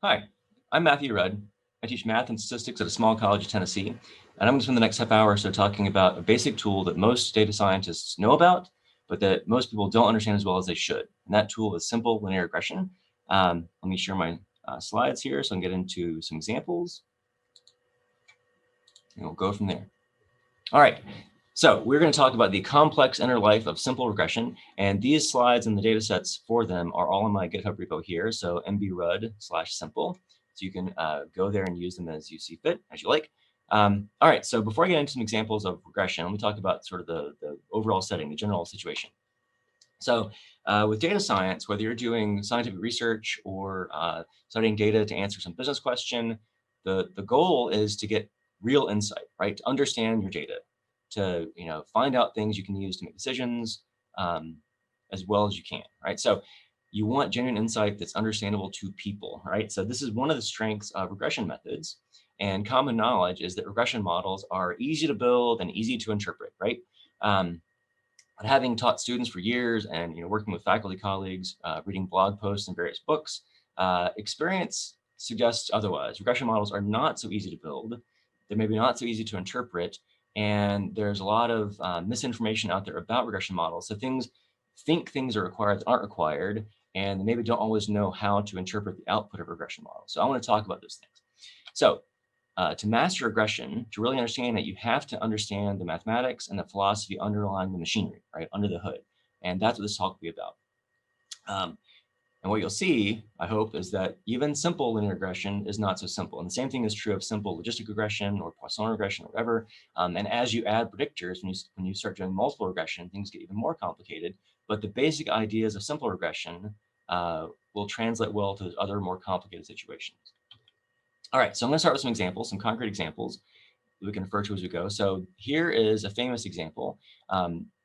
Hi, I'm Matthew Rudd. I teach math and statistics at a small college in Tennessee, and I'm going to spend the next half hour or so talking about a basic tool that most data scientists know about, but that most people don't understand as well as they should. And that tool is simple linear regression. Let me share my slides here so I can get into some examples, and we'll go from there. All right. So we're going to talk about the complex inner life of simple regression, and these slides and the data sets for them are all in my GitHub repo here, so mbrud/simple. So you can go there and use them as you see fit, as you like. All right, so before I get into some examples of regression, let me talk about sort of the overall setting, the general situation. So with data science, whether you're doing scientific research or studying data to answer some business question, the goal is to get real insight, right? To understand your data, to find out things you can use to make decisions as well as you can, right? So you want genuine insight that's understandable to people, right? So this is one of the strengths of regression methods. And common knowledge is that regression models are easy to build and easy to interpret, right? But having taught students for years and working with faculty colleagues, reading blog posts and various books, experience suggests otherwise. Regression models are not so easy to build. They're maybe not so easy to interpret. And there's a lot of misinformation out there about regression models. So things are required that aren't required, and they maybe don't always know how to interpret the output of regression models. So I want to talk about those things. So to master regression, to really understand it, you have to understand the mathematics and the philosophy underlying the machinery, right, under the hood. And that's what this talk will be about. And what you'll see, I hope, is that even simple linear regression is not so simple. And the same thing is true of simple logistic regression or Poisson regression or whatever. And as you add predictors, when you start doing multiple regression, things get even more complicated. But the basic ideas of simple regression will translate well to other more complicated situations. All right, so I'm going to start with some examples, some concrete examples that we can refer to as we go. So here is a famous example.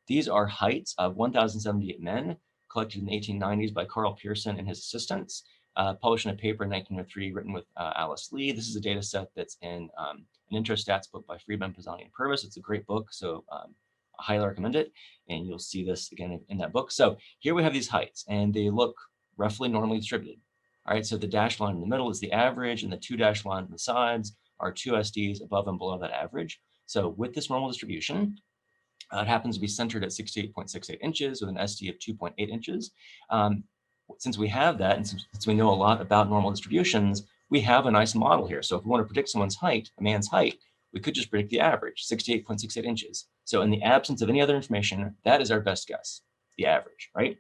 These are heights of 1,078 men collected in the 1890s by Carl Pearson and his assistants, published in a paper in 1903 written with Alice Lee. This is a data set that's in an intro stats book by Friedman, Pisani, and Purvis. It's a great book, so I highly recommend it. And you'll see this again in that book. So here we have these heights, and they look roughly normally distributed. All right, so the dashed line in the middle is the average, and the two dashed lines on the sides are two SDs above and below that average. So with this normal distribution, it happens to be centered at 68.68 inches with an SD of 2.8 inches. Since we have that, and since we know a lot about normal distributions, we have a nice model here. So if we want to predict someone's height, a man's height, we could just predict the average, 68.68 inches. So in the absence of any other information, that is our best guess, the average, right?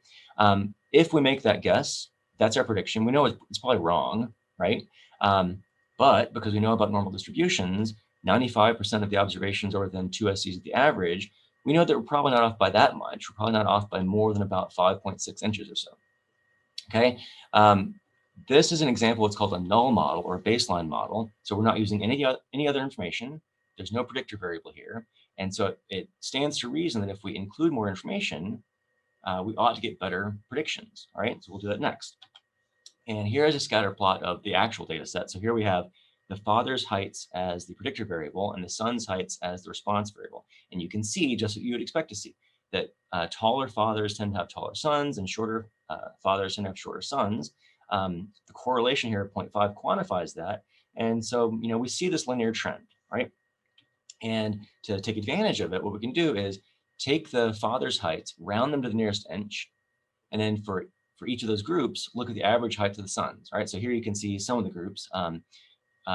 If we make that guess, that's our prediction. We know it's probably wrong, right? But because we know about normal distributions, 95% of the observations are within 2 SDs of the average, we know that we're probably not off by that much. We're probably not off by more than about 5.6 inches or so. Okay. This is an example. It's called a null model or a baseline model. So we're not using any other information. There's no predictor variable here. And so it stands to reason that if we include more information, we ought to get better predictions. All right. So we'll do that next. And here is a scatter plot of the actual data set. So here we have the father's heights as the predictor variable and the son's heights as the response variable. And you can see just what you would expect to see, that taller fathers tend to have taller sons and shorter fathers tend to have shorter sons. The correlation here at 0.5 quantifies that. And so, we see this linear trend, right? And to take advantage of it, what we can do is take the father's heights, round them to the nearest inch, and then for each of those groups, look at the average height of the sons, right? So here you can see some of the groups.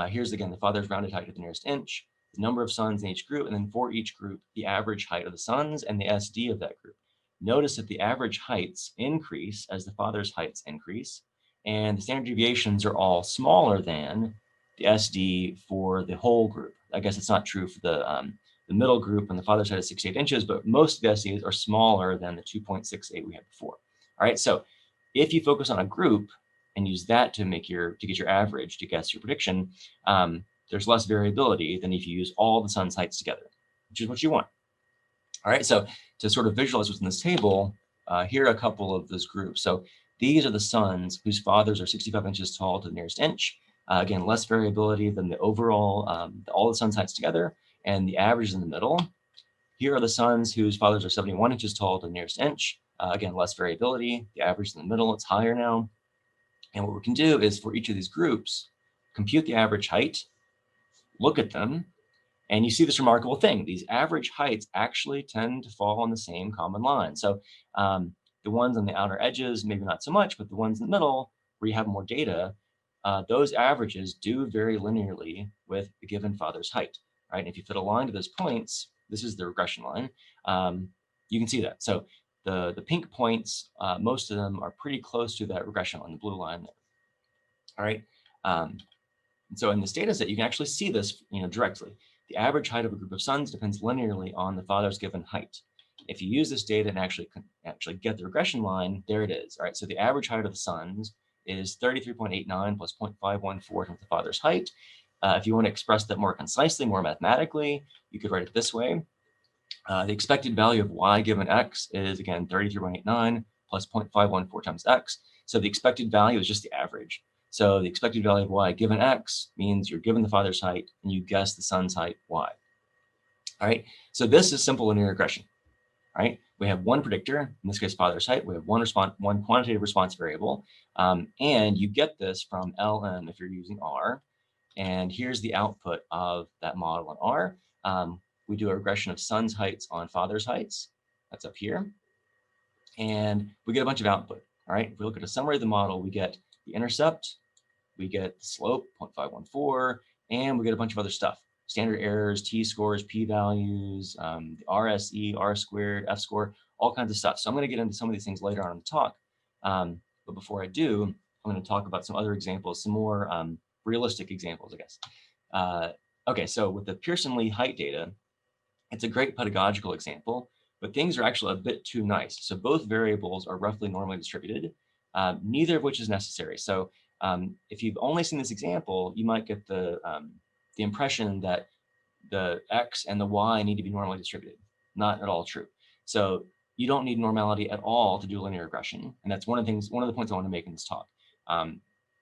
Here's again the father's rounded height to the nearest inch, the number of sons in each group, and then for each group, the average height of the sons and the SD of that group. Notice that the average heights increase as the father's heights increase, and the standard deviations are all smaller than the SD for the whole group. I guess it's not true for the middle group, and the father's height is 68 inches, but most of the SDs are smaller than the 2.68 we had before. All right, so if you focus on a group and use that to get your average, to guess your prediction, there's less variability than if you use all the son's heights together, which is what you want. All right, so to sort of visualize what's in this table, here are a couple of those groups. So these are the sons whose fathers are 65 inches tall to the nearest inch. Again, less variability than the overall, all the son's heights together, and the average is in the middle. Here are the sons whose fathers are 71 inches tall to the nearest inch. Again, less variability. The average is in the middle. It's higher now. And what we can do is for each of these groups, compute the average height, look at them, and you see this remarkable thing. These average heights actually tend to fall on the same common line. So the ones on the outer edges, maybe not so much, but the ones in the middle where you have more data, those averages do vary linearly with the given father's height, right? And if you fit a line to those points, this is the regression line, you can see that. So the pink points, most of them are pretty close to that regression line, the blue line there. All right. And so in this data set, you can actually see this directly. The average height of a group of sons depends linearly on the father's given height. If you use this data and actually get the regression line, there it is. All right, so the average height of the sons is 33.89 plus 0.514 times the father's height. If you want to express that more concisely, more mathematically, you could write it this way. The expected value of y given x is, again, 33.89 plus 0.514 times x. So the expected value is just the average. So the expected value of y given x means you're given the father's height and you guess the son's height y. All right, so this is simple linear regression. All right, we have one predictor, in this case father's height. We have one quantitative response variable, and you get this from LM if you're using R. And here's the output of that model in R. We do a regression of son's heights on father's heights. That's up here. And we get a bunch of output. All right, if we look at a summary of the model, we get the intercept, we get the slope, 0.514, and we get a bunch of other stuff. Standard errors, t-scores, p-values, the RSE, r-squared, f-score, all kinds of stuff. So I'm going to get into some of these things later on in the talk. But before I do, I'm going to talk about some other examples, some more realistic examples, I guess. Okay, so with the Pearson-Lee height data, it's a great pedagogical example, but things are actually a bit too nice. So both variables are roughly normally distributed, neither of which is necessary. So if you've only seen this example, you might get the impression that the x and the y need to be normally distributed. Not at all true. So you don't need normality at all to do linear regression. And that's one of the points I want to make in this talk.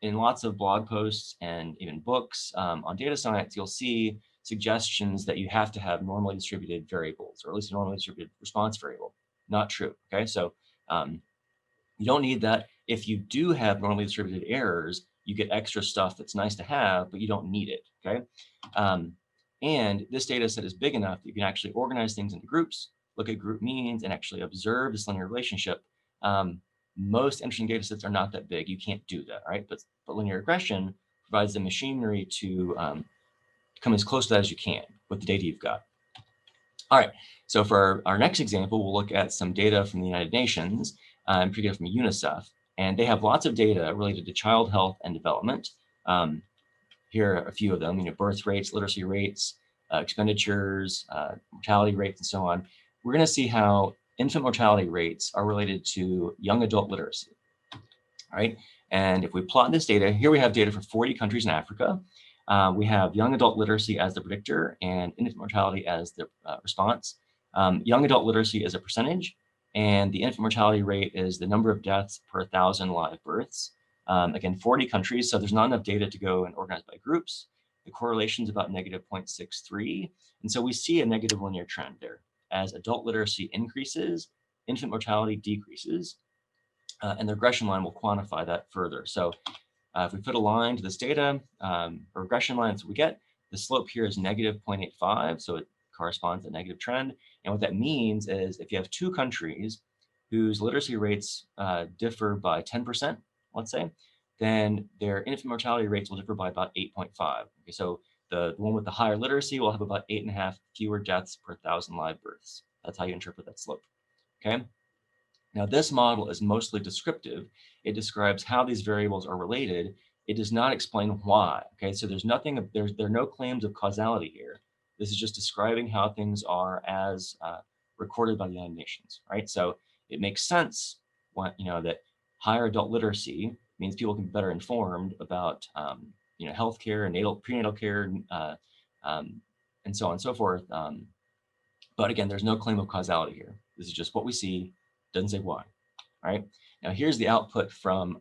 In lots of blog posts and even books on data science, you'll see suggestions that you have to have normally distributed variables, or at least a normally distributed response variable. Not true, okay? So you don't need that. If you do have normally distributed errors, you get extra stuff that's nice to have, but you don't need it, okay? And this data set is big enough that you can actually organize things into groups, look at group means, and actually observe this linear relationship. Most interesting data sets are not that big. You can't do that, right? But linear regression provides the machinery to come as close to that as you can with the data you've got. All right, so for our next example, we'll look at some data from the United Nations, in particular from UNICEF, and they have lots of data related to child health and development. Here are a few of them, birth rates, literacy rates, expenditures, mortality rates, and so on. We're going to see how infant mortality rates are related to young adult literacy. All right, and if we plot this data, here we have data for 40 countries in Africa. We have young adult literacy as the predictor and infant mortality as the response. Young adult literacy is a percentage, and the infant mortality rate is the number of deaths per 1,000 live births. Again, 40 countries, so there's not enough data to go and organize by groups. The correlation is about negative 0.63, and so we see a negative linear trend there. As adult literacy increases, infant mortality decreases, and the regression line will quantify that further. So if we put a line to this data, a regression line, so we get the slope here is negative 0.85, so it corresponds to a negative trend. And what that means is if you have two countries whose literacy rates differ by 10%, let's say, then their infant mortality rates will differ by about 8.5. Okay, so the one with the higher literacy will have about 8.5 fewer deaths per 1,000 live births. That's how you interpret that slope. Okay. Now, this model is mostly descriptive. It describes how these variables are related. It does not explain why. Okay, so there are no claims of causality here. This is just describing how things are as recorded by the United Nations, right? So it makes sense, that higher adult literacy means people can be better informed about, healthcare and prenatal care, and so on and so forth. But again, there's no claim of causality here. This is just what we see. Doesn't say why. All right. Now here's the output from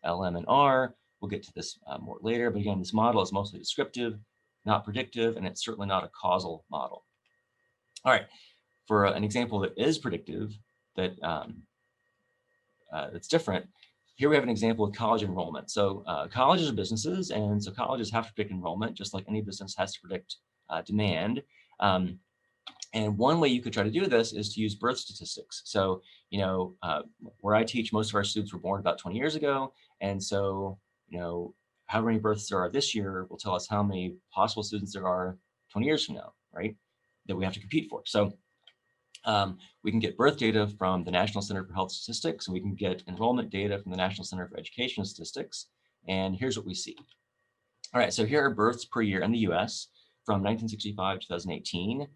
LM and R. We'll get to this more later. But again, this model is mostly descriptive, not predictive, and it's certainly not a causal model. All right. For an example that is predictive, that's different, here we have an example of college enrollment. So colleges are businesses, and so colleges have to predict enrollment, just like any business has to predict demand. And one way you could try to do this is to use birth statistics. So, you know, where I teach, most of our students were born about 20 years ago. And so, you know, how many births there are this year will tell us how many possible students there are 20 years from now, right? That we have to compete for. So we can get birth data from the National Center for Health Statistics, and we can get enrollment data from the National Center for Education Statistics. And here's what we see. All right, so here are births per year in the US from 1965 to 2018.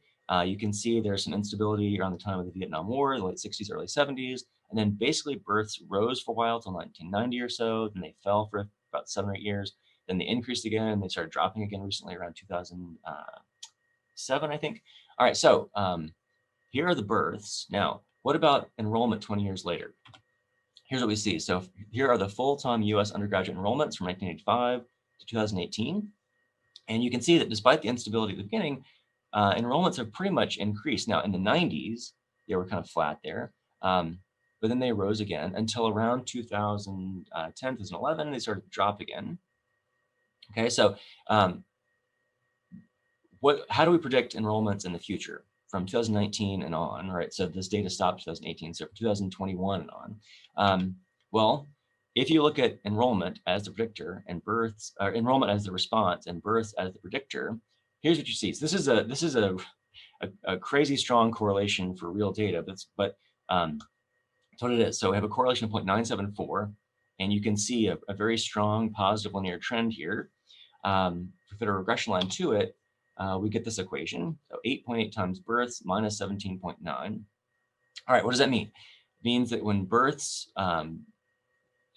You can see there's some instability around the time of the Vietnam War, the late 60s, early 70s. And then basically births rose for a while till 1990 or so. Then they fell for about 7 or 8 years. Then they increased again. They started dropping again recently around 2007, I think. All right, so here are the births. Now, what about enrollment 20 years later? Here's what we see. So here are the full-time US undergraduate enrollments from 1985 to 2018. And you can see that despite the instability at the beginning, enrollments have pretty much increased. Now, in the 90s, they were kind of flat there, but then they rose again until around 2010, 2011, they started to drop again. Okay, so how do we predict enrollments in the future from 2019 and on, right? So this data stopped 2018, so for 2021 and on. Well, if you look at enrollment as the predictor and births, or enrollment as the response and births as the predictor, here's what you see. So this is a crazy strong correlation for real data, but that's what it is. So we have a correlation of 0.974, and you can see a very strong positive linear trend here. If we fit a regression line to it, we get this equation. So 8.8 times births minus 17.9. All right, what does that mean? It means that when births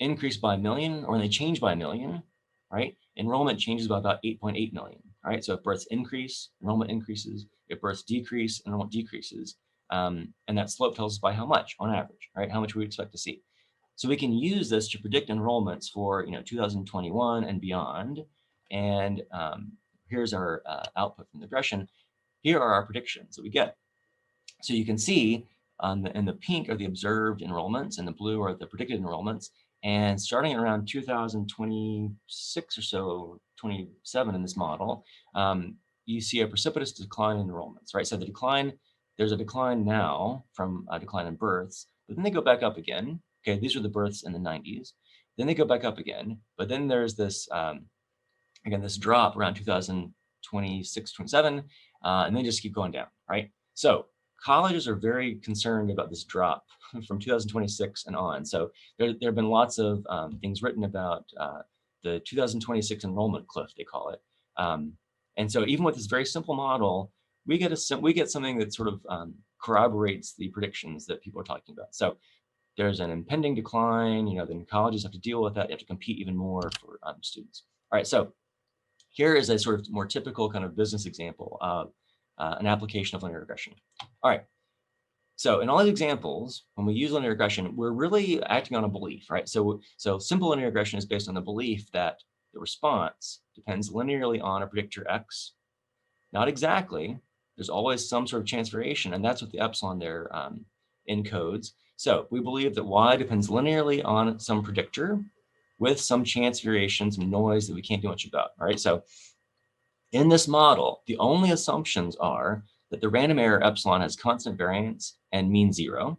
increase by 1 million, or when they change by 1 million, right, enrollment changes by about 8.8 million. All right, so if births increase, enrollment increases. If births decrease, enrollment decreases. And that slope tells us by how much on average, right? How much we expect to see. So we can use this to predict enrollments for 2021 and beyond. And here's our output from the regression. Here are our predictions that we get. So you can see in the pink are the observed enrollments, and the blue are the predicted enrollments. And starting around 2026 or so, 27 in this model, you see a precipitous decline in enrollments, right? So the decline, there's a decline now from a decline in births, but then they go back up again. Okay, these are the births in the 90s. Then they go back up again, but then there's this, again, this drop around 2026, 27, and they just keep going down, right? So colleges are very concerned about this drop from 2026 and on. So there have been lots of things written about the 2026 enrollment cliff, they call it. And so even with this very simple model, we get something that sort of corroborates the predictions that people are talking about. So there's an impending decline, then colleges have to deal with that. They have to compete even more for students. All right, so here is a sort of more typical kind of business example of an application of linear regression. All right, so in all these examples, when we use linear regression, we're really acting on a belief, right? So simple linear regression is based on the belief that the response depends linearly on a predictor X. Not exactly. There's always some sort of chance variation, and that's what the epsilon there encodes. So we believe that Y depends linearly on some predictor with some chance variation, some noise that we can't do much about, all right? So in this model, the only assumptions are that the random error epsilon has constant variance and mean 0,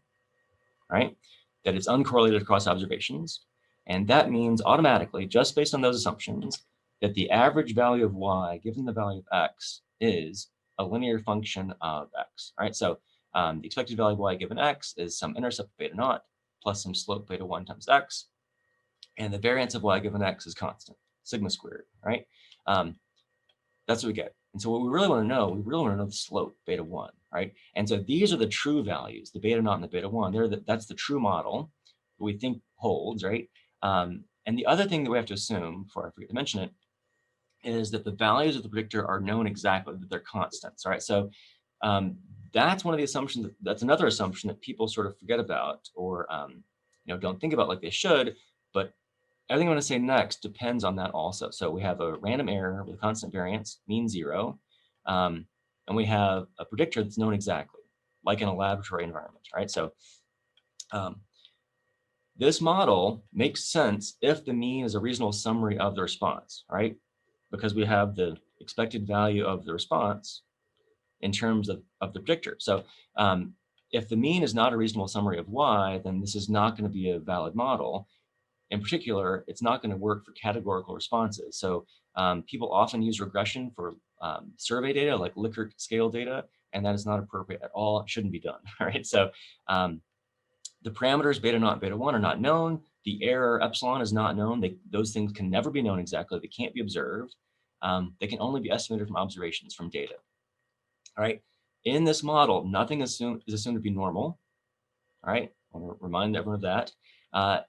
right? That it's uncorrelated across observations. And that means automatically, just based on those assumptions, that the average value of Y given the value of X is a linear function of X, all right? So the expected value of Y given X is some intercept beta naught plus some slope beta 1 times X. And the variance of Y given X is constant, sigma squared, right? That's what we get. And so what we really want to know, the slope, beta 1, right? And so these are the true values, the beta naught and the beta 1. That's the true model that we think holds, right? And the other thing that we have to assume, before I forget to mention it, is that the values of the predictor are known exactly, that they're constants, right? So that's one of the assumptions, that's another assumption that people sort of forget about or don't think about like they should, but everything I'm going to say next depends on that also. So we have a random error with a constant variance, mean 0, and we have a predictor that's known exactly, like in a laboratory environment, right? So This model makes sense if the mean is a reasonable summary of the response, right? Because we have the expected value of the response in terms of the predictor. So if the mean is not a reasonable summary of y, then this is not going to be a valid model. In particular, it's not going to work for categorical responses. So people often use regression for survey data, like Likert scale data, and that is not appropriate at all. It shouldn't be done, right? So the parameters beta naught and beta 1 are not known. The error epsilon is not known. Those things can never be known exactly. They can't be observed. They can only be estimated from observations from data. All right. In this model, nothing is assumed to be normal. All right. I want to remind everyone of that.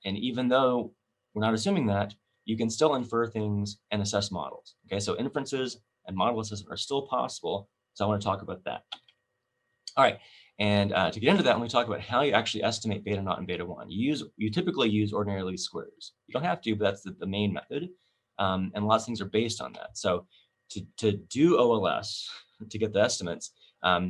And even though we're not assuming that, you can still infer things and assess models. Okay. So inferences and model assessment are still possible. So I want to talk about that. All right. And to get into that, let me talk about how you actually estimate beta naught and beta 1. You typically use ordinary least squares. You don't have to, but that's the main method. And lots of things are based on that. So to do OLS, to get the estimates,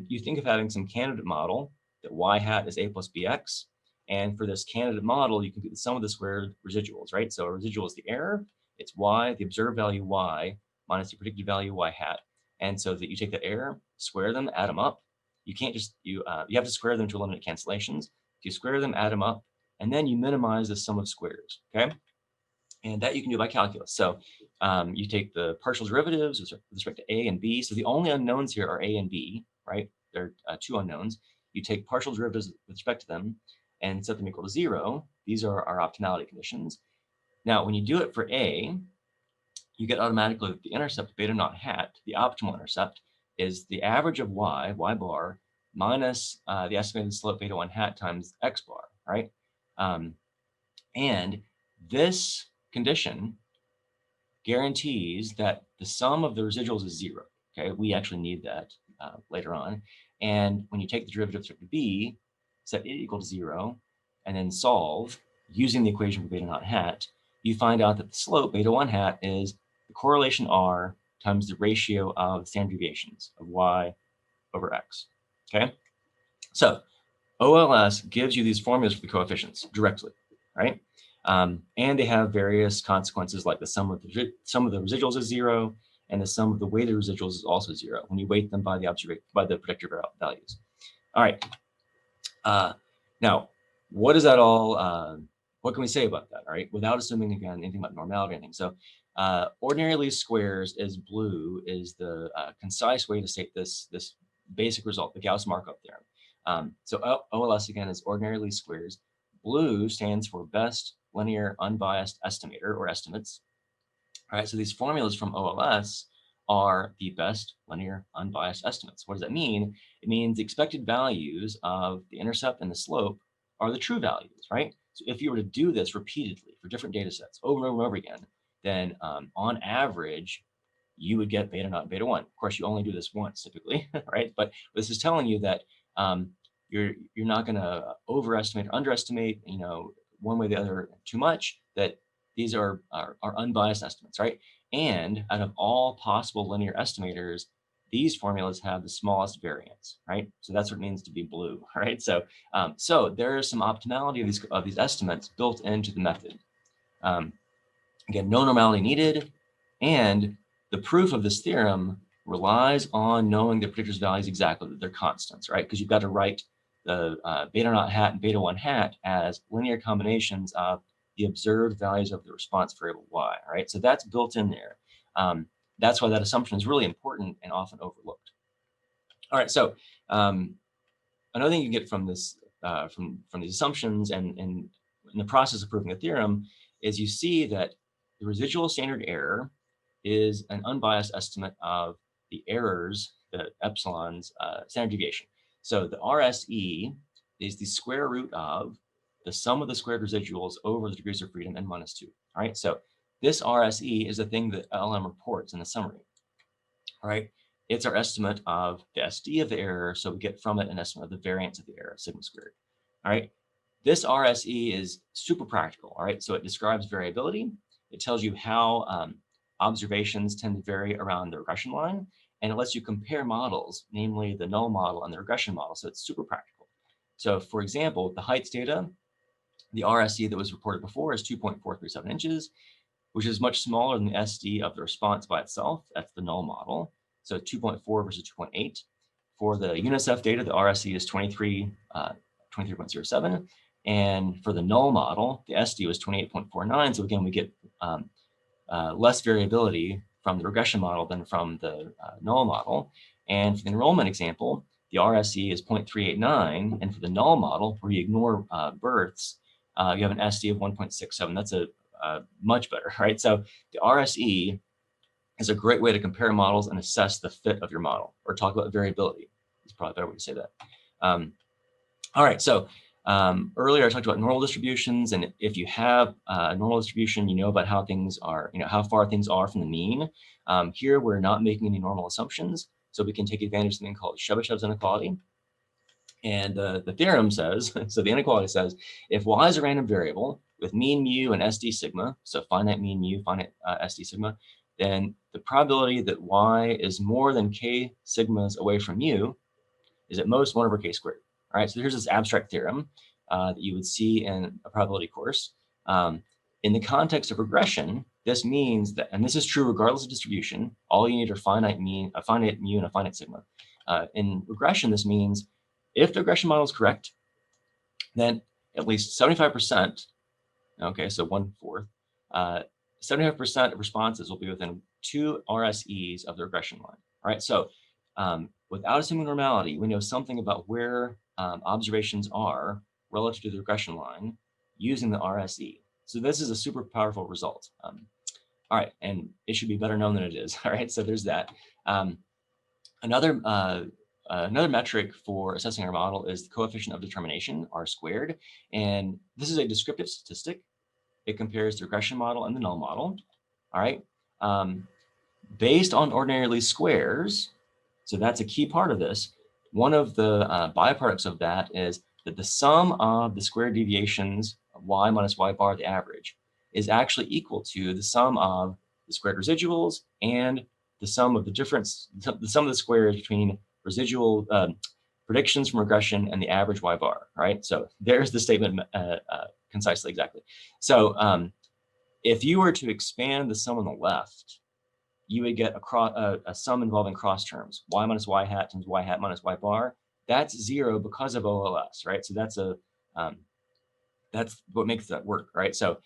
you think of having some candidate model that y hat is a plus bx. And for this candidate model, you compute the sum of the squared residuals, right? So a residual is the error. It's y, the observed value y, minus the predicted value y hat. And so that you take the error, square them, add them up. You can't just, you have to square them to eliminate cancellations. You square them, add them up, and then you minimize the sum of squares, okay? And that you can do by calculus. So you take the partial derivatives with respect to a and b. So the only unknowns here are a and b, right? There are two unknowns. You take partial derivatives with respect to them and set them equal to 0. These are our optionality conditions. Now, when you do it for a, you get automatically the intercept beta naught hat, the optimal intercept, is the average of y bar, minus the estimated slope beta 1 hat times x bar, right? And this condition guarantees that the sum of the residuals is 0. Okay, we actually need that later on. And when you take the derivative of b, set it equal to 0, and then solve using the equation for beta naught hat, you find out that the slope beta 1 hat is the correlation r times the ratio of standard deviations of y over x. Okay, so OLS gives you these formulas for the coefficients directly, right? And they have various consequences, like the sum of the residuals is 0, and the sum of the weighted residuals is also 0 when you weight them by the predictor values. All right. Now, what does that all? What can we say about that? All right, without assuming again anything about normality or anything. So, ordinary least squares is blue is the concise way to state this basic result, the Gauss Markov theorem. So OLS again is ordinary least squares. Blue stands for best linear unbiased estimator or estimates. All right, so these formulas from OLS are the best linear unbiased estimates. What does that mean? It means the expected values of the intercept and the slope are the true values, right? So if you were to do this repeatedly for different data sets over and over and over again, then on average, you would get beta naught and beta 1. Of course, you only do this once typically, right? But this is telling you that you're not going to overestimate or underestimate, one way or the other too much, that these are unbiased estimates, right? And out of all possible linear estimators, these formulas have the smallest variance, right? So that's what it means to be blue, right? So so there is some optimality of these estimates built into the method. Again, no normality needed, and the proof of this theorem relies on knowing the predictor's values exactly, that they're constants, right? Because you've got to write the beta naught hat and beta 1 hat as linear combinations of the observed values of the response variable y, right? So that's built in there. That's why that assumption is really important and often overlooked. All right, so another thing you get from this, from these assumptions and in the process of proving a theorem is you see that the residual standard error is an unbiased estimate of the errors, the epsilon's standard deviation. So the RSE is the square root of the sum of the squared residuals over the degrees of freedom n minus 2. All right, so this RSE is the thing that LM reports in the summary. All right, it's our estimate of the SD of the error, so we get from it an estimate of the variance of the error, sigma squared. All right, this RSE is super practical. All right, so it describes variability. It tells you how observations tend to vary around the regression line, and it lets you compare models, namely the null model and the regression model. So it's super practical. So for example, the heights data, The RSE that was reported before is 2.437 inches, which is much smaller than the SD of the response by itself. That's the null model. So 2.4 versus 2.8. For the UNICEF data, the RSE is 23.07. And for the null model, the SD was 28.49. So again, we get less variability from the regression model than from the null model. And for the enrollment example, the RSE is 0.389. And for the null model, where you ignore births, you have an SD of 1.67. That's a much better, right? So the RSE is a great way to compare models and assess the fit of your model, or talk about variability. It's probably a better way to say that. All right, so earlier I talked about normal distributions, and if you have a normal distribution, you know about how things are, how far things are from the mean. Here we're not making any normal assumptions, so we can take advantage of something called Chebyshev's inequality. And the theorem says, so the inequality says, if y is a random variable with mean mu and SD sigma, so finite mean mu, finite SD sigma, then the probability that y is more than k sigmas away from mu is at most 1 over k squared. All right, so here's this abstract theorem that you would see in a probability course. In the context of regression, this means that, and this is true regardless of distribution, all you need are finite mu and a finite sigma. In regression, this means if the regression model is correct, then at least 75%, okay, so 1/4, 75% of responses will be within 2 RSEs of the regression line. All right, so without assuming normality, we know something about where observations are relative to the regression line using the RSE. So this is a super powerful result. All right, and it should be better known than it is. All right, so there's that. Another metric for assessing our model is the coefficient of determination, R squared. And this is a descriptive statistic. It compares the regression model and the null model. All right. Based on ordinary least squares, so that's a key part of this. One of the byproducts of that is that the sum of the square deviations of y minus y bar, the average, is actually equal to the sum of the squared residuals and the sum of the difference, the sum of the squares between residual predictions from regression and the average y bar, right? So there's the statement concisely, exactly. So if you were to expand the sum on the left, you would get a sum involving cross terms, y minus y hat times y hat minus y bar. That's 0 because of OLS, right? So that's what makes that work, right? So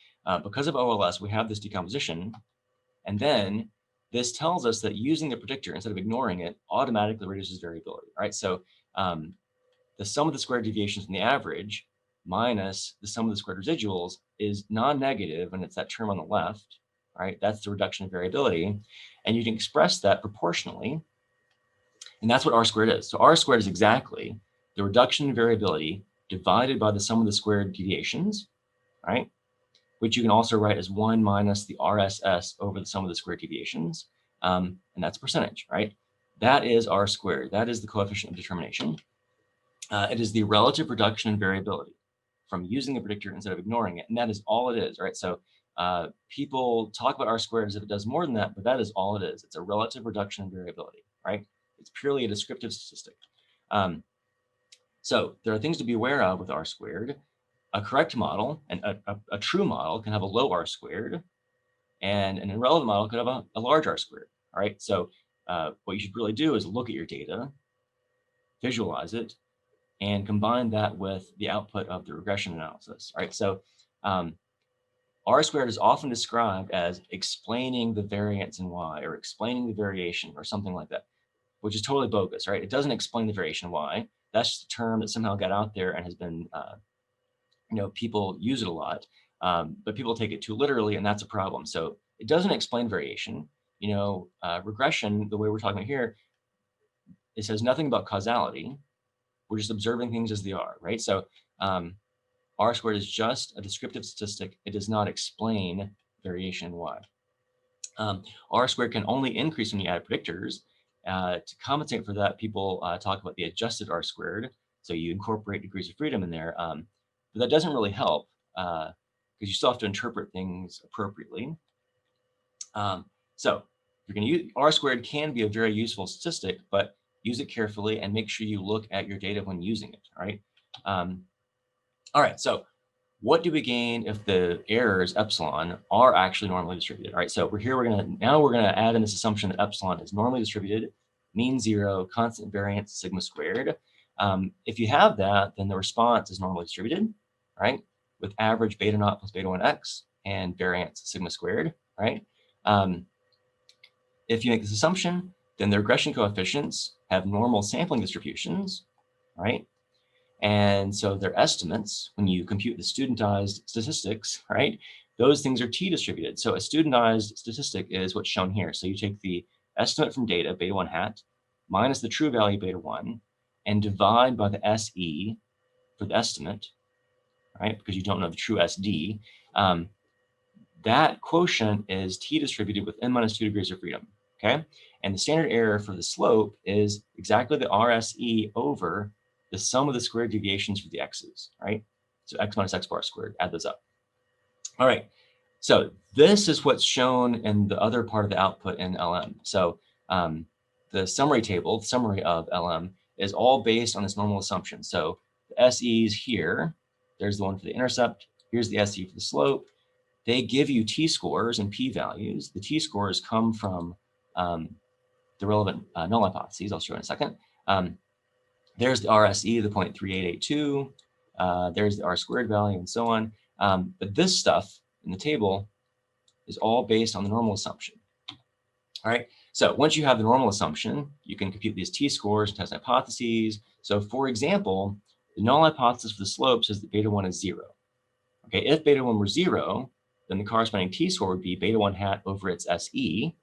because of OLS, we have this decomposition, and then this tells us that using the predictor instead of ignoring it automatically reduces variability, right? So the sum of the squared deviations from the average minus the sum of the squared residuals is non-negative, and it's that term on the left, right? That's the reduction of variability. And you can express that proportionally. And that's what R squared is. So R squared is exactly the reduction in variability divided by the sum of the squared deviations, right? Which you can also write as 1 minus the RSS over the sum of the squared deviations. And that's a percentage, right? That is R squared. That is the coefficient of determination. It is the relative reduction in variability from using the predictor instead of ignoring it. And that is all it is, right? So people talk about R squared as if it does more than that, but that is all it is. It's a relative reduction in variability, right? It's purely a descriptive statistic. So there are things to be aware of with R squared. A correct model and a true model can have a low R squared, and an irrelevant model could have a large R squared, all right? So what you should really do is look at your data, visualize it, and combine that with the output of the regression analysis, all right? So R squared is often described as explaining the variance in Y, or explaining the variation, or something like that, which is totally bogus, right? It doesn't explain the variation in Y. That's just a term that somehow got out there and has been, people use it a lot, but people take it too literally, and that's a problem. So it doesn't explain variation. Regression, the way we're talking about here, it says nothing about causality. We're just observing things as they are, right? So R squared is just a descriptive statistic. It does not explain variation in Y. R squared can only increase when you add predictors. To compensate for that, people talk about the adjusted R squared. So you incorporate degrees of freedom in there. But that doesn't really help because you still have to interpret things appropriately. So you're going to use R squared can be a very useful statistic, but use it carefully and make sure you look at your data when using it. All right. All right. So what do we gain if the errors epsilon are actually normally distributed? All right, so we're gonna add in this assumption that epsilon is normally distributed, mean zero, constant variance, sigma squared. If you have that, then the response is normally distributed, right? With average beta naught plus beta 1x and variance sigma squared, right? If you make this assumption, then the regression coefficients have normal sampling distributions, right? And so their estimates, when you compute the studentized statistics, right, those things are t-distributed. So a studentized statistic is what's shown here. So you take the estimate from data, beta 1 hat, minus the true value, beta 1, and divide by the SE for the estimate, right, because you don't know the true SD. That quotient is t-distributed with n minus 2 degrees of freedom, okay? And the standard error for the slope is exactly the RSE over the sum of the squared deviations for the x's, right? So x minus x bar squared, add those up. All right, so this is what's shown in the other part of the output in LM. So the summary table, the summary of LM, is all based on this normal assumption. So the SEs here, there's the one for the intercept, here's the SE for the slope. They give you t-scores and p-values. The t-scores come from the relevant null hypotheses. I'll show in a second. There's the RSE, the 0.3882. There's the R-squared value and so on. But this stuff in the table is all based on the normal assumption. All right, so once you have the normal assumption, you can compute these t-scores and test hypotheses. So for example, the null hypothesis for the slope says that beta 1 is 0. Okay, if beta 1 were 0, then the corresponding t-score would be beta 1 hat over its SE,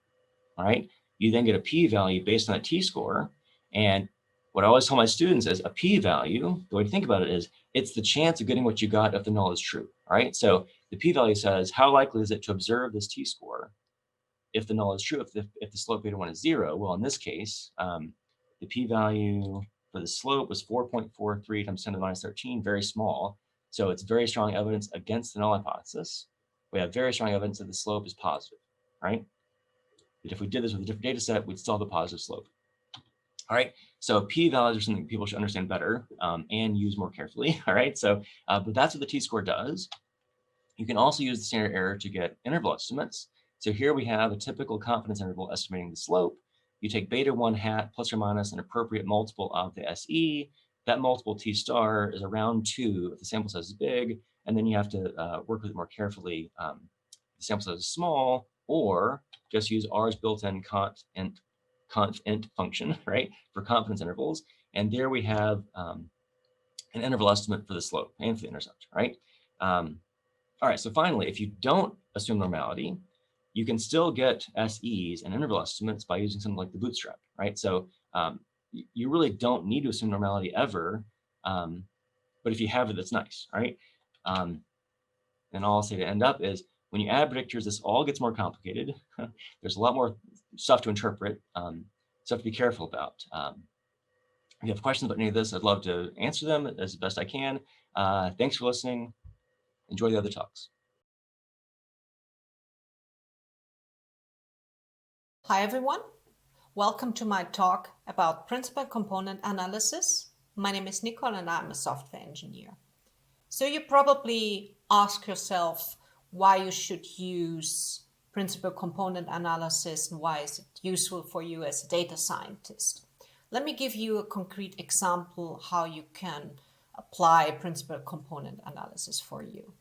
all right? You then get a p-value based on that t-score. And what I always tell my students is a p-value, the way to think about it is, it's the chance of getting what you got if the null is true, all right? So the p-value says, how likely is it to observe this t-score if the null is true, if the slope beta 1 is 0? Well, in this case, the p-value for the slope was 4.43 times 10 to the minus 13, very small. So it's very strong evidence against the null hypothesis. We have very strong evidence that the slope is positive, right? But if we did this with a different data set, we'd still have a positive slope. All right, so p-values are something people should understand better and use more carefully, all right? So, but that's what the t-score does. You can also use the standard error to get interval estimates. So here we have a typical confidence interval estimating the slope. You take beta 1 hat plus or minus an appropriate multiple of the SE. That multiple t star is around 2 if the sample size is big, and then you have to work with it more carefully. The sample size is small, or just use R's built-in conf_int function, right, for confidence intervals. And there we have an interval estimate for the slope and for the intercept, right? All right, so finally, if you don't assume normality, you can still get SEs and interval estimates by using something like the bootstrap, right? So you really don't need to assume normality ever, but if you have it, that's nice, right? And all I'll say to end up is, when you add predictors, this all gets more complicated. There's a lot more stuff to interpret, stuff to be careful about. If you have questions about any of this, I'd love to answer them as best I can. Thanks for listening. Enjoy the other talks. Hi, everyone. Welcome to my talk about principal component analysis. My name is Nicole and I'm a software engineer. So you probably ask yourself why you should use principal component analysis and why is it useful for you as a data scientist. Let me give you a concrete example how you can apply principal component analysis for you.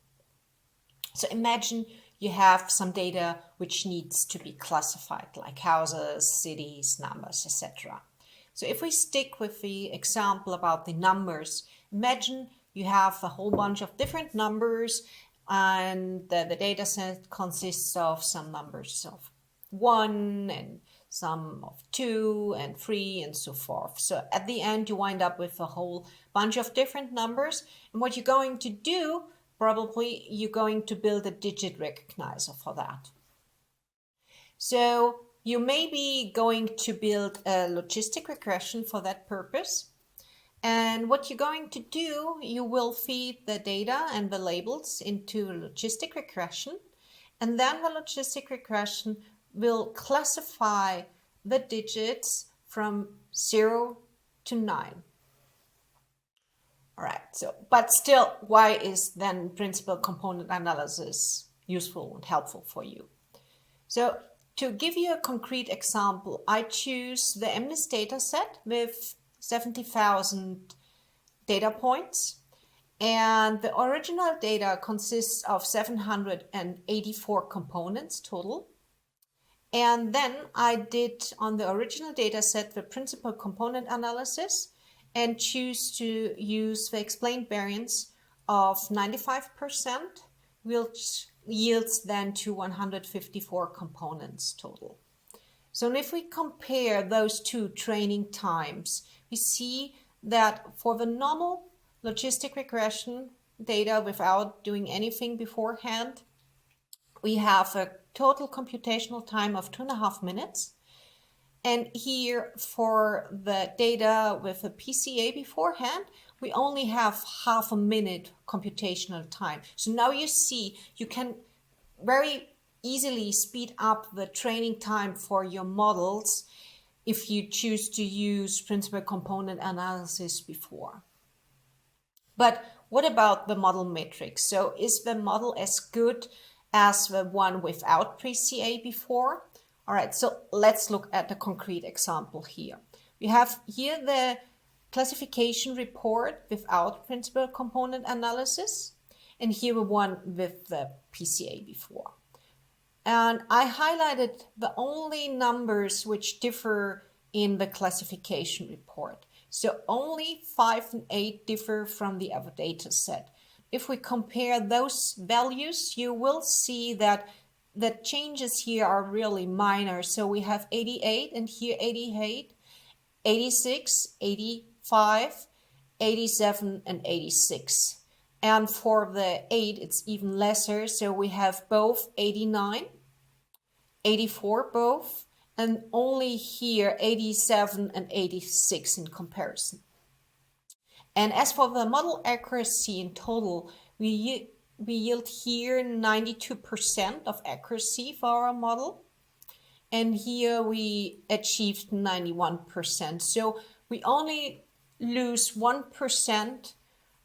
So imagine you have some data which needs to be classified, like houses, cities, numbers, etc. So if we stick with the example about the numbers, imagine you have a whole bunch of different numbers and the data set consists of some numbers of 1 and some of 2 and 3 and so forth. So at the end, you wind up with a whole bunch of different numbers. And what you're going to do, probably you're going to build a digit recognizer for that. So you may be going to build a logistic regression for that purpose. And what you're going to do, you will feed the data and the labels into a logistic regression. And then the logistic regression will classify the digits from 0 to 9. All right, so, but still, why is then principal component analysis useful and helpful for you? So to give you a concrete example, I choose the MNIST dataset with 70,000 data points. And the original data consists of 784 components total. And then I did on the original data set the principal component analysis and choose to use the explained variance of 95%, which yields then to 154 components total. So if we compare those two training times, we see that for the normal logistic regression data without doing anything beforehand, we have a total computational time of 2.5 minutes. And here for the data with a PCA beforehand, we only have 0.5 minute computational time. So now you see you can very easily speed up the training time for your models if you choose to use principal component analysis before. But what about the model matrix? So is the model as good as the one without PCA before? All right, so let's look at a concrete example here. We have here the classification report without principal component analysis, and here the one with the PCA before. And I highlighted the only numbers which differ in the classification report. So only 5 and 8 differ from the other data set. If we compare those values, you will see that the changes here are really minor. So we have 88 and here 88, 86, 85, 87 and 86. And for the 8, it's even lesser. So we have both 89, 84 both, and only here 87 and 86 in comparison. And as for the model accuracy in total, we yield here 92% of accuracy for our model. And here we achieved 91%. So we only lose 1%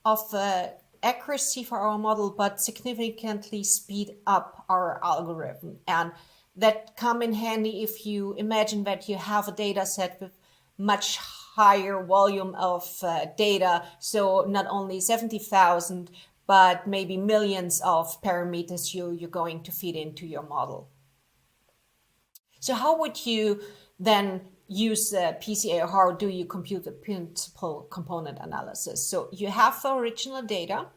of the accuracy for our model, but significantly speed up our algorithm. And that come in handy if you imagine that you have a data set with much higher volume of data. So not only 70,000, but maybe millions of parameters you're going to feed into your model. So how would you then use the PCA, or how do you compute the principal component analysis? So you have the original data,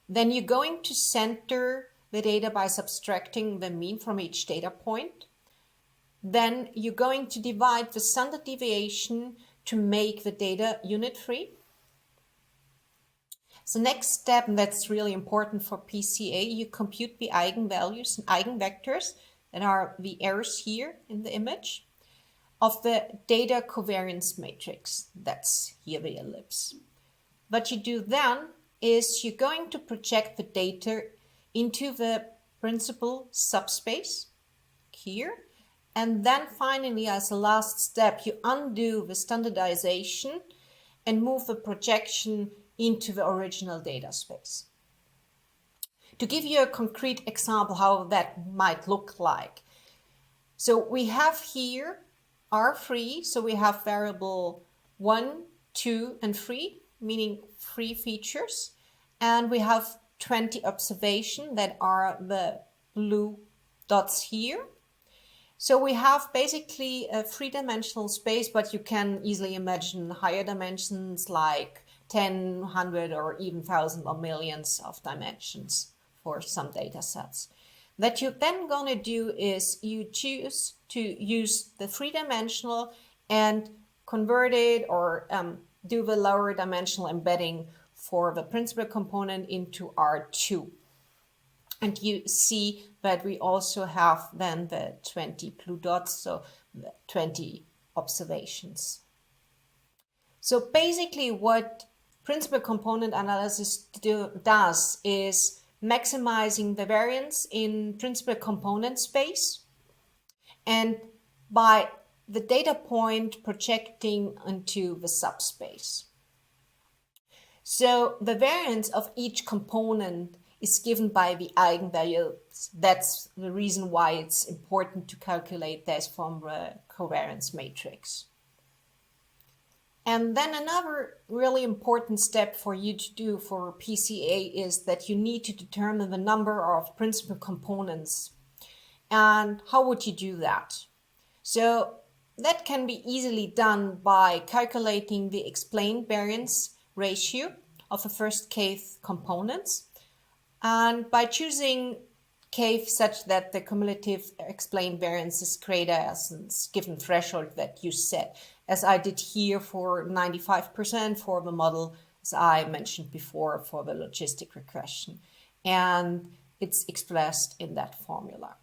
then you're going to center the data by subtracting the mean from each data point. Then you're going to divide the standard deviation to make the data unit-free. So next step, and that's really important for PCA, you compute the eigenvalues and eigenvectors that are the errors here in the image of the data covariance matrix. That's here the ellipse. What you do then is you're going to project the data into the principal subspace here. And then finally, as a last step, you undo the standardization and move the projection into the original data space. To give you a concrete example how that might look like. So we have here R3, so we have variable 1, 2, and 3, meaning 3 features. And we have 20 observations that are the blue dots here. So we have basically a 3-dimensional space, but you can easily imagine higher dimensions like 10, 100, or even 1,000 or millions of dimensions for some data sets. What you're then going to do is you choose to use the 3-dimensional and convert it or do the lower dimensional embedding for the principal component into R2. And you see that we also have then the 20 blue dots, so the 20 observations. So basically what principal component analysis does is maximizing the variance in principal component space and by the data point projecting into the subspace. So the variance of each component is given by the eigenvalues. That's the reason why it's important to calculate this from the covariance matrix. And then another really important step for you to do for PCA is that you need to determine the number of principal components. And how would you do that? So that can be easily done by calculating the explained variance ratio of the first k-th components, and by choosing k such that the cumulative explained variance is greater as a given threshold that you set, as I did here for 95% for the model, as I mentioned before for the logistic regression. And it's expressed in that formula.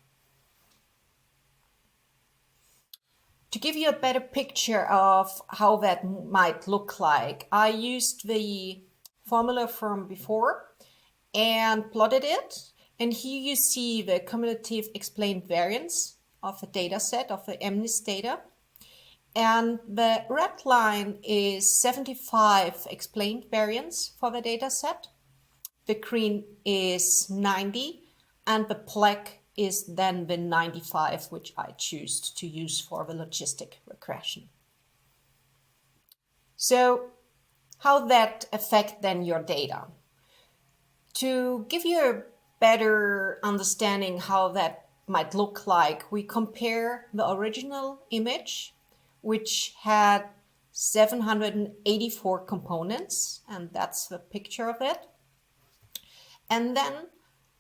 To give you a better picture of how that might look like, I used the formula from before and plotted it. And here you see the cumulative explained variance of the data set of the MNIST data. And the red line is 75 explained variance for the data set. The green is 90, and the black is then the 95, which I choose to use for the logistic regression. So how that affect then your data? To give you a better understanding how that might look like, we compare the original image, which had 784 components, and that's the picture of it. And then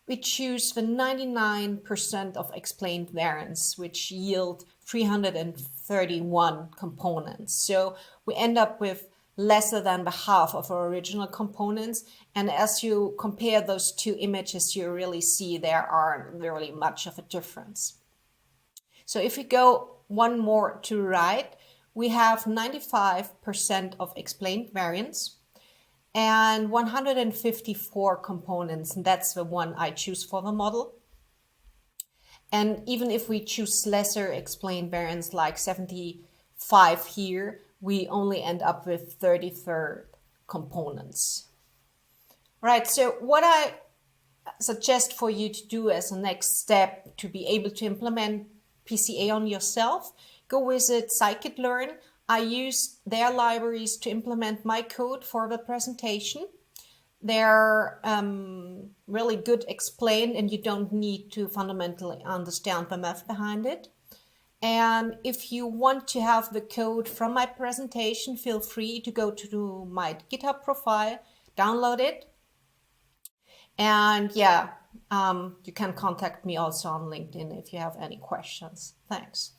we choose the 99% of explained variance, which yield 331 components. So we end up with lesser than the half of our original components. And as you compare those two images, you really see there aren't really much of a difference. So if we go one more to right, we have 95% of explained variance and 154 components, and that's the one I choose for the model. And even if we choose lesser explained variance like 75 here, we only end up with 33 components. Right, so what I suggest for you to do as a next step to be able to implement PCA on yourself, go visit scikit-learn. I used their libraries to implement my code for the presentation. They're really good explained, and you don't need to fundamentally understand the math behind it. And if you want to have the code from my presentation, feel free to go to my GitHub profile, download it. And yeah, you can contact me also on LinkedIn if you have any questions. Thanks.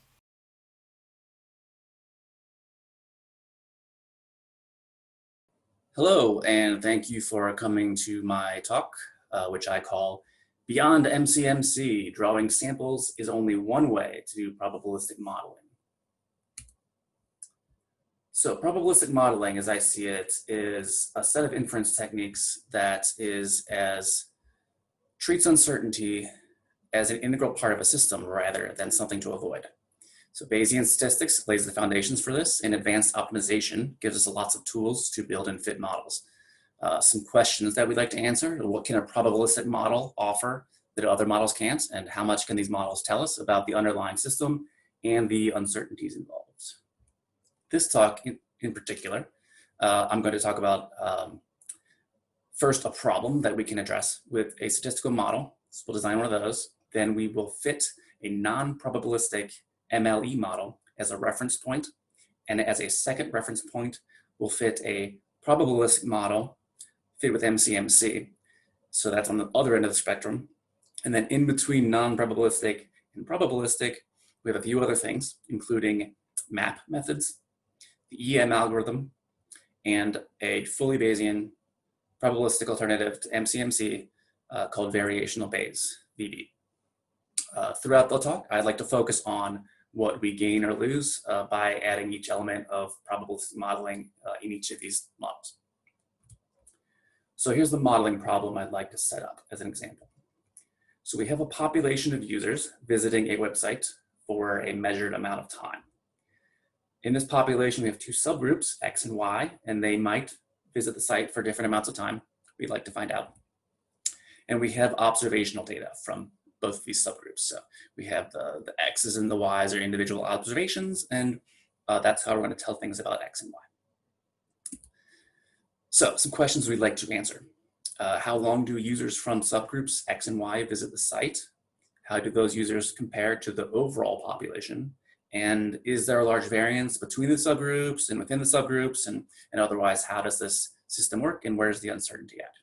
Hello, and thank you for coming to my talk, which I call Beyond MCMC, Drawing Samples is Only One Way to Do Probabilistic Modeling. So probabilistic modeling, as I see it, is a set of inference techniques that treats uncertainty as an integral part of a system rather than something to avoid. So Bayesian statistics lays the foundations for this, and advanced optimization gives us lots of tools to build and fit models. Some questions that we'd like to answer: what can a probabilistic model offer that other models can't, and how much can these models tell us about the underlying system and the uncertainties involved? This talk in particular, I'm going to talk about first a problem that we can address with a statistical model. So we'll design one of those. Then we will fit a non-probabilistic MLE model as a reference point, and as a second reference point, we'll fit a probabilistic model fit with MCMC. So that's on the other end of the spectrum. And then in between non-probabilistic and probabilistic, we have a few other things, including map methods, the EM algorithm, and a fully Bayesian probabilistic alternative to MCMC called variational Bayes, VB. Throughout the talk, I'd like to focus on what we gain or lose by adding each element of probabilistic modeling in each of these models. So here's the modeling problem I'd like to set up as an example. So we have a population of users visiting a website for a measured amount of time. In this population, we have two subgroups, X and Y, and they might visit the site for different amounts of time. We'd like to find out. And we have observational data from both of these subgroups. So we have the X's and the Y's are individual observations, and that's how we're going to tell things about X and Y. So some questions we'd like to answer. How long do users from subgroups X and Y visit the site? How do those users compare to the overall population? And is there a large variance between the subgroups and within the subgroups? And otherwise, how does this system work and where's the uncertainty at?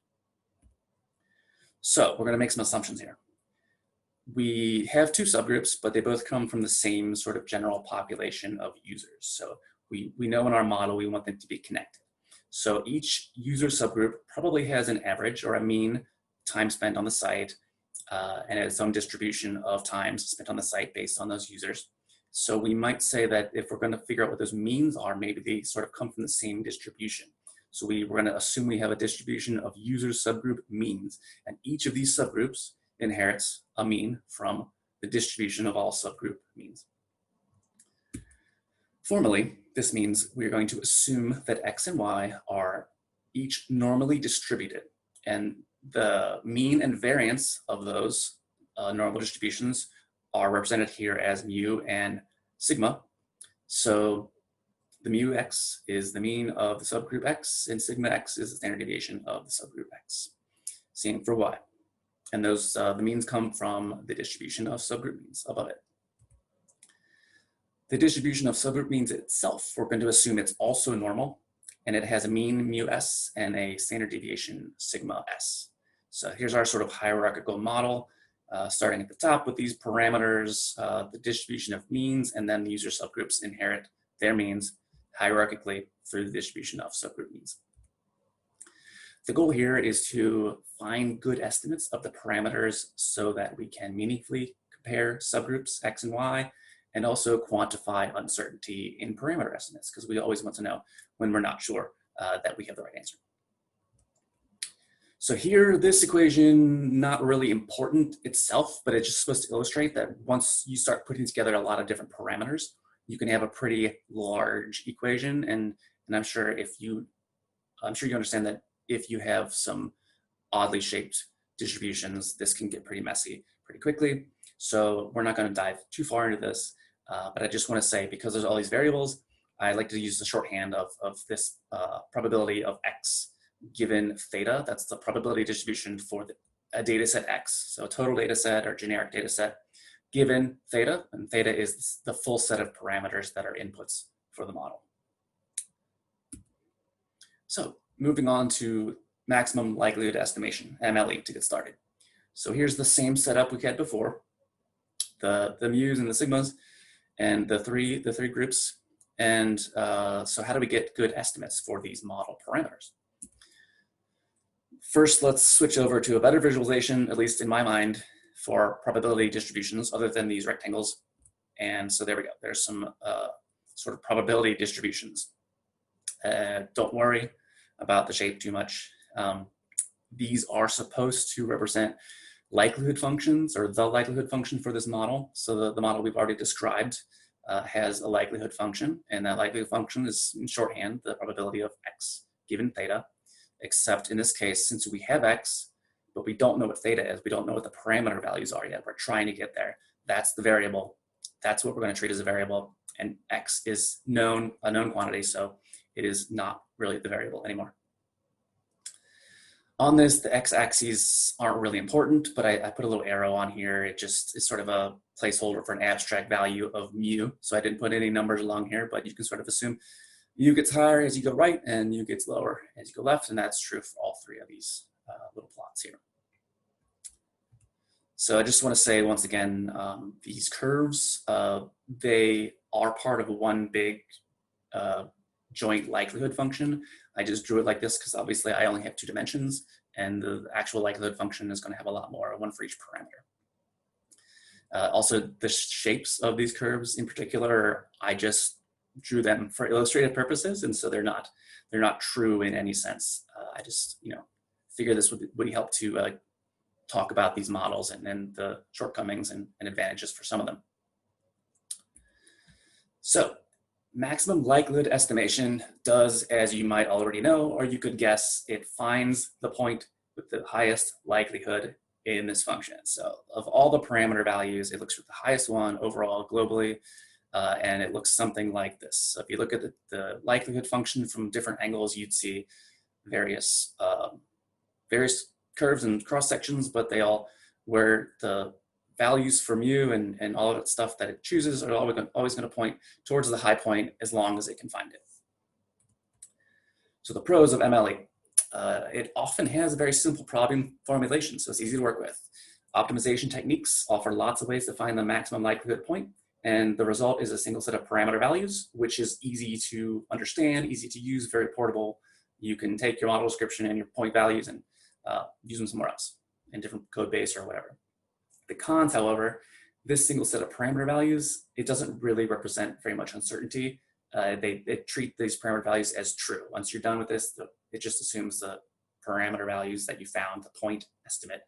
So we're going to make some assumptions here. We have two subgroups, but they both come from the same sort of general population of users. So we know in our model, we want them to be connected. So each user subgroup probably has an average or a mean time spent on the site, and has some distribution of times spent on the site based on those users. So we might say that if we're going to figure out what those means are, maybe they sort of come from the same distribution. So we're going to assume we have a distribution of user subgroup means, and each of these subgroups inherits a mean from the distribution of all subgroup means. Formally, this means we're going to assume that X and Y are each normally distributed, and the mean and variance of those normal distributions are represented here as mu and sigma. So the mu X is the mean of the subgroup X, and sigma X is the standard deviation of the subgroup X. Same for Y. And those the means come from the distribution of subgroup means above it. The distribution of subgroup means itself, we're going to assume it's also normal, and it has a mean mu S and a standard deviation sigma S. So here's our sort of hierarchical model, starting at the top with these parameters, the distribution of means, and then the user subgroups inherit their means hierarchically through the distribution of subgroup means. The goal here is to find good estimates of the parameters so that we can meaningfully compare subgroups X and Y, and also quantify uncertainty in parameter estimates, because we always want to know when we're not sure that we have the right answer. So here, this equation, not really important itself, but it's just supposed to illustrate that once you start putting together a lot of different parameters, you can have a pretty large equation. And I'm sure you understand that if you have some oddly shaped distributions, this can get pretty messy pretty quickly. So we're not going to dive too far into this, but I just want to say, because there's all these variables, I like to use the shorthand of this probability of X given theta. That's the probability distribution for a data set X. So a total data set or generic data set given theta, and theta is the full set of parameters that are inputs for the model. So moving on to maximum likelihood estimation, MLE, to get started. So here's the same setup we had before, the mu's and the sigmas and the three groups. And so how do we get good estimates for these model parameters? First, let's switch over to a better visualization, at least in my mind, for probability distributions other than these rectangles. And so there we go. There's some sort of probability distributions. Don't worry about the shape too much. These are supposed to represent likelihood functions, or the likelihood function for this model. So the model we've already described has a likelihood function, and that likelihood function is in shorthand the probability of X given theta. Except in this case, since we have X, but we don't know what theta is, we don't know what the parameter values are yet. We're trying to get there. That's the variable. That's what we're going to treat as a variable. And X is a known quantity, so it is not really the variable anymore. On this, the x-axes aren't really important, but I put a little arrow on here. It just is sort of a placeholder for an abstract value of mu. So I didn't put any numbers along here, but you can sort of assume mu gets higher as you go right and mu gets lower as you go left. And that's true for all three of these little plots here. So I just want to say once again, these curves, they are part of one big joint likelihood function. I just drew it like this because obviously I only have 2 dimensions, and the actual likelihood function is going to have a lot more, one for each parameter. Also, the shapes of these curves in particular, I just drew them for illustrative purposes, and so they're not true in any sense. I just figure this would help to talk about these models and the shortcomings and advantages for some of them. So maximum likelihood estimation does, as you might already know, or you could guess, it finds the point with the highest likelihood in this function. So of all the parameter values, it looks for the highest one overall globally, and it looks something like this. So if you look at the likelihood function from different angles, you'd see various curves and cross sections, but they all, where the values for mu and all of that stuff that it chooses are always going to point towards the high point as long as it can find it. So the pros of MLE. It often has a very simple problem formulation, so it's easy to work with. Optimization techniques offer lots of ways to find the maximum likelihood point, and the result is a single set of parameter values, which is easy to understand, easy to use, very portable. You can take your model description and your point values and use them somewhere else in different code base or whatever. The cons, however, this single set of parameter values, it doesn't really represent very much uncertainty. They treat these parameter values as true. Once you're done with this, it just assumes the parameter values that you found, the point estimate,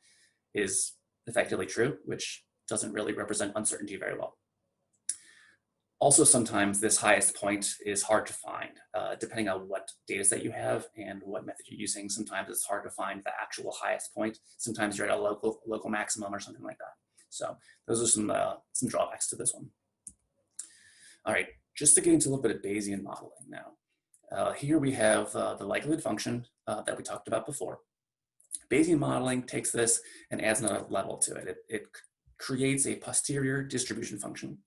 is effectively true, which doesn't really represent uncertainty very well. Also, sometimes this highest point is hard to find, depending on what data set you have and what method you're using. Sometimes it's hard to find the actual highest point. Sometimes you're at a local maximum or something like that. So those are some drawbacks to this one. All right, just to get into a little bit of Bayesian modeling now. Here we have the likelihood function that we talked about before. Bayesian modeling takes this and adds another level to it. It creates a posterior distribution function,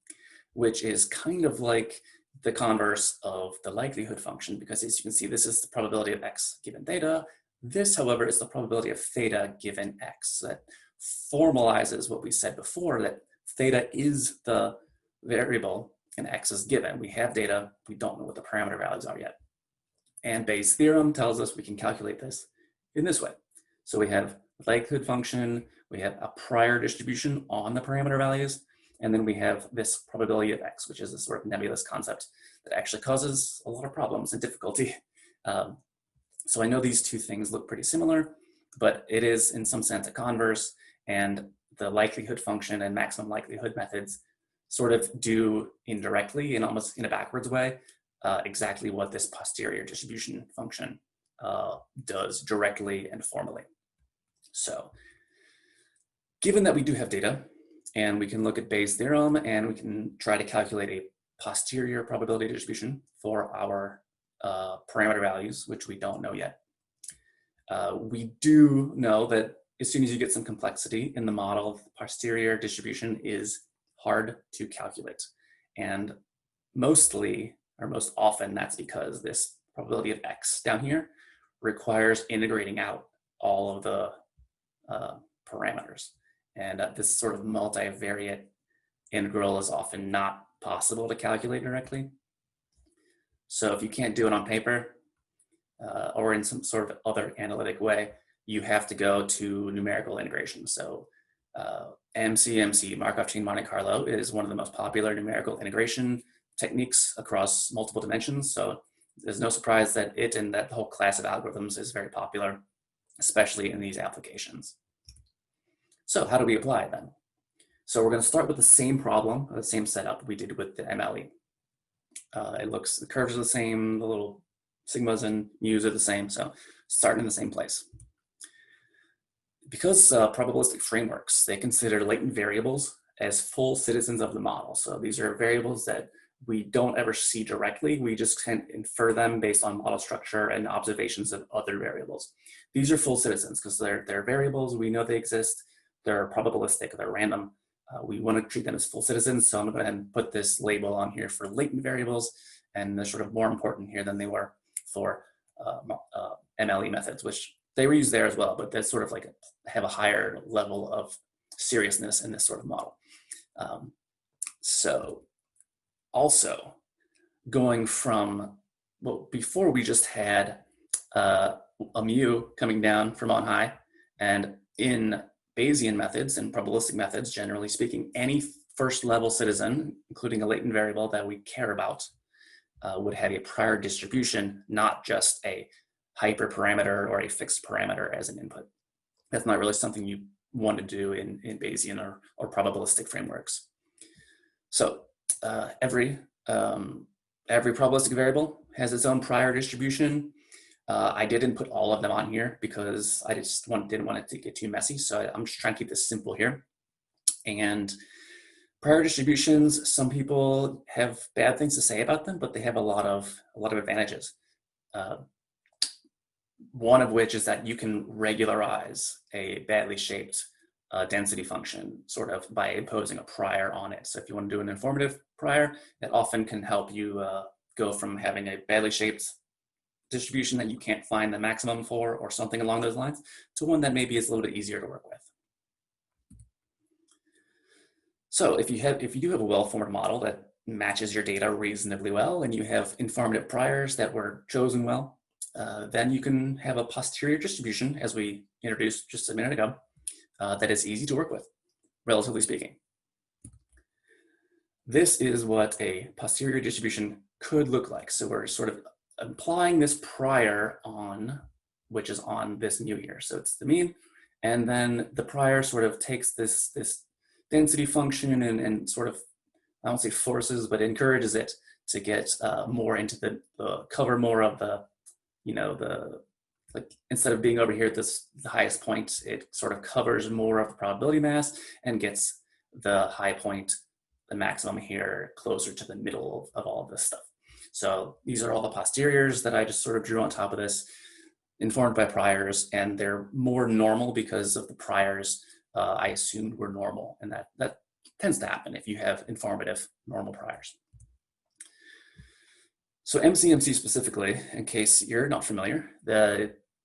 which is kind of like the converse of the likelihood function, because as you can see, this is the probability of x given theta. This, however, is the probability of theta given x. That formalizes what we said before, that theta is the variable and x is given. We have data, we don't know what the parameter values are yet. And Bayes' theorem tells us we can calculate this in this way. So we have likelihood function, we have a prior distribution on the parameter values, and then we have this probability of x, which is a sort of nebulous concept that actually causes a lot of problems and difficulty. So I know these two things look pretty similar, but it is in some sense a converse, and the likelihood function and maximum likelihood methods sort of do indirectly and almost in a backwards way exactly what this posterior distribution function does directly and formally. So given that we do have data, and we can look at Bayes' theorem, and we can try to calculate a posterior probability distribution for our parameter values, which we don't know yet. We do know that as soon as you get some complexity in the model, the posterior distribution is hard to calculate. And mostly, or most often, that's because this probability of x down here requires integrating out all of the parameters. And this sort of multivariate integral is often not possible to calculate directly. So if you can't do it on paper or in some sort of other analytic way, you have to go to numerical integration. So MCMC, Markov chain Monte Carlo, is one of the most popular numerical integration techniques across multiple dimensions. So there's no surprise that it and that whole class of algorithms is very popular, especially in these applications. So how do we apply it then? So we're going to start with the same problem, the same setup we did with the MLE. The curves are the same, the little sigmas and mu's are the same, so starting in the same place. Because probabilistic frameworks, they consider latent variables as full citizens of the model. So these are variables that we don't ever see directly, we just can infer them based on model structure and observations of other variables. These are full citizens because they're variables, we know they exist, they're probabilistic, they're random. We want to treat them as full citizens, so I'm going to go ahead and put this label on here for latent variables, and they're sort of more important here than they were for MLE methods, which they were used there as well, but they sort of like have a higher level of seriousness in this sort of model. So also going from, well, before we just had a mu coming down from on high, and in Bayesian methods and probabilistic methods, generally speaking, any first level citizen, including a latent variable that we care about, would have a prior distribution, not just a hyperparameter or a fixed parameter as an input. That's not really something you want to do in Bayesian or probabilistic frameworks. So every Every probabilistic variable has its own prior distribution. I didn't put all of them on here because I just didn't want it to get too messy. So I'm just trying to keep this simple here. And prior distributions, some people have bad things to say about them, but they have a lot of advantages. One of which is that you can regularize a badly shaped density function sort of by imposing a prior on it. So if you want to do an informative prior, it often can help you go from having a badly shaped distribution that you can't find the maximum for or something along those lines to one that maybe is a little bit easier to work with. So if you do have a well-formed model that matches your data reasonably well and you have informative priors that were chosen well, then you can have a posterior distribution, as we introduced just a minute ago, that is easy to work with, relatively speaking. This is what a posterior distribution could look like. So we're sort of applying this prior on, which is on this mu here. So it's the mean, and then the prior sort of takes this density function and sort of, I won't say forces, but encourages it to get more into the cover more of the, like instead of being over here at the highest point, it sort of covers more of the probability mass and gets the high point, the maximum here, closer to the middle of all of this stuff. So these are all the posteriors that I just sort of drew on top of this, informed by priors, and they're more normal because of the priors I assumed were normal, and that tends to happen if you have informative normal priors. So MCMC specifically, in case you're not familiar,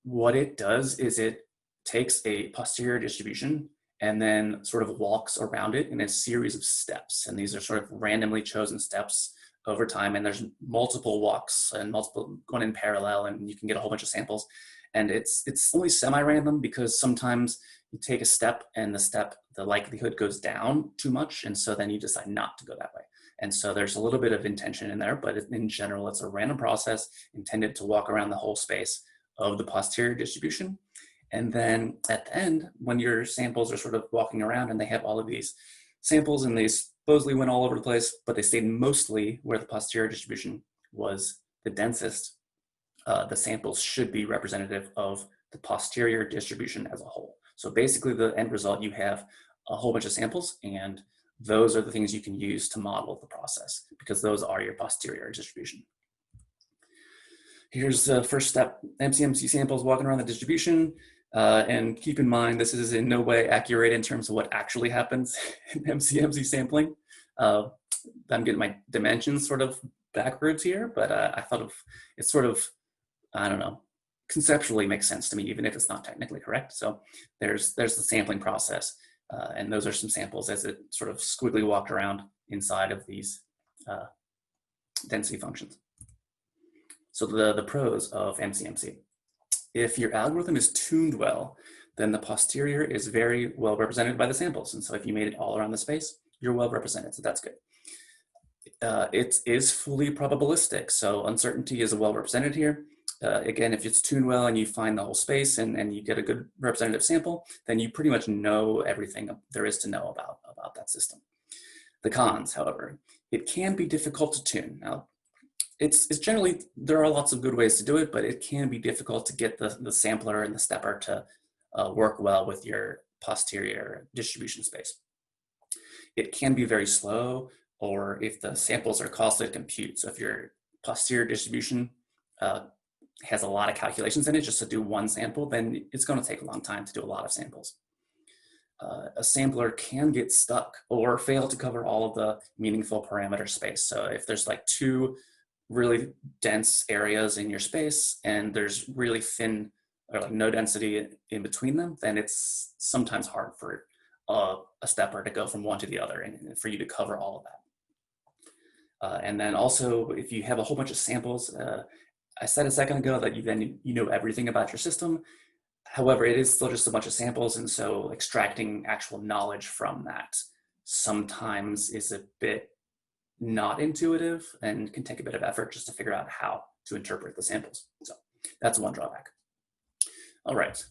what it does is it takes a posterior distribution and then sort of walks around it in a series of steps. And these are sort of randomly chosen steps over time. And there's multiple walks and multiple going in parallel, and you can get a whole bunch of samples. And it's only semi-random because sometimes you take a step and the likelihood goes down too much. And so then you decide not to go that way. And so there's a little bit of intention in there, but in general, it's a random process intended to walk around the whole space of the posterior distribution. And then at the end, when your samples are sort of walking around and they have all of these samples and they supposedly went all over the place, but they stayed mostly where the posterior distribution was the densest, the samples should be representative of the posterior distribution as a whole. So basically the end result, you have a whole bunch of samples, and those are the things you can use to model the process because those are your posterior distribution. Here's the first step, MCMC samples walking around the distribution. And keep in mind, this is in no way accurate in terms of what actually happens in MCMC sampling. I'm getting my dimensions sort of backwards here, but I thought it's sort of, I don't know, conceptually makes sense to me, even if it's not technically correct. So there's the sampling process, and those are some samples as it sort of squiggly walked around inside of these density functions. So the pros of MCMC. If your algorithm is tuned well, then the posterior is very well represented by the samples. And so if you made it all around the space, you're well represented, so that's good. It is fully probabilistic, so uncertainty is well represented here. Again, if it's tuned well and you find the whole space and you get a good representative sample, then you pretty much know everything there is to know about that system. The cons, however, it can be difficult to tune. Now, it's generally, there are lots of good ways to do it, but it can be difficult to get the sampler and the stepper to work well with your posterior distribution space. It can be very slow, or if the samples are costly to compute. So if your posterior distribution has a lot of calculations in it just to do one sample, then it's going to take a long time to do a lot of samples. A sampler can get stuck or fail to cover all of the meaningful parameter space. So if there's like two really dense areas in your space and there's really thin or like no density in between them, then it's sometimes hard for a stepper to go from one to the other and for you to cover all of that. And then also, if you have a whole bunch of samples, I said a second ago that you know everything about your system. However, it is still just a bunch of samples, and so extracting actual knowledge from that sometimes is a bit not intuitive and can take a bit of effort just to figure out how to interpret the samples. So that's one drawback. All right,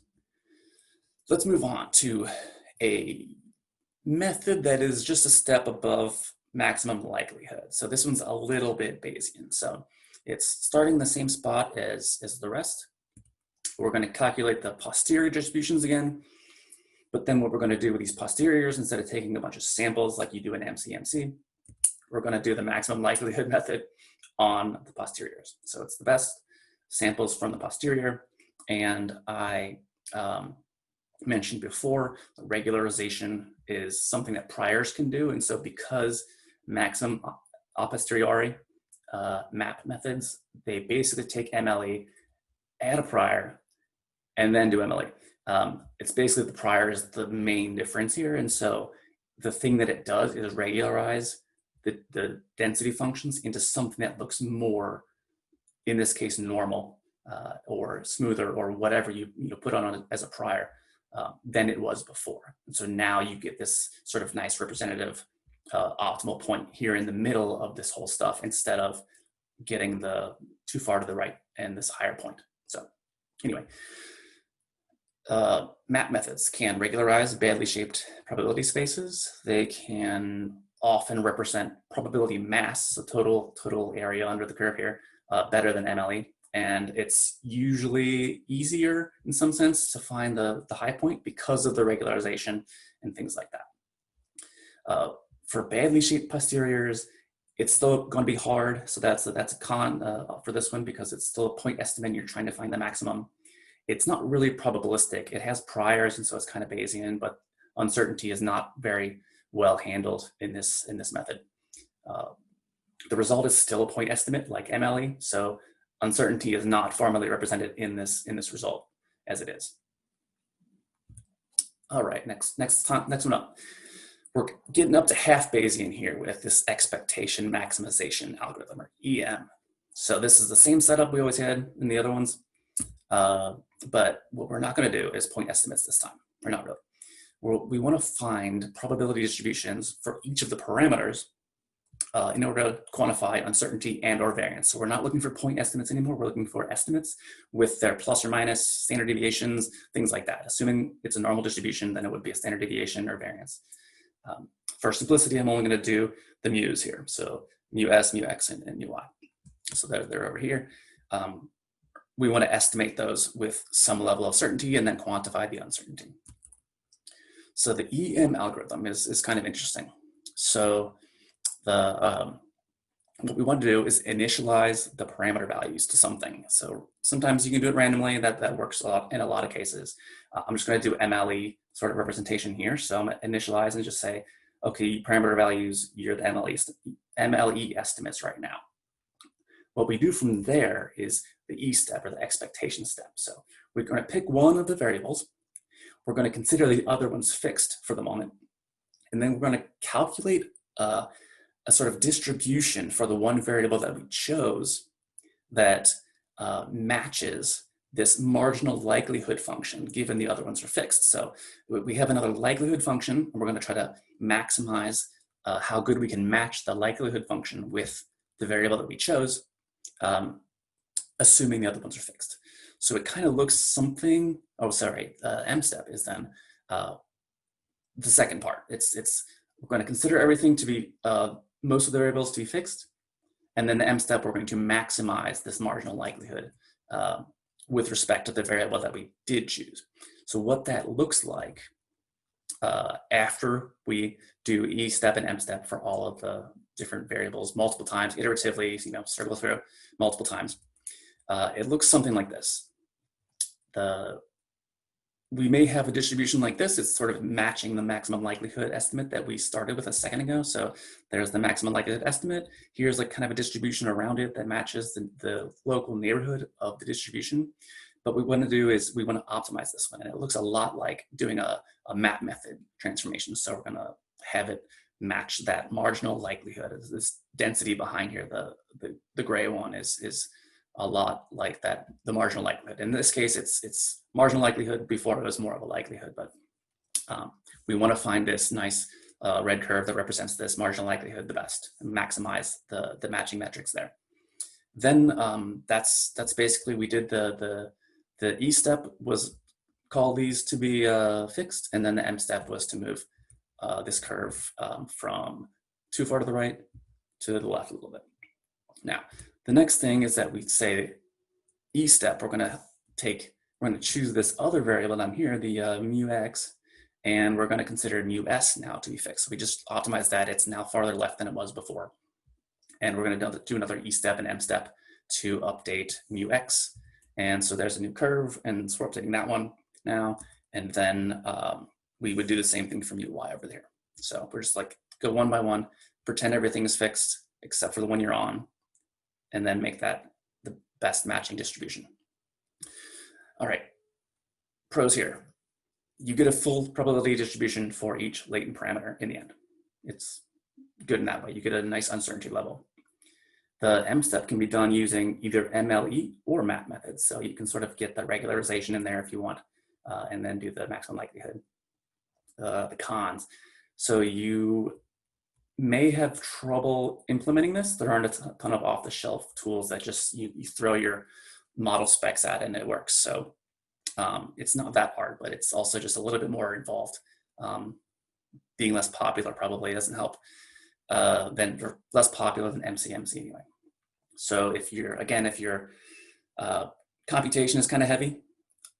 let's move on to a method that is just a step above maximum likelihood. So this one's a little bit Bayesian. So it's starting the same spot as the rest. We're going to calculate the posterior distributions again. But then what we're going to do with these posteriors, instead of taking a bunch of samples like you do in MCMC, we're going to do the maximum likelihood method on the posteriors. So it's the best samples from the posterior. And I mentioned before, regularization is something that priors can do. And so because maximum a posteriori map methods, they basically take MLE, add a prior, and then do MLE. It's basically the prior is the main difference here. And so the thing that it does is regularize the density functions into something that looks more, in this case, normal or smoother or whatever you put on as a prior than it was before. And so now you get this sort of nice representative optimal point here in the middle of this whole stuff instead of getting the too far to the right and this higher point. So anyway, map methods can regularize badly shaped probability spaces. They can often represent probability mass, so total area under the curve here, better than MLE. And it's usually easier in some sense to find the high point because of the regularization and things like that. For badly shaped posteriors, it's still going to be hard. So that's a con for this one because it's still a point estimate and you're trying to find the maximum. It's not really probabilistic. It has priors and so it's kind of Bayesian, but uncertainty is not very well handled in this method. The result is still a point estimate like MLE. So uncertainty is not formally represented in this result as it is. All right, next one up. We're getting up to half Bayesian here with this expectation maximization algorithm, or EM. So this is the same setup we always had in the other ones, but what we're not going to do is point estimates this time. We're not really. We want to find probability distributions for each of the parameters in order to quantify uncertainty and or variance. So we're not looking for point estimates anymore. We're looking for estimates with their plus or minus, standard deviations, things like that. Assuming it's a normal distribution, then it would be a standard deviation or variance. For simplicity, I'm only going to do the mu's here. So mu s, mu x, and mu y. So they're over here. We want to estimate those with some level of certainty and then quantify the uncertainty. So the EM algorithm is kind of interesting. So what we want to do is initialize the parameter values to something. So sometimes you can do it randomly. That works a lot in a lot of cases. I'm just going to do MLE sort of representation here. So I'm going to initialize and just say, okay, parameter values, you're the MLE estimates right now. What we do from there is the E step or the expectation step. So we're going to pick one of the variables. We're going to consider the other ones fixed for the moment. And then we're going to calculate a sort of distribution for the one variable that we chose that matches this marginal likelihood function, given the other ones are fixed. So we have another likelihood function, and we're going to try to maximize how good we can match the likelihood function with the variable that we chose, assuming the other ones are fixed. So it kind of looks something, M step is then the second part. We're going to consider everything to be, most of the variables to be fixed. And then the M step, we're going to maximize this marginal likelihood with respect to the variable that we did choose. So what that looks like after we do E step and M step for all of the different variables multiple times, iteratively, circle through multiple times, it looks something like this. We may have a distribution like this. It's sort of matching the maximum likelihood estimate that we started with a second ago. So there's the maximum likelihood estimate. Here's like kind of a distribution around it that matches the local neighborhood of the distribution. But what we want to do is we want to optimize this one. And it looks a lot like doing a map method transformation. So we're going to have it match that marginal likelihood. This density behind here, the gray one is a lot like that, the marginal likelihood. In this case, it's marginal likelihood. Before it was more of a likelihood, but we want to find this nice red curve that represents this marginal likelihood the best and maximize the matching metrics there. Then that's basically, we did the E step was call these to be fixed, and then the M step was to move this curve from too far to the right, to the left a little bit. Now, the next thing is that we say E step, we're going to choose this other variable down here, the mu x, and we're going to consider mu s now to be fixed. So we just optimize that. It's now farther left than it was before. And we're going to do another E step and M step to update mu x. And so there's a new curve, and so we're updating that one now. And then we would do the same thing for mu y over there. So we're just like, go one by one, pretend everything is fixed except for the one you're on, and then make that the best matching distribution. All right, pros here. You get a full probability distribution for each latent parameter in the end. It's good in that way. You get a nice uncertainty level. The M step can be done using either MLE or MAP methods. So you can sort of get the regularization in there if you want, and then do the maximum likelihood. The cons. So you may have trouble implementing this. There aren't a ton of off-the-shelf tools that just you throw your model specs at and it works. So it's not that hard, but it's also just a little bit more involved. Being less popular probably doesn't help. Or less popular than MCMC anyway. So if your computation is kind of heavy,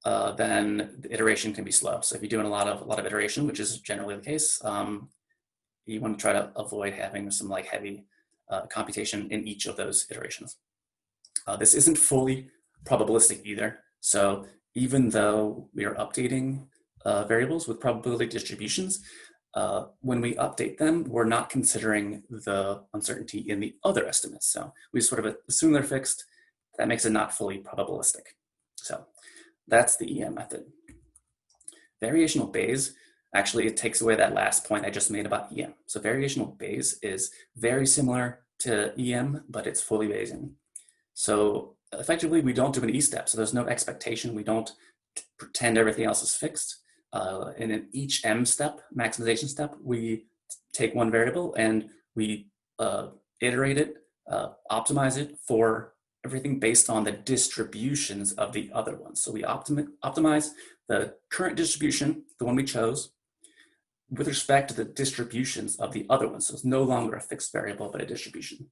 then the iteration can be slow. So if you're doing a lot of iteration, which is generally the case, you want to try to avoid having some like heavy computation in each of those iterations. This isn't fully probabilistic either. So even though we are updating variables with probability distributions, when we update them, we're not considering the uncertainty in the other estimates. So we sort of assume they're fixed. That makes it not fully probabilistic. So that's the EM method. Variational Bayes, actually it takes away that last point I just made about EM. So variational Bayes is very similar to EM, but it's fully Bayesian. So effectively we don't do an E step. So there's no expectation. We don't pretend everything else is fixed. And in each M step, maximization step, we take one variable and we iterate it, optimize it for everything based on the distributions of the other ones. So we optimize the current distribution, the one we chose, with respect to the distributions of the other ones. So it's no longer a fixed variable, but a distribution.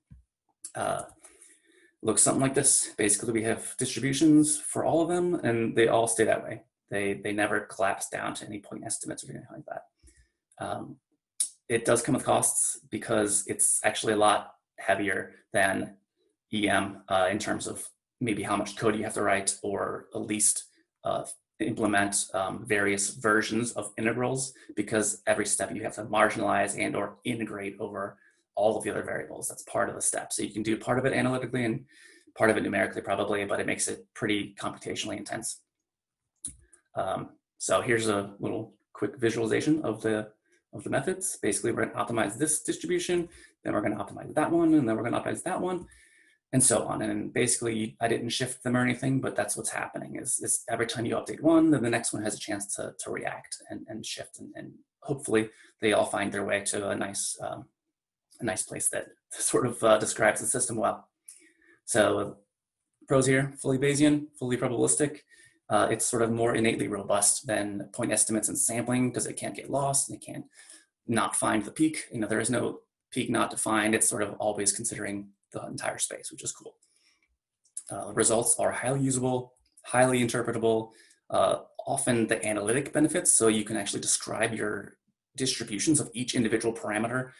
Looks something like this. Basically, we have distributions for all of them, and they all stay that way. They never collapse down to any point estimates or anything like that. It does come with costs because it's actually a lot heavier than EM in terms of maybe how much code you have to write, or at least implement various versions of integrals, because every step you have to marginalize and or integrate over all of the other variables. That's part of the step. So you can do part of it analytically and part of it numerically probably, but it makes it pretty computationally intense. So here's a little quick visualization of the methods. Basically, we're going to optimize this distribution, then we're going to optimize that one, and then we're going to optimize that one, and so on. And basically, I didn't shift them or anything, but that's what's happening is every time you update one, then the next one has a chance to react and shift, and hopefully they all find their way to a nice place that sort of describes the system well. So pros here: fully Bayesian, fully probabilistic. It's sort of more innately robust than point estimates and sampling because it can't get lost and it can't not find the peak. You know, there is no peak not to find. It's sort of always considering the entire space, which is cool. Results are highly usable, highly interpretable, often the analytic benefits. So you can actually describe your distributions of each individual parameter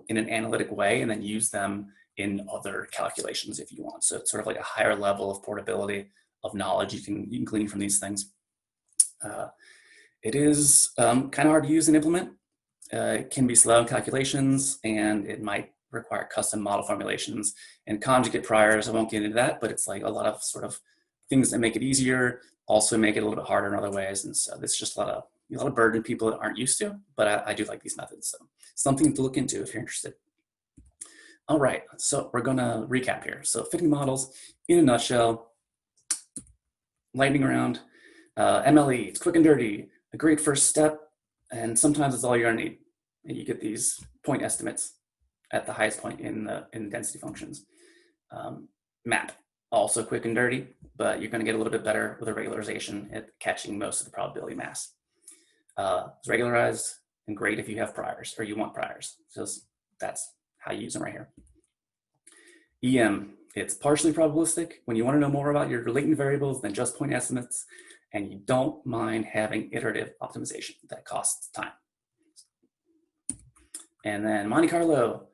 in an analytic way and then use them in other calculations if you want. So it's sort of like a higher level of portability of knowledge you can glean from these things. It is kind of hard to use and implement. It can be slow in calculations, and it might require custom model formulations and conjugate priors. I won't get into that, but it's like a lot of sort of things that make it easier also make it a little bit harder in other ways. And so it's just a lot of burden people that aren't used to, but I do like these methods. So something to look into if you're interested. All right, so we're gonna recap here. So fitting models in a nutshell: lightning round, MLE, it's quick and dirty, a great first step, and sometimes it's all you're gonna need. And you get these point estimates at the highest point in density functions. MAP, also quick and dirty, but you're gonna get a little bit better with a regularization at catching most of the probability mass. It's regularized and great if you have priors or you want priors. So that's how you use them right here. EM, it's partially probabilistic. When you want to know more about your latent variables than just point estimates, and you don't mind having iterative optimization that costs time. And then Monte Carlo,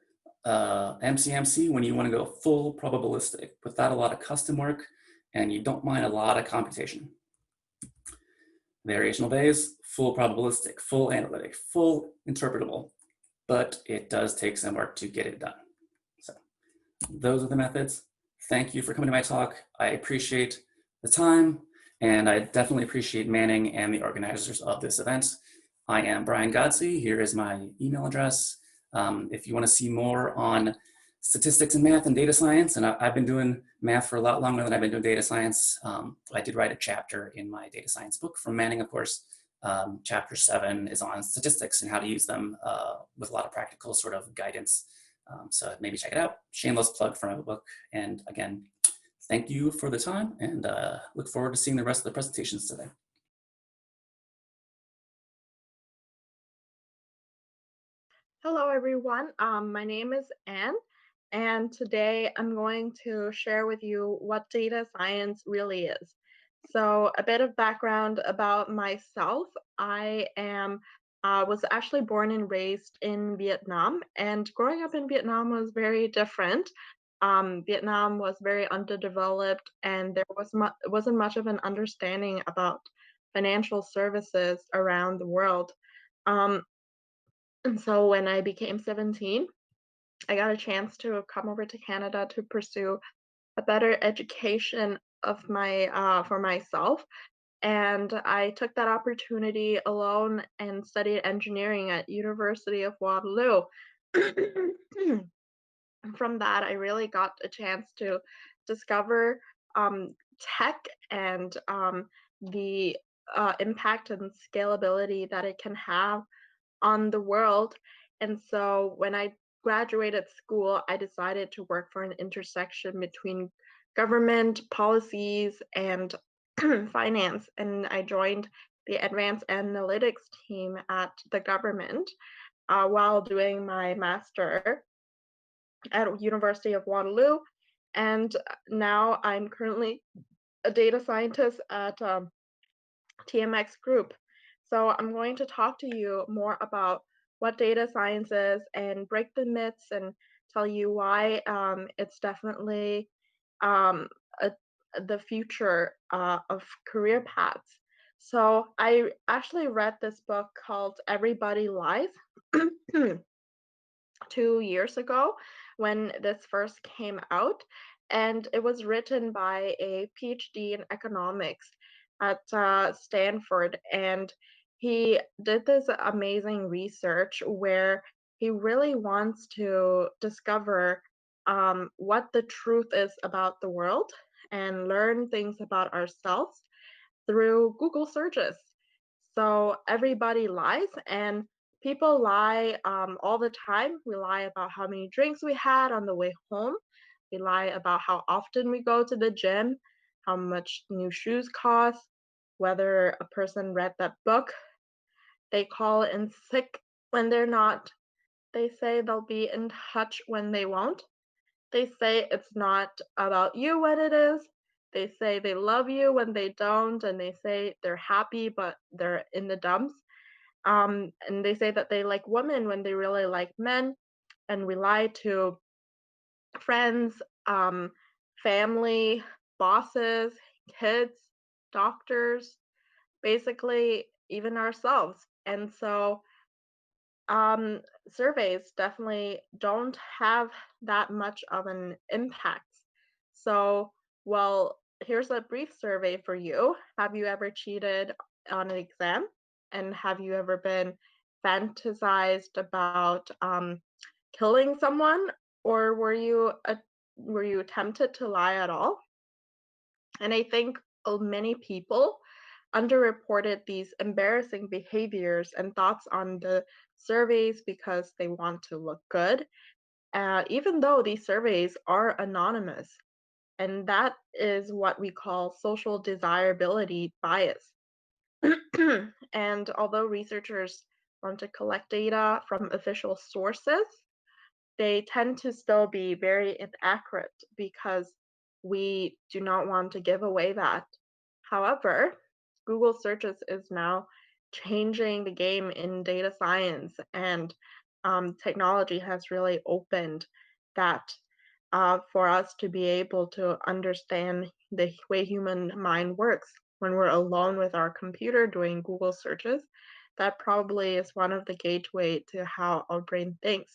MCMC, when you want to go full probabilistic without a lot of custom work and you don't mind a lot of computation. Variational Bayes, full probabilistic, full analytic, full interpretable, but it does take some work to get it done. So those are the methods. Thank you for coming to my talk. I appreciate the time, and I definitely appreciate Manning and the organizers of this event. I am Brian Godsey. Here is my email address. If you want to see more on statistics and math and data science, and I've been doing math for a lot longer than I've been doing data science. I did write a chapter in my data science book from Manning, of course. Chapter 7 is on statistics and how to use them with a lot of practical sort of guidance. So maybe check it out. Shameless plug for my book. And again, thank you for the time, and look forward to seeing the rest of the presentations today. Hello, everyone. My name is Anne, and today I'm going to share with you what data science really is. So a bit of background about myself. I was actually born and raised in Vietnam, and growing up in Vietnam was very different. Vietnam was very underdeveloped, and there wasn't much of an understanding about financial services around the world. And so when I became 17, I got a chance to come over to Canada to pursue a better education of for myself. And I took that opportunity alone and studied engineering at University of Waterloo. From that, I really got a chance to discover tech and the impact and scalability that it can have on the world. And so when I graduated school, I decided to work for an intersection between government policies and finance. And I joined the advanced analytics team at the government while doing my master at University of Waterloo. And now I'm currently a data scientist at TMX Group. So I'm going to talk to you more about what data science is and break the myths and tell you why it's definitely the future of career paths. So I actually read this book called Everybody Lies 2 years ago when this first came out, and it was written by a PhD in economics at Stanford, and he did this amazing research where he really wants to discover what the truth is about the world and learn things about ourselves through Google searches. So everybody lies, and people lie all the time. We lie about how many drinks we had on the way home. We lie about how often we go to the gym, how much new shoes cost, whether a person read that book. They call in sick when they're not. They say they'll be in touch when they won't. They say it's not about you when it is. They say they love you when they don't, and they say they're happy but they're in the dumps. And they say that they like women when they really like men. And we lie to friends, family, bosses, kids, doctors, basically even ourselves. And so surveys definitely don't have that much of an impact. So, well, here's a brief survey for you. Have you ever cheated on an exam? And have you ever been fantasized about killing someone? Or were you tempted to lie at all? And I think many people underreported these embarrassing behaviors and thoughts on the surveys because they want to look good, even though these surveys are anonymous. And that is what we call social desirability bias. And although researchers want to collect data from official sources, they tend to still be very inaccurate because we do not want to give away that. However, Google searches is now changing the game in data science, and technology has really opened that for us to be able to understand the way human mind works when we're alone with our computer doing Google searches. That probably is one of the gateway to how our brain thinks.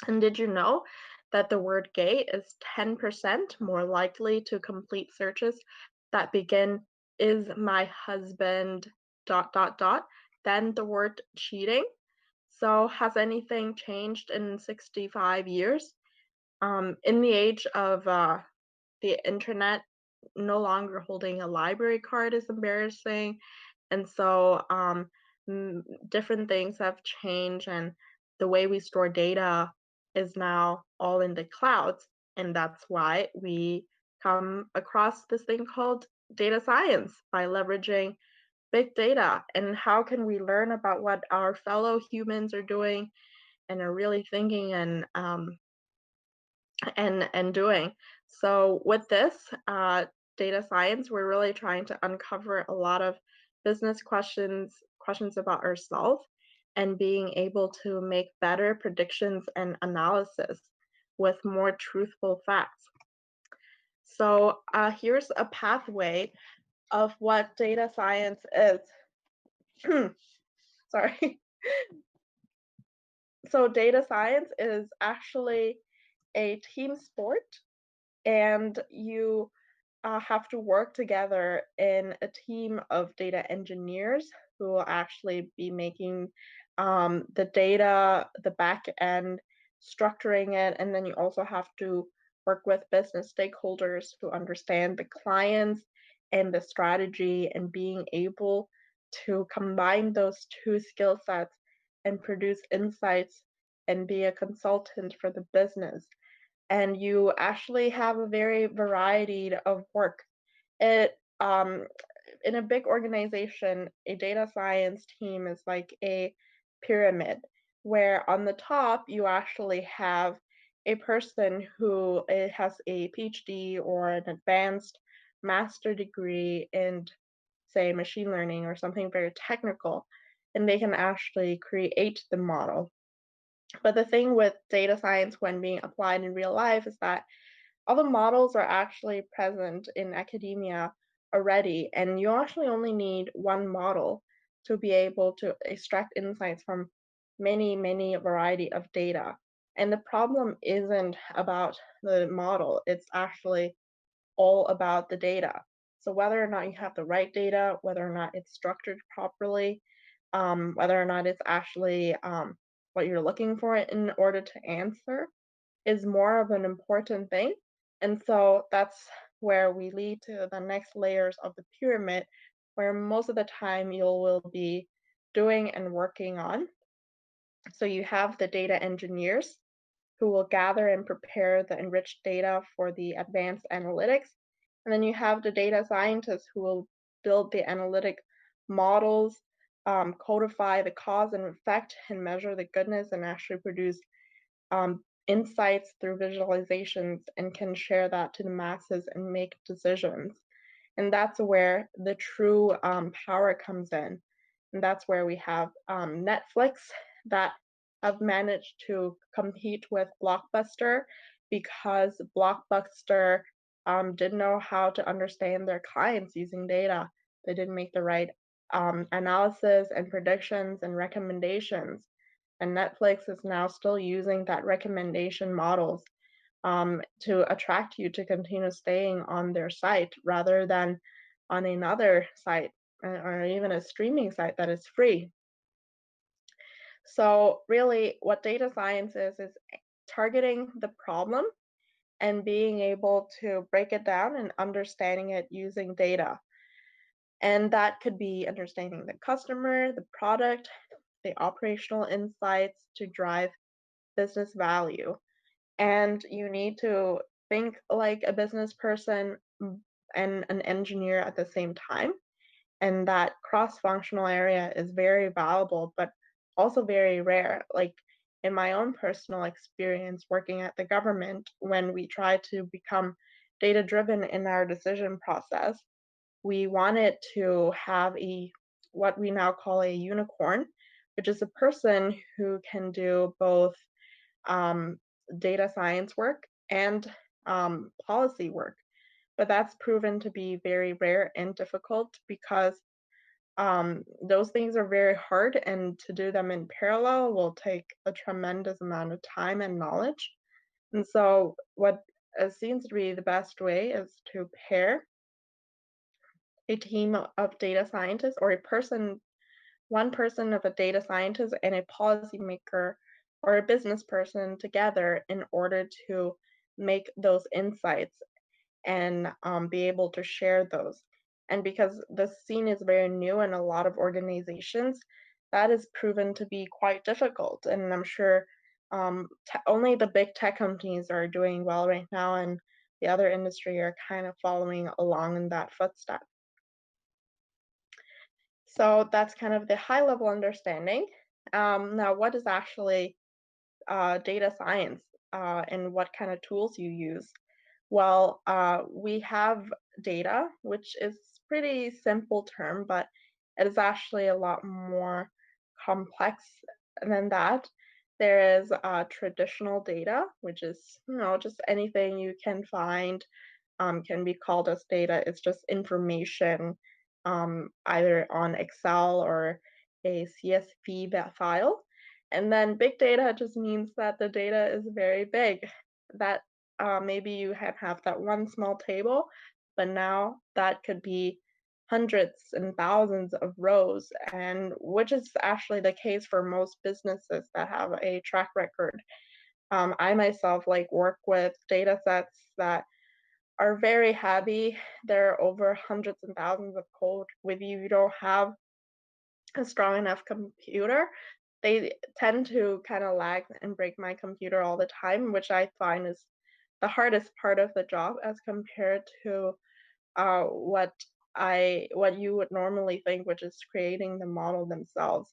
And did you know that the word gay is 10% more likely to complete searches that begin "is my husband than the word cheating? So has anything changed in 65 years? In the age of the internet, no longer holding a library card is embarrassing. And so different things have changed, and the way we store data is now all in the clouds. And that's why we come across this thing called data science by leveraging big data. And how can we learn about what our fellow humans are doing and are really thinking and doing. So with this data science, we're really trying to uncover a lot of business questions about ourselves, and being able to make better predictions and analysis with more truthful facts. So here's a pathway of what data science is. Sorry. So data science is actually a team sport, and you have to work together in a team of data engineers who will actually be making the data, the back end, structuring it, and then you also have to work with business stakeholders to understand the clients and the strategy, and being able to combine those two skill sets and produce insights and be a consultant for the business. And you actually have a very variety of work. It in a big organization, a data science team is like a pyramid, where on the top you actually have a person who has a PhD or an advanced master degree in, say, machine learning or something very technical, and they can actually create the model. But the thing with data science when being applied in real life is that all the models are actually present in academia already, and you actually only need one model to be able to extract insights from many variety of data. And the problem isn't about the model, it's actually all about the data. So whether or not you have the right data, whether or not it's structured properly, whether or not it's actually what you're looking for in order to answer, is more of an important thing. And so that's where we lead to the next layers of the pyramid, where most of the time you will be doing and working on. So you have the data engineers who will gather and prepare the enriched data for the advanced analytics. And then you have the data scientists who will build the analytic models, codify the cause and effect, and measure the goodness, and actually produce insights through visualizations, and can share that to the masses and make decisions. And that's where the true power comes in. And that's where we have Netflix that have managed to compete with Blockbuster, because Blockbuster didn't know how to understand their clients using data. They didn't make the right analysis and predictions and recommendations. And Netflix is now still using that recommendation models to attract you to continue staying on their site, rather than on another site or even a streaming site that is free. So really what data science is targeting the problem and being able to break it down and understanding it using data. And that could be understanding the customer, the product, the operational insights to drive business value. And you need to think like a business person and an engineer at the same time. And that cross-functional area is very valuable, but also very rare. Like in my own personal experience working at the government, when we try to become data-driven in our decision process, we wanted to have what we now call a unicorn, which is a person who can do both data science work and policy work. But that's proven to be very rare and difficult because those things are very hard, and to do them in parallel will take a tremendous amount of time and knowledge. And so what seems to be the best way is to pair a team of data scientists, or one person of a data scientist and a policymaker or a business person together in order to make those insights and be able to share those. And because the scene is very new in a lot of organizations, that is proven to be quite difficult. And I'm sure only the big tech companies are doing well right now, and the other industry are kind of following along in that footstep. So that's kind of the high level understanding. Now, what is actually data science and what kind of tools you use? Well, we have data, which is pretty simple term, but it is actually a lot more complex than that. There is traditional data, which is just anything you can find can be called as data. It's just information either on Excel or a CSV file. And then big data just means that the data is very big. That maybe you have that one small table, but now that could be hundreds and thousands of rows, and which is actually the case for most businesses that have a track record. I myself work with data sets that are very heavy. They're over hundreds and thousands of code. With you don't have a strong enough computer, they tend to kind of lag and break my computer all the time, which I find is the hardest part of the job as compared to what you would normally think, which is creating the model themselves.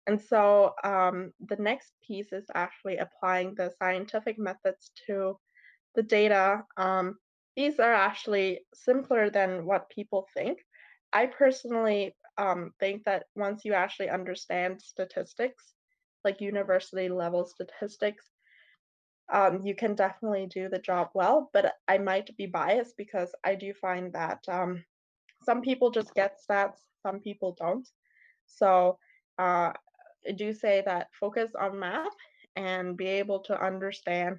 And so the next piece is actually applying the scientific methods to the data. These are actually simpler than what people think. I personally think that once you actually understand statistics, like university level statistics, you can definitely do the job well. But I might be biased because I do find that some people just get stats, some people don't. So I do say that focus on math and be able to understand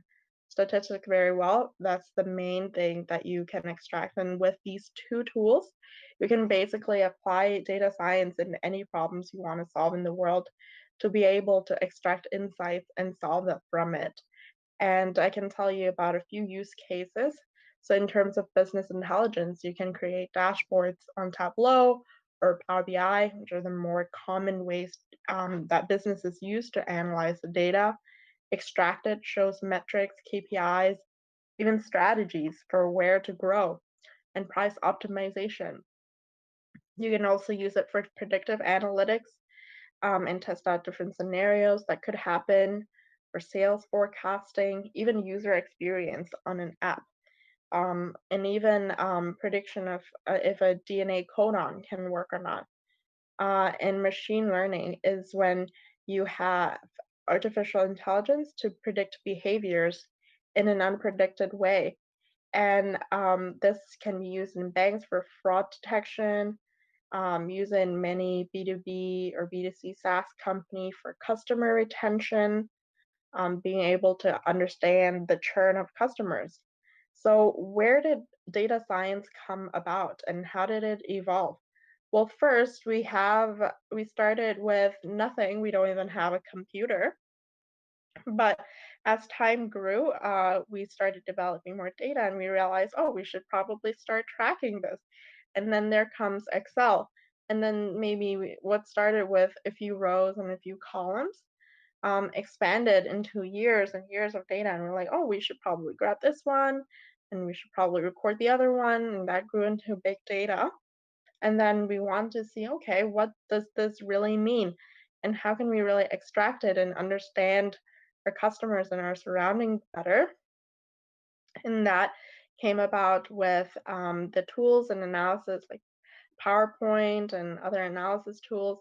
statistics very well. That's the main thing that you can extract. And with these two tools, you can basically apply data science in any problems you want to solve in the world to be able to extract insights and solve them from it. And I can tell you about a few use cases. So in terms of business intelligence, you can create dashboards on Tableau or Power BI, which are the more common ways that businesses use to analyze the data. Extract it shows metrics, KPIs, even strategies for where to grow and price optimization. You can also use it for predictive analytics and test out different scenarios that could happen for sales forecasting, even user experience on an app, and even prediction of if a DNA codon can work or not. And machine learning is when you have artificial intelligence to predict behaviors in an unpredicted way. And this can be used in banks for fraud detection, used in many B2B or B2C SaaS company for customer retention, being able to understand the churn of customers. So where did data science come about and how did it evolve? Well, first we started with nothing. We don't even have a computer. But as time grew, we started developing more data and we realized, oh, we should probably start tracking this. And then there comes Excel. And then maybe what started with a few rows and a few columns expanded into years and years of data. And we're like, oh, we should probably grab this one and we should probably record the other one. And that grew into big data. And then we want to see, okay, what does this really mean? And how can we really extract it and understand our customers and our surroundings better. And that came about with the tools and analysis like PowerPoint and other analysis tools.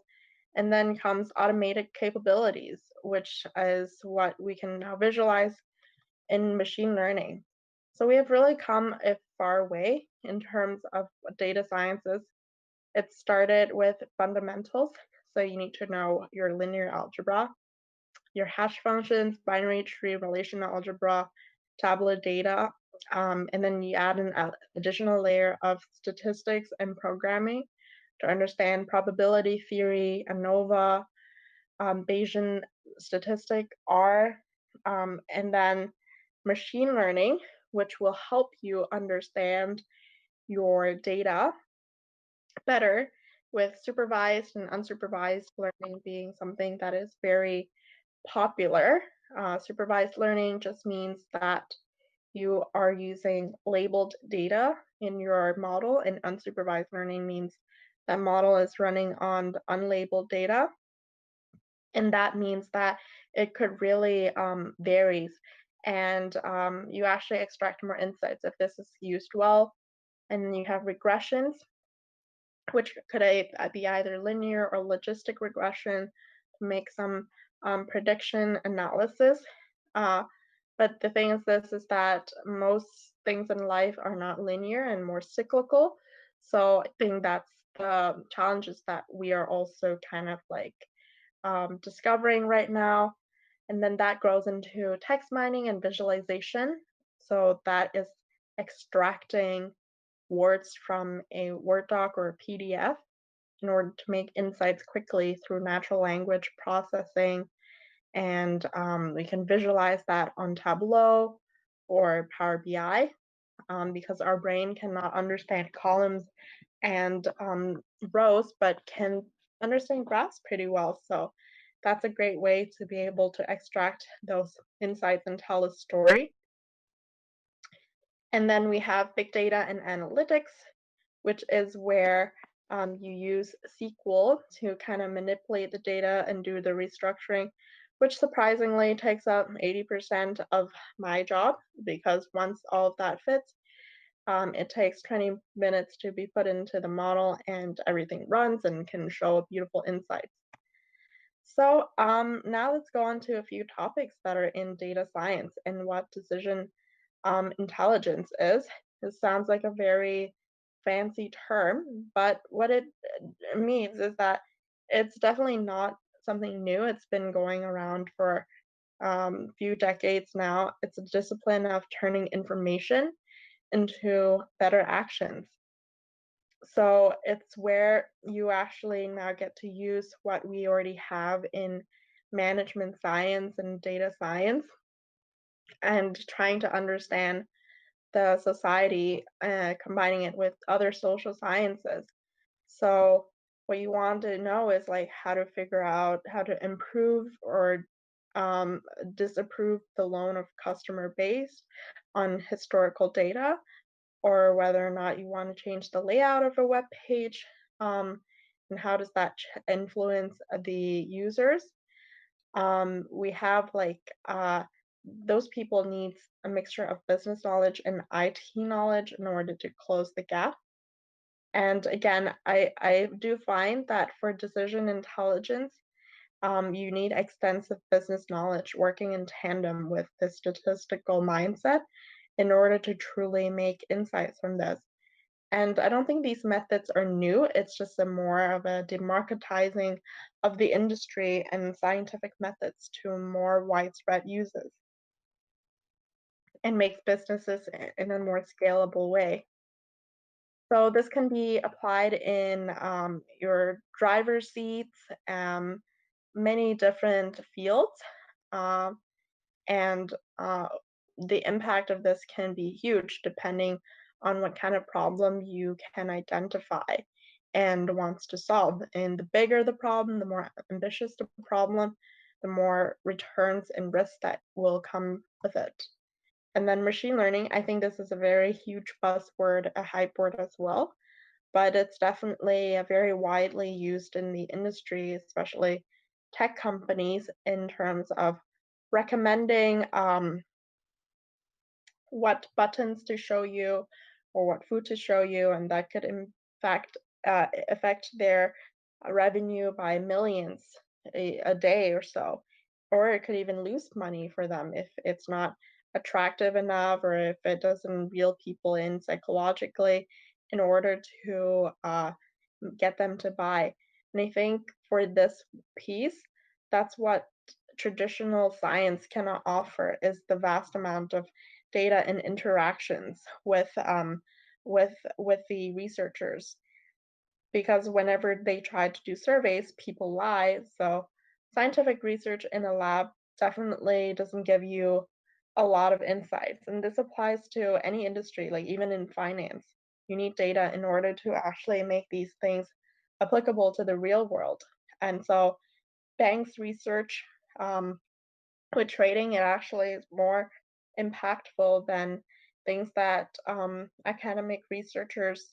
And then comes automated capabilities, which is what we can now visualize in machine learning. So we have really come a far way in terms of data sciences. It started with fundamentals. So you need to know your linear algebra, your hash functions, binary tree, relational algebra, tabular data, and then you add an additional layer of statistics and programming to understand probability theory, ANOVA, Bayesian statistic, R, and then machine learning, which will help you understand your data better, with supervised and unsupervised learning being something that is very popular. Supervised learning just means that you are using labeled data in your model, and unsupervised learning means that model is running on the unlabeled data. And that means that it could really varies, and you actually extract more insights if this is used well. And you have regressions, which could be either linear or logistic regression to make some prediction analysis. But the thing is this is that most things in life are not linear and more cyclical. So I think that's the challenges that we are also kind of like discovering right now. And then that grows into text mining and visualization. So that is extracting words from a Word doc or a PDF in order to make insights quickly through natural language processing. And we can visualize that on Tableau or Power BI, because our brain cannot understand columns and rows, but can understand graphs pretty well. So that's a great way to be able to extract those insights and tell a story. And then we have big data and analytics, which is where you use SQL to kind of manipulate the data and do the restructuring, which surprisingly takes up 80% of my job, because once all of that fits, it takes 20 minutes to be put into the model and everything runs and can show beautiful insights. So now let's go on to a few topics that are in data science and what decision intelligence is. It sounds like a very fancy term, but what it means is that it's definitely not something new. It's been going around for a few decades now. It's a discipline of turning information into better actions. So it's where you actually now get to use what we already have in management science and data science, and trying to understand the society, combining it with other social sciences. So what you want to know is like how to figure out how to improve or disapprove the loan of customer base on historical data, or whether or not you want to change the layout of a web page, and how does that influence the users. We have like those people need a mixture of business knowledge and IT knowledge in order to close the gap. And again, I do find that for decision intelligence, you need extensive business knowledge working in tandem with the statistical mindset in order to truly make insights from this. And I don't think these methods are new. It's just a more of a democratizing of the industry and scientific methods to more widespread uses, and makes businesses in a more scalable way. So this can be applied in your driver's seats, many different fields, and the impact of this can be huge depending on what kind of problem you can identify and wants to solve. And the bigger the problem, the more ambitious the problem, the more returns and risks that will come with it. And then machine learning, I think this is a very huge buzzword, a hype word as well, but it's definitely very widely used in the industry, especially tech companies, in terms of recommending what buttons to show you or what food to show you, and that could in fact affect their revenue by millions a day or so. Or it could even lose money for them if it's not attractive enough, or if it doesn't reel people in psychologically in order to get them to buy. And I think for this piece, that's what traditional science cannot offer, is the vast amount of data and interactions with the researchers. Because whenever they try to do surveys, people lie. So scientific research in a lab definitely doesn't give you a lot of insights. And this applies to any industry, like even in finance. You need data in order to actually make these things applicable to the real world. And so banks research with trading, it actually is more impactful than things that academic researchers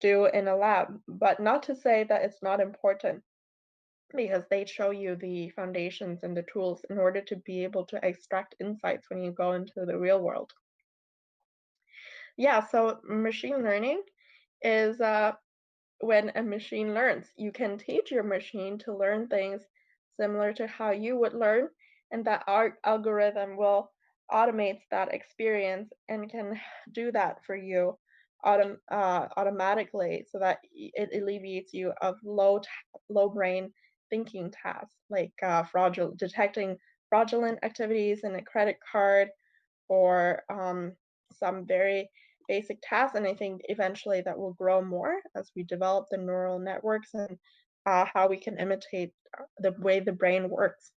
do in a lab. But not to say that it's not important, because they show you the foundations and the tools in order to be able to extract insights when you go into the real world. Yeah, so machine learning is when a machine learns. You can teach your machine to learn things similar to how you would learn, and that our algorithm will automate that experience and can do that for you automatically, so that it alleviates you of low brain thinking tasks, like detecting fraudulent activities in a credit card, or some very basic tasks. And I think eventually that will grow more as we develop the neural networks and how we can imitate the way the brain works.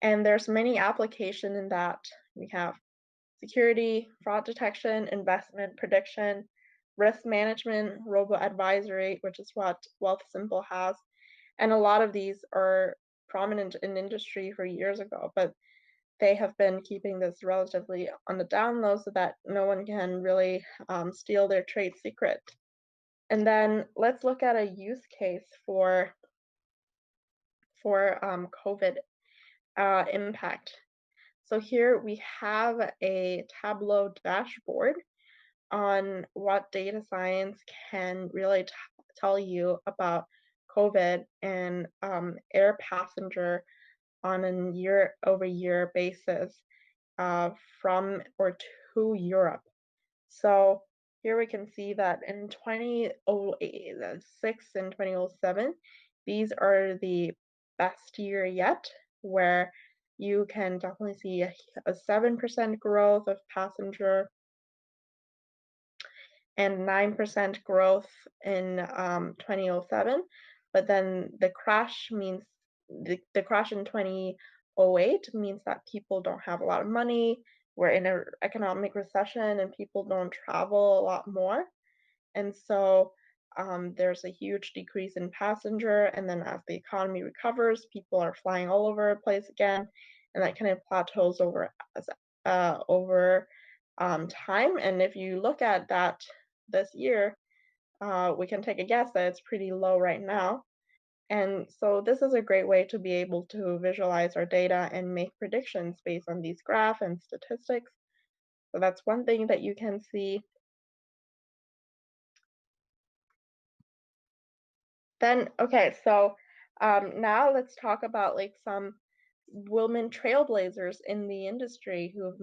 And there's many applications in that. We have security, fraud detection, investment prediction, risk management, robo-advisory, which is what Wealthsimple has. And a lot of these are prominent in industry for years ago, but they have been keeping this relatively on the down low so that no one can really steal their trade secret. And then let's look at a use case for COVID impact. So here we have a Tableau dashboard on what data science can really tell you about COVID and air passenger on a year-over-year basis from or to Europe. So here we can see that in 2006 and 2007, these are the best year yet, where you can definitely see a 7% growth of passenger and 9% growth in 2007. But then the crash means the crash in 2008 means that people don't have a lot of money. We're in an economic recession and people don't travel a lot more. And so there's a huge decrease in passenger. And then as the economy recovers, people are flying all over the place again. And that kind of plateaus over time. And if you look at that this year, we can take a guess that it's pretty low right now. And so this is a great way to be able to visualize our data and make predictions based on these graphs and statistics. So that's one thing that you can see. Then, okay, so now let's talk about like some women trailblazers in the industry who's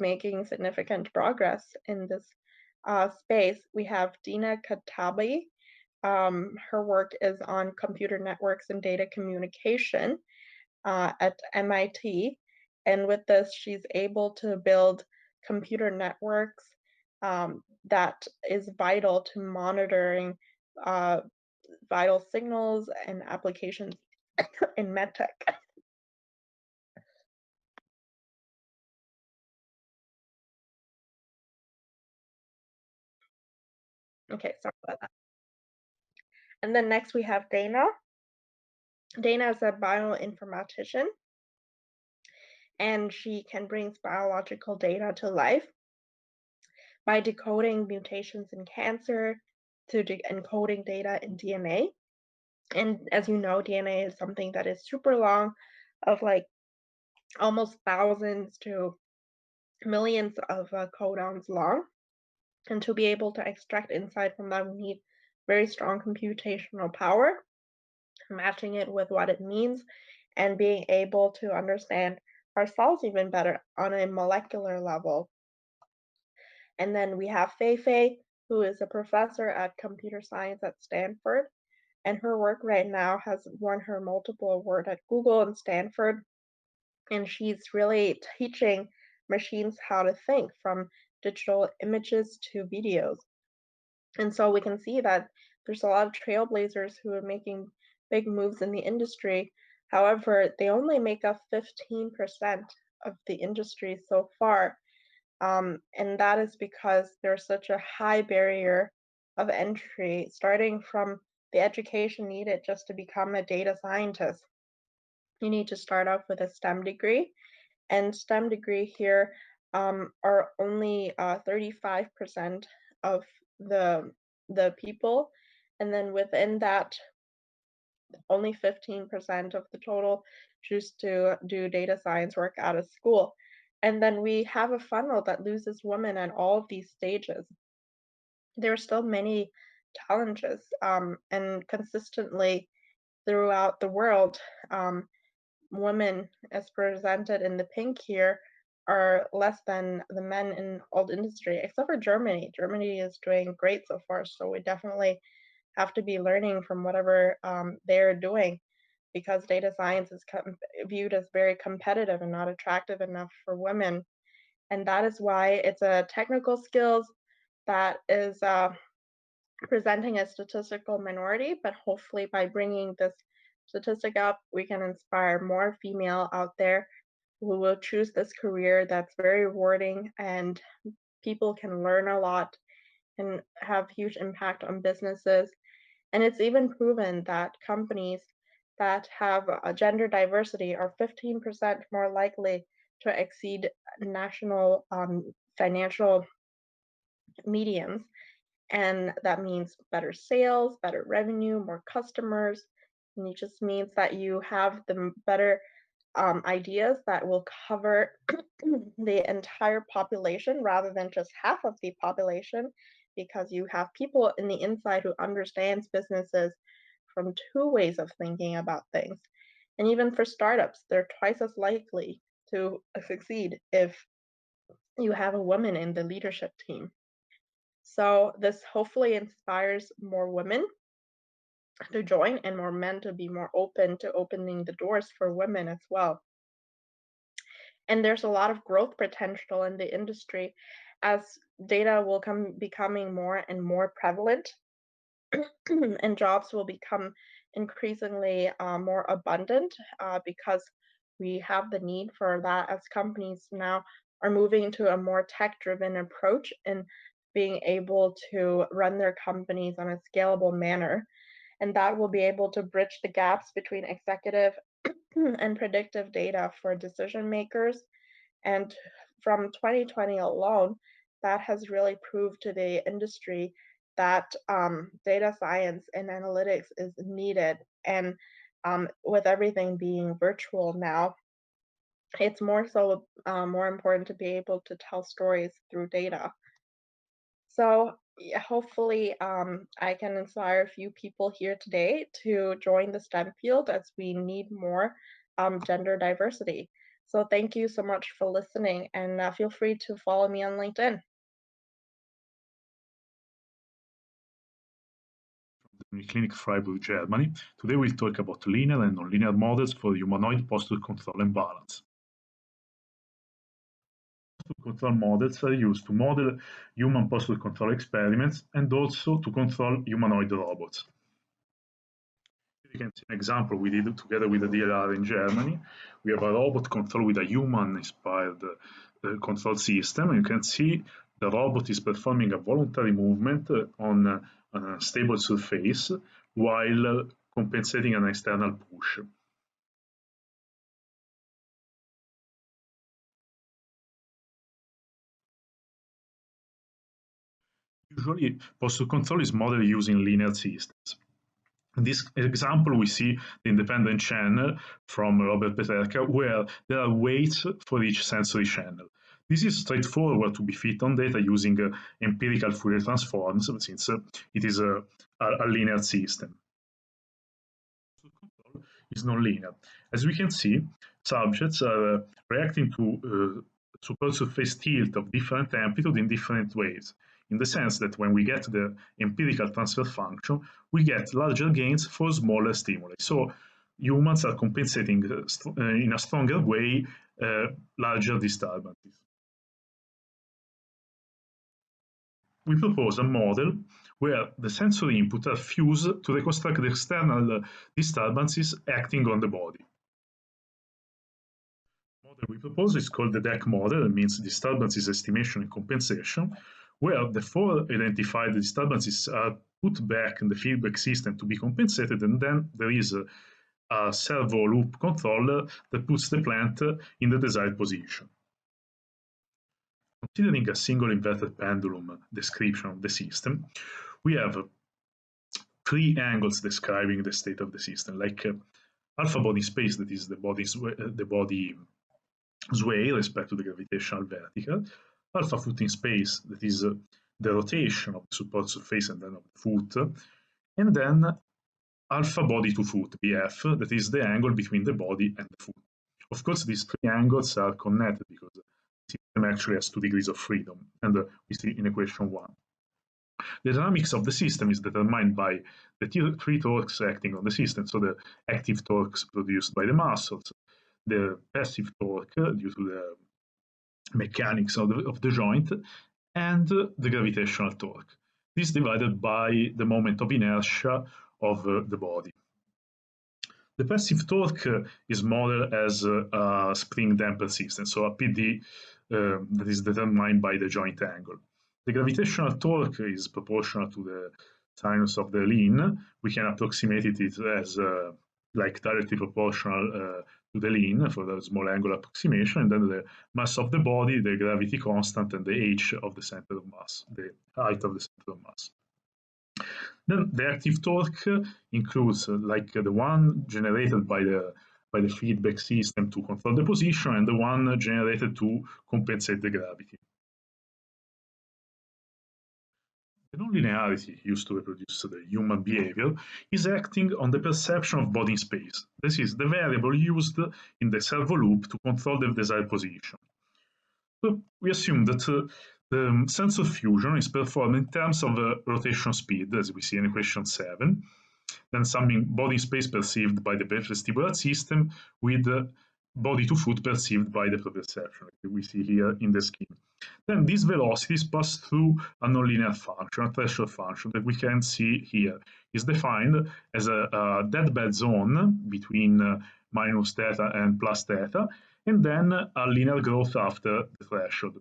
making significant progress in this space. We have Dina Katabi. Her work is on computer networks and data communication at MIT. And with this, she's able to build computer networks that is vital to monitoring vital signals and applications in medtech. Okay, sorry about that. And then next we have Dana. Dana is a bioinformatician, and she can bring biological data to life by decoding mutations in cancer to encoding data in DNA. And as you know, DNA is something that is super long, of like almost thousands to millions of codons long. And to be able to extract insight from that, we need very strong computational power, matching it with what it means, and being able to understand ourselves even better on a molecular level. And then we have Fei, who is a professor at computer science at Stanford. And her work right now has won her multiple awards at Google and Stanford. And she's really teaching machines how to think, from digital images to videos. And so we can see that there's a lot of trailblazers who are making big moves in the industry. However, they only make up 15% of the industry so far. And that is because there's such a high barrier of entry, starting from the education needed just to become a data scientist. You need to start off with a STEM degree, and STEM degree here are only 35% of the people, and then within that, only 15% of the total choose to do data science work out of school. And then we have a funnel that loses women at all of these stages. There are still many challenges, and consistently throughout the world, women, as presented in the pink here, are less than the men in old industry, except for Germany. Germany is doing great so far, so we definitely have to be learning from whatever they're doing, because data science is viewed as very competitive and not attractive enough for women. And that is why it's a technical skills that is presenting a statistical minority, but hopefully by bringing this statistic up, we can inspire more female out there who will choose this career that's very rewarding, and people can learn a lot and have huge impact on businesses. And it's even proven that companies that have a gender diversity are 15% more likely to exceed national financial medians. And that means better sales, better revenue, more customers. And it just means that you have the better ideas that will cover the entire population rather than just half of the population, because you have people in the inside who understands businesses from two ways of thinking about things. And even for startups, they're twice as likely to succeed if you have a woman in the leadership team. So this hopefully inspires more women to join and more men to be more open to opening the doors for women as well. And there's a lot of growth potential in the industry as data will becoming more and more prevalent, and jobs will become increasingly more abundant because we have the need for that, as companies now are moving to a more tech-driven approach and being able to run their companies on a scalable manner. And that will be able to bridge the gaps between executive and predictive data for decision makers. And from 2020 alone, that has really proved to the industry that data science and analytics is needed. And with everything being virtual now, it's more important to be able to tell stories through data. So yeah, hopefully I can inspire a few people here today to join the STEM field, as we need more gender diversity. So thank you so much for listening, and feel free to follow me on LinkedIn. From the Clinic Freiburg, Germany. Today we'll talk about linear and nonlinear models for humanoid posture control and balance. Posture control models are used to model human posture control experiments and also to control humanoid robots. You can see an example we did together with the DLR in Germany. We have a robot control with a human-inspired control system. And you can see the robot is performing a voluntary movement on a stable surface while compensating an external push. Usually, posture control is modeled using linear systems. In this example, we see the independent channel from Robert Peterka, where there are weights for each sensory channel. This is straightforward to be fit on data using empirical Fourier transforms, since it is a linear system. Control is nonlinear. As we can see, subjects are reacting to supersurface tilt of different amplitude in different ways, in the sense that when we get the empirical transfer function, we get larger gains for smaller stimuli. So humans are compensating in a stronger way larger disturbances. We propose a model where the sensory input are fused to reconstruct the external disturbances acting on the body. The model we propose is called the DEC model, it means disturbances estimation and compensation, where the 4 identified disturbances are put back in the feedback system to be compensated, and then there is a servo loop controller that puts the plant in the desired position. Considering a single inverted pendulum description of the system, we have 3 angles describing the state of the system, like alpha body space, that is the body sway respect to the gravitational vertical, alpha foot in space, that is the rotation of the support surface and then of the foot, and then alpha body to foot, BF, that is the angle between the body and the foot. Of course, these 3 angles are connected because the system actually has 2 degrees of freedom, and we see in equation 1. The dynamics of the system is determined by the 3 torques acting on the system, so the active torques produced by the muscles, the passive torque due to the mechanics of the joint, and the gravitational torque. This is divided by the moment of inertia of the body. The passive torque is modeled as a spring damper system, so a PD that is determined by the joint angle. The gravitational torque is proportional to the sinus of the lean. We can approximate it as like directly proportional to the lean for the small angle approximation, and then the mass of the body, the gravity constant, and the h of the center of mass, the height of the center of mass. Then the active torque includes like the one generated by the feedback system to control the position, and the one generated to compensate the gravity. The nonlinearity used to reproduce the human behavior is acting on the perception of body in space. This is the variable used in the servo loop to control the desired position. So we assume that the sensor fusion is performed in terms of rotation speed, as we see in equation 7, then summing body space perceived by the vestibular system with body to foot perceived by the proprioception, like we see here in the scheme. Then these velocities pass through a nonlinear function, a threshold function that we can see here is defined as a deadbed zone between minus theta and plus theta, and then a linear growth after the threshold.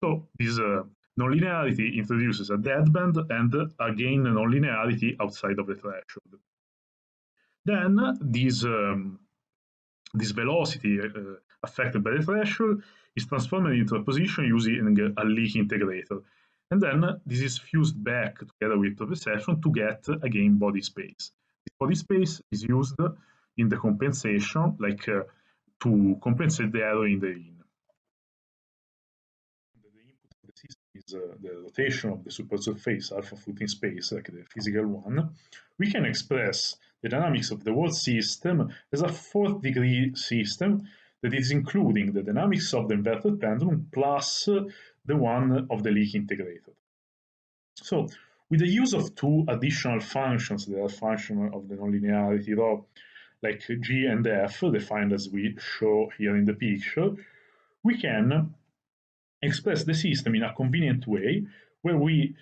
So this nonlinearity introduces a deadband and again nonlinearity outside of the threshold. Then this velocity affected by the threshold is transformed into a position using a leak integrator. And then this is fused back together with proprioception to get, again, body space. This body space is used in the compensation, like to compensate the error in the lean. The input of the system is the rotation of the supersurface alpha foot in space, like the physical one. We can express the dynamics of the whole system as a 4th degree system that is including the dynamics of the inverted pendulum plus the one of the leak integrator. So with the use of 2 additional functions that are functions of the nonlinearity rho, like g and f, defined as we show here in the picture, we can express the system in a convenient way where we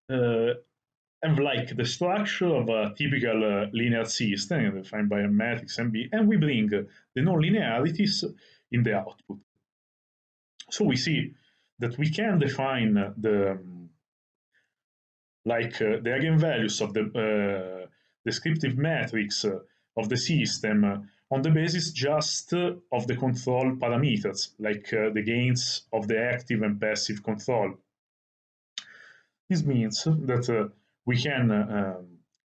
have like the structure of a typical linear system defined by a matrix MB, and we bring the nonlinearities in the output. So we see that we can define the eigenvalues of the descriptive matrix of the system on the basis just of the control parameters, like the gains of the active and passive control. This means that we can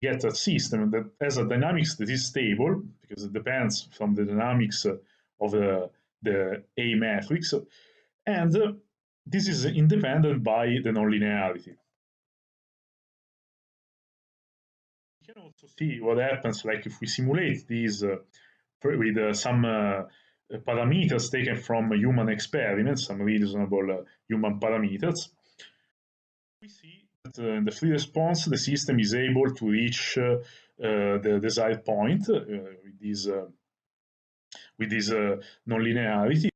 get a system that has a dynamics that is stable, because it depends from the dynamics of the A matrix, and this is independent by the nonlinearity. We can also see what happens, like if we simulate these with some parameters taken from human experiments, some reasonable human parameters. We see that in the free response, the system is able to reach the desired point with this nonlinearity,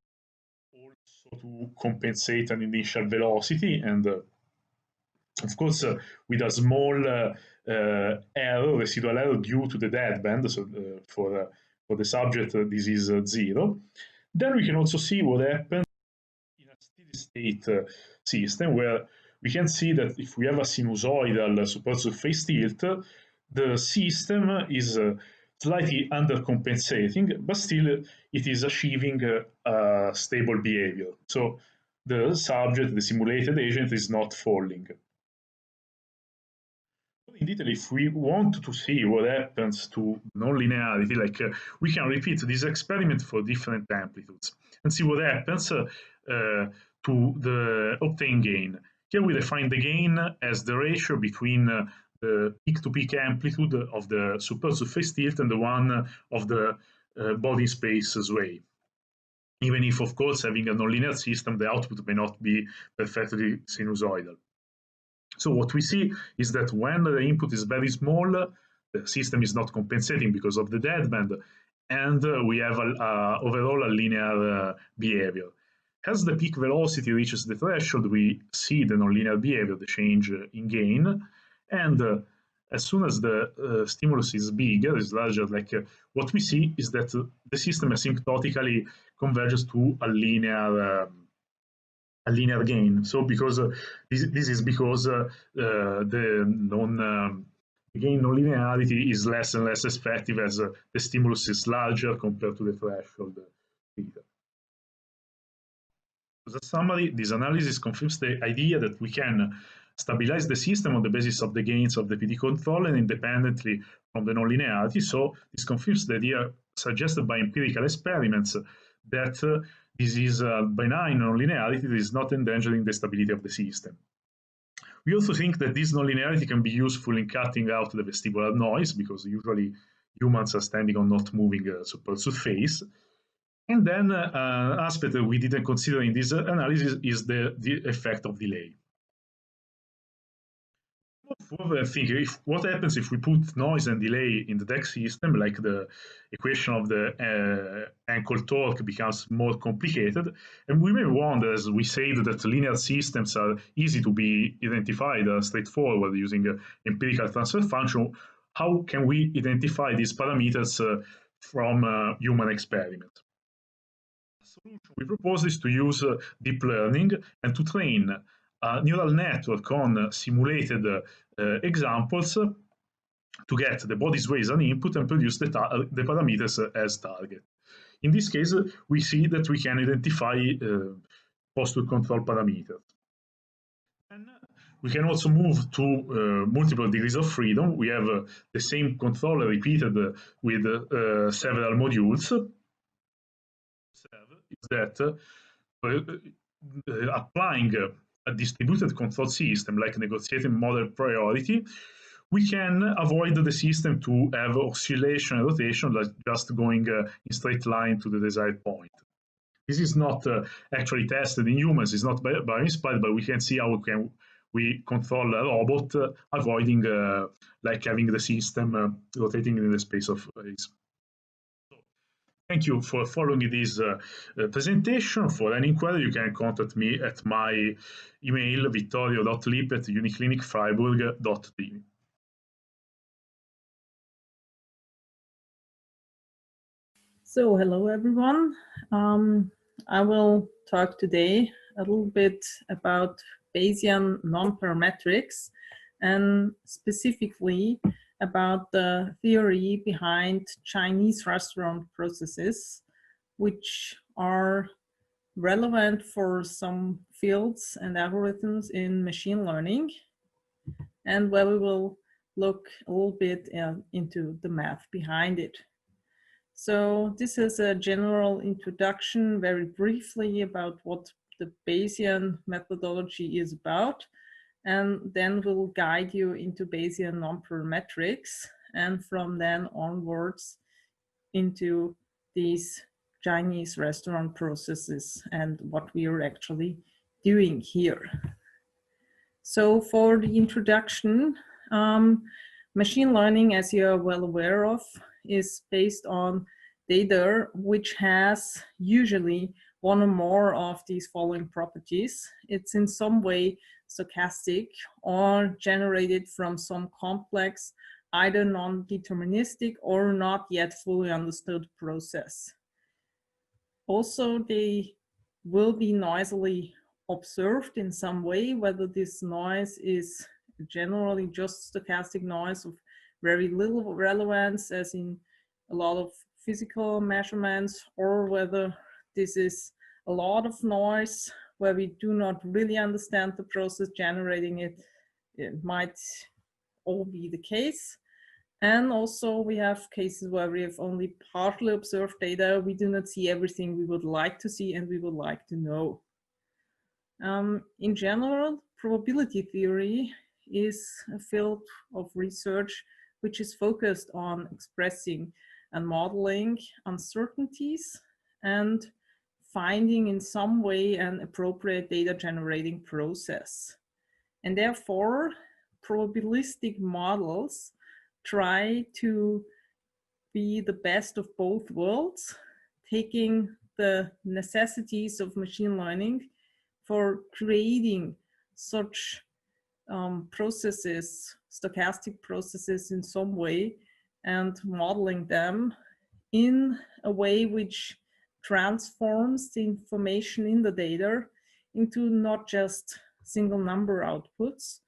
also to compensate an initial velocity, and of course with a small error, residual error due to the deadband. So for the subject, this is 0. Then we can also see what happens in a steady state system, where we can see that if we have a sinusoidal supersurface tilt, the system is slightly undercompensating, but still it is achieving a stable behavior. So the subject, the simulated agent, is not falling. In detail, if we want to see what happens to nonlinearity, like we can repeat this experiment for different amplitudes and see what happens to the obtained gain. Here we define the gain as the ratio between the peak-to-peak amplitude of the supersurface tilt and the one of the body space sway. Even if, of course, having a nonlinear system, the output may not be perfectly sinusoidal. So what we see is that when the input is very small, the system is not compensating because of the deadband, and we have overall a linear behavior. As the peak velocity reaches the threshold, we see the nonlinear behavior, the change in gain, and as soon as the stimulus is bigger, is larger, like what we see is that the system asymptotically converges to a linear gain. So because this is because the gain nonlinearity is less and less effective as the stimulus is larger compared to the threshold theta. As a summary, this analysis confirms the idea that we can stabilize the system on the basis of the gains of the PD control and independently from the nonlinearity. So this confirms the idea suggested by empirical experiments that this is a benign nonlinearity that is not endangering the stability of the system. We also think that this nonlinearity can be useful in cutting out the vestibular noise, because usually humans are standing on not moving supersurface. And then an aspect that we didn't consider in this analysis is the effect of delay. I think what happens if we put noise and delay in the DEX system, like the equation of the ankle torque becomes more complicated, and we may wonder, as we said, that linear systems are easy to be identified straightforward using empirical transfer function. How can we identify these parameters from human experiments? The solution we propose is to use deep learning and to train a neural network on simulated examples to get the body sway as an input and produce the parameters as target. In this case, we see that we can identify posture control parameters. And we can also move to multiple degrees of freedom. We have the same controller repeated with several modules. Is that applying a distributed control system like negotiating model priority, we can avoid the system to have oscillation and rotation, like just going in straight line to the desired point. This is not actually tested in humans, it's not bio-inspired, but we can see how we control a robot avoiding like having the system rotating in the space of phase. Thank you for following this presentation. For any inquiry, you can contact me at my email, vittorio.lippi@uniclinicfreiburg.de. So, hello everyone. I will talk today a little bit about Bayesian non-parametrics, and specifically about the theory behind Chinese restaurant processes, which are relevant for some fields and algorithms in machine learning, and where we will look a little bit into the math behind it. So this is a general introduction, very briefly, about what the Bayesian methodology is about. And then we'll guide you into Bayesian non-parametrics, and from then onwards into these Chinese restaurant processes and what we are actually doing here. So for the introduction, machine learning, as you are well aware of, is based on data which has usually one or more of these following properties. It's in some way stochastic or generated from some complex, either non-deterministic or not yet fully understood process. Also, they will be noisily observed in some way, whether this noise is generally just stochastic noise of very little relevance, as in a lot of physical measurements, or whether this is a lot of noise where we do not really understand the process generating it. It might all be the case. And also we have cases where we have only partially observed data. We do not see everything we would like to see and we would like to know. In general, probability theory is a field of research which is focused on expressing and modeling uncertainties and finding in some way an appropriate data generating process. And therefore, probabilistic models try to be the best of both worlds, taking the necessities of machine learning for creating such processes, stochastic processes in some way, and modeling them in a way which transforms the information in the data into not just single number outputs,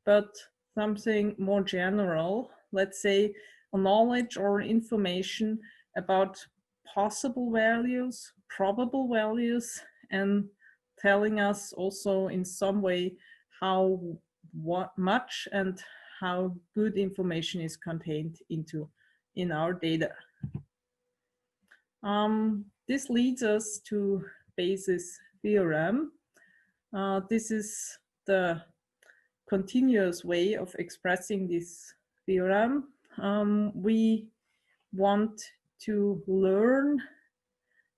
but something more general, let's say a knowledge or information about possible values, probable values, and telling us also in some way how much and how good information is contained in our data. This leads us to Bayes' theorem. This is the continuous way of expressing this theorem. We want to learn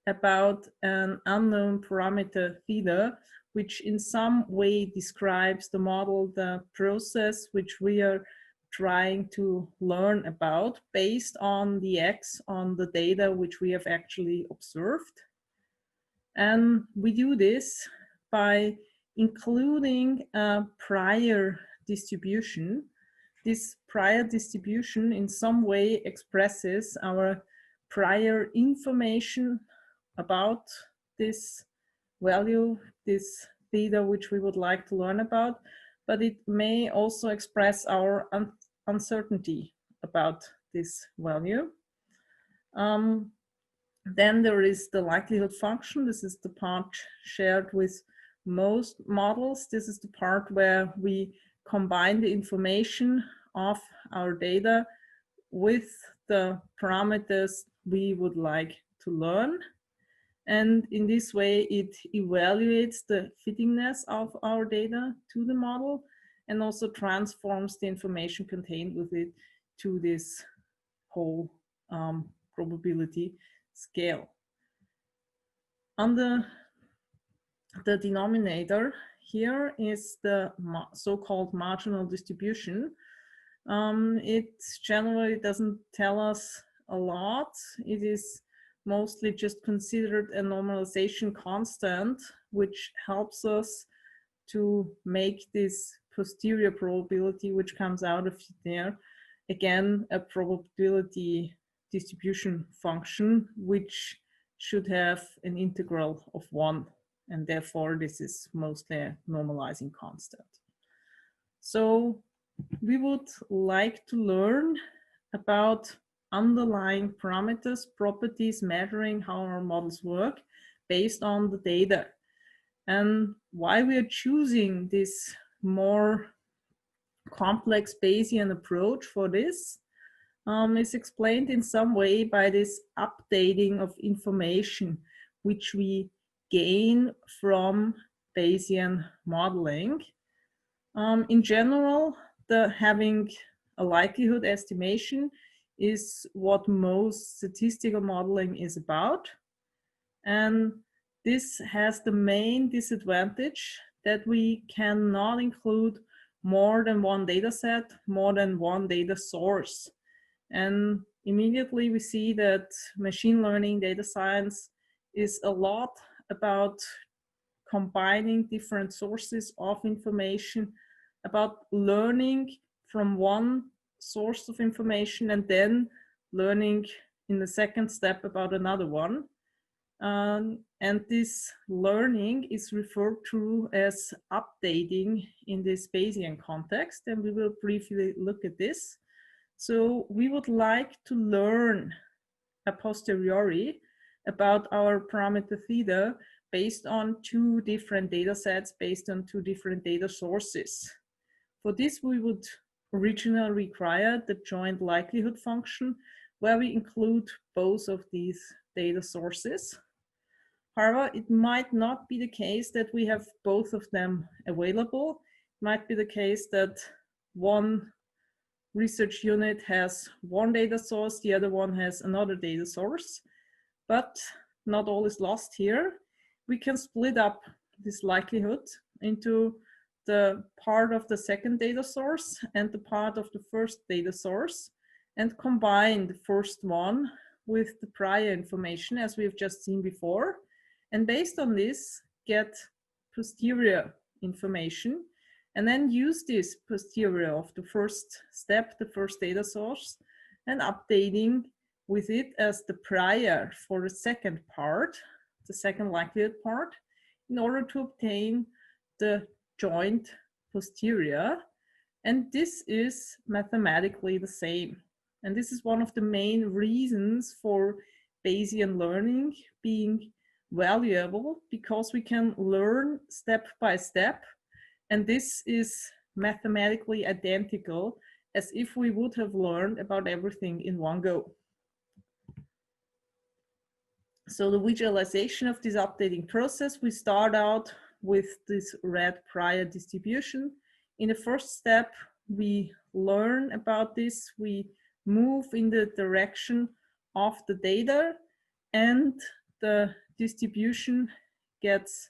about an unknown parameter theta, which in some way describes the model, the process which we are trying to learn about based on the X on the data which we have actually observed. And we do this by including a prior distribution. This prior distribution in some way expresses our prior information about this value, this theta which we would like to learn about, but it may also express our uncertainty about this value. Then there is the likelihood function. This is the part shared with most models. This is the part where we combine the information of our data with the parameters we would like to learn. And in this way, it evaluates the fittingness of our data to the model and also transforms the information contained with it to this whole probability scale. On the denominator here is the so-called marginal distribution. It generally doesn't tell us a lot. It is mostly just considered a normalization constant, which helps us to make this posterior probability, which comes out of there, again, a probability distribution function, which should have an integral of 1. And therefore, this is mostly a normalizing constant. So we would like to learn about underlying parameters, properties, measuring how our models work based on the data. And why we are choosing this more complex Bayesian approach for this is explained in some way by this updating of information which we gain from Bayesian modeling. In general, having a likelihood estimation is what most statistical modeling is about. And this has the main disadvantage that we cannot include more than one data set, more than one data source. And immediately we see that machine learning, data science is a lot about combining different sources of information, about learning from one source of information and then learning in the second step about another one. And this learning is referred to as updating in this Bayesian context, and we will briefly look at this. So we would like to learn a posteriori about our parameter theta based on two different data sets, based on two different data sources. For this, we would originally require the joint likelihood function, where we include both of these data sources. However, it might not be the case that we have both of them available. It might be the case that one research unit has one data source, the other one has another data source, but not all is lost here. We can split up this likelihood into the part of the second data source and the part of the first data source, and combine the first one with the prior information as we've just seen before. And based on this, get posterior information, and then use this posterior of the first step, the first data source, and updating with it as the prior for the second part, the second likelihood part, in order to obtain the joint posterior. And this is mathematically the same. And this is one of the main reasons for Bayesian learning being valuable, because we can learn step by step, and this is mathematically identical as if we would have learned about everything in one go. So the visualization of this updating process, we start out with this red prior distribution. In the first step, we learn about this, we move in the direction of the data, and the distribution gets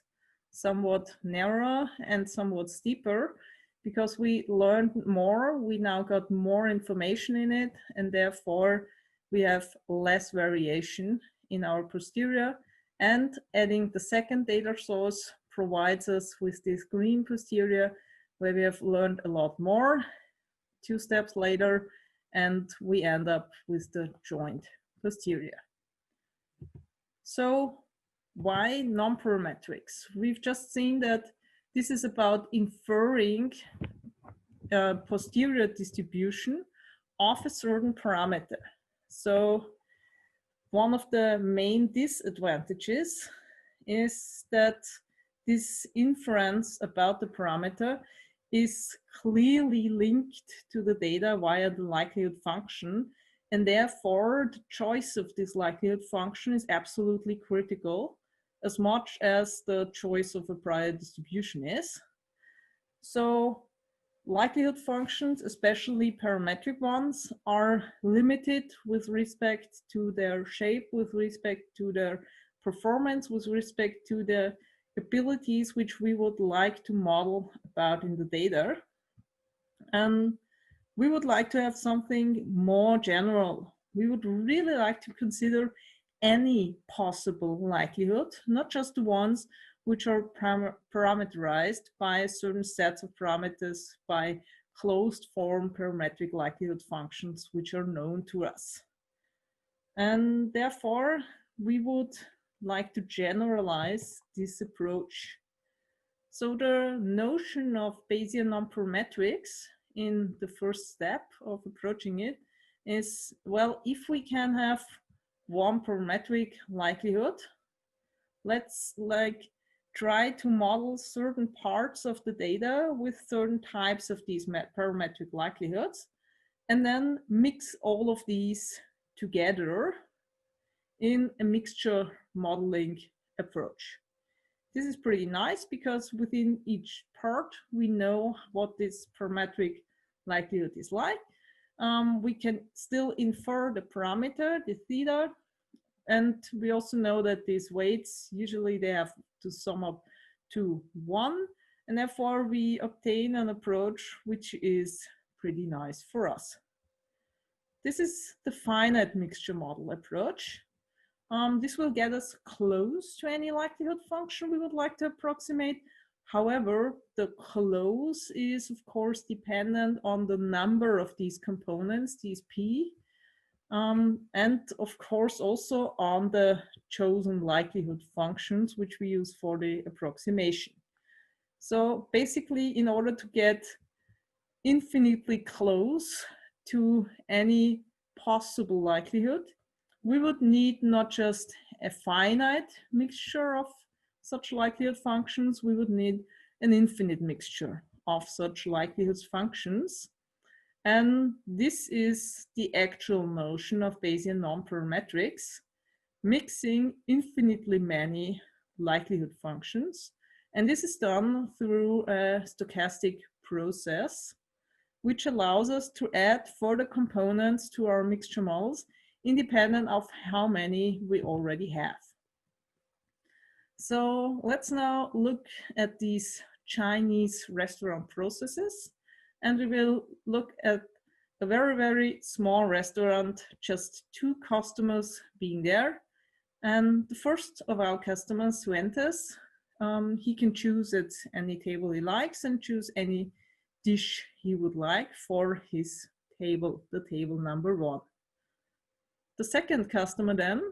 somewhat narrower and somewhat steeper because we learned more. We now got more information in it, and therefore we have less variation in our posterior. And adding the second data source provides us with this green posterior, where we have learned a lot more 2 steps later, and we end up with the joint posterior. So why non-parametrics? We've just seen that this is about inferring posterior distribution of a certain parameter. So one of the main disadvantages is that this inference about the parameter is clearly linked to the data via the likelihood function, and therefore the choice of this likelihood function is absolutely critical, as much as the choice of a prior distribution is. So likelihood functions, especially parametric ones, are limited with respect to their shape, with respect to their performance, with respect to the abilities which we would like to model about in the data. And we would like to have something more general. We would really like to consider any possible likelihood, not just the ones which are parameterized by certain sets of parameters, by closed form parametric likelihood functions which are known to us. And therefore, we would like to generalize this approach. So the notion of Bayesian non-parametrics in the first step of approaching it is, well, if we can have one parametric likelihood, let's try to model certain parts of the data with certain types of these parametric likelihoods, and then mix all of these together in a mixture modeling approach. This is pretty nice because within each part, we know what this parametric likelihood is like. We can still infer the parameter, the theta, and we also know that these weights, usually they have to sum up to 1, and therefore we obtain an approach which is pretty nice for us. This is the finite mixture model approach. This will get us close to any likelihood function we would like to approximate. However, the close is of course dependent on the number of these components, these p, and of course also on the chosen likelihood functions which we use for the approximation. So basically, in order to get infinitely close to any possible likelihood, we would need not just a finite mixture of such likelihood functions, we would need an infinite mixture of such likelihood functions. And this is the actual notion of Bayesian non-parametrics, mixing infinitely many likelihood functions. And this is done through a stochastic process, which allows us to add further components to our mixture models independent of how many we already have. So let's now look at these Chinese restaurant processes, and we will look at a very, very small restaurant, just 2 customers being there. And the first of our customers who enters, he can choose at any table he likes and choose any dish he would like for his table, the table number 1. The second customer then,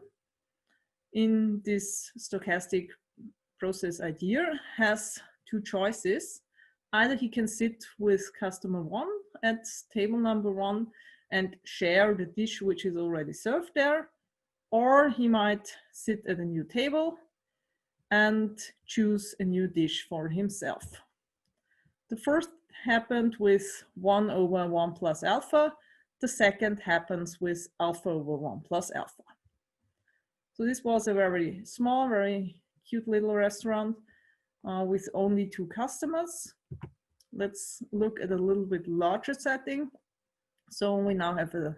in this stochastic process idea, has 2 choices. Either he can sit with customer 1 at table number 1 and share the dish which is already served there, or he might sit at a new table and choose a new dish for himself. The first happened with 1 over 1 plus alpha. The second happens with alpha over 1 plus alpha. So this was a very small, very cute little restaurant with only 2 customers. Let's look at a little bit larger setting. So we now have a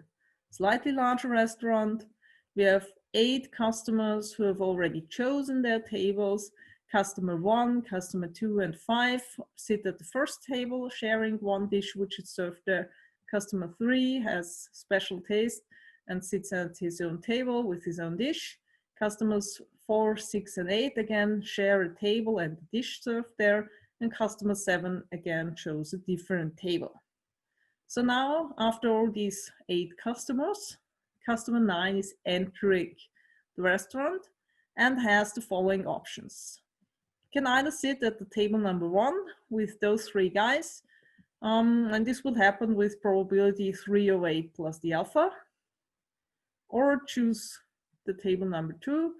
slightly larger restaurant. We have 8 customers who have already chosen their tables. Customer 1, customer 2, and 5 sit at the first table, sharing 1 dish which is served there. Customer 3 has special taste and sits at his own table with his own dish. Customers 4, 6, and 8 again share a table and a dish served there. And customer 7 again chose a different table. So now, after all these 8 customers, customer 9 is entering the restaurant and has the following options. Can either sit at the table number 1 with those 3 guys, and this would happen with probability 3 over 8 plus the alpha, or choose the table number 2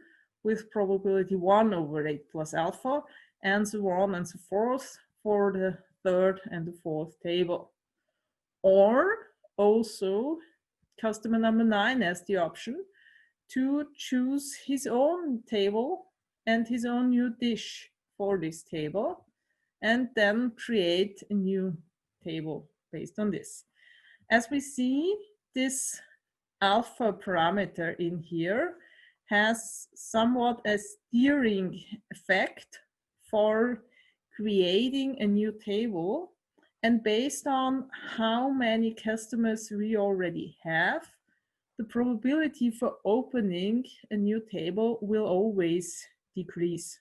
with probability 1 over 8 plus alpha, and so on and so forth for the 3rd and the 4th table. Or also customer number 9 has the option to choose his own table and his own new dish for this table, and then create a new table based on this. As we see, this alpha parameter in here has somewhat a steering effect for creating a new table, and based on how many customers we already have, the probability for opening a new table will always decrease.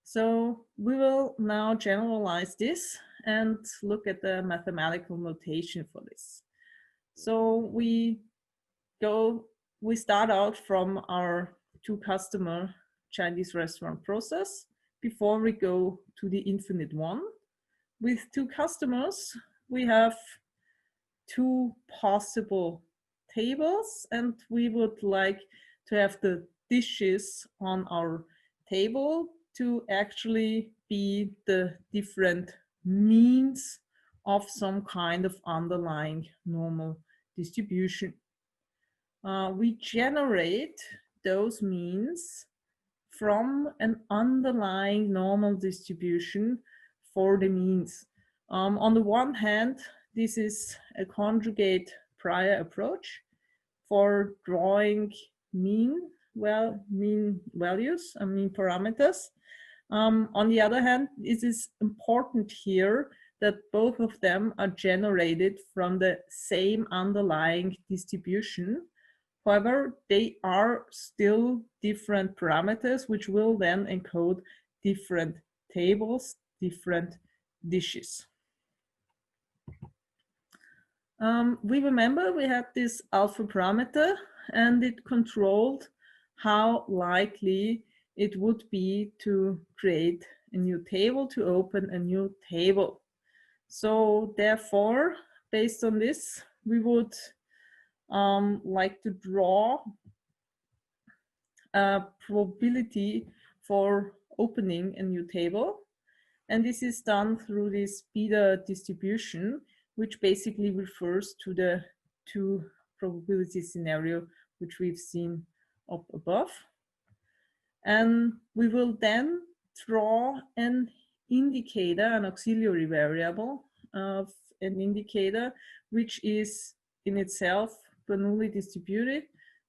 So we will now generalize this and look at the mathematical notation for this. So we start out from our 2 customer Chinese restaurant process before we go to the infinite one. With 2 customers, we have 2 possible tables, and we would like to have the dishes on our table to actually be the different means of some kind of underlying normal distribution. We generate those means from an underlying normal distribution for the means. On the one hand, this is a conjugate prior approach for drawing mean values, mean parameters. On the other hand, it is important here that both of them are generated from the same underlying distribution. However, they are still different parameters, which will then encode different tables, different dishes. We remember we had this alpha parameter, and it controlled how likely it would be to create a new table, to open a new table. So therefore, based on this, we would like to draw a probability for opening a new table. And this is done through this beta distribution, which basically refers to the two probability scenario, which we've seen up above. And we will then draw an indicator, an auxiliary variable of an indicator, which is in itself Bernoulli distributed,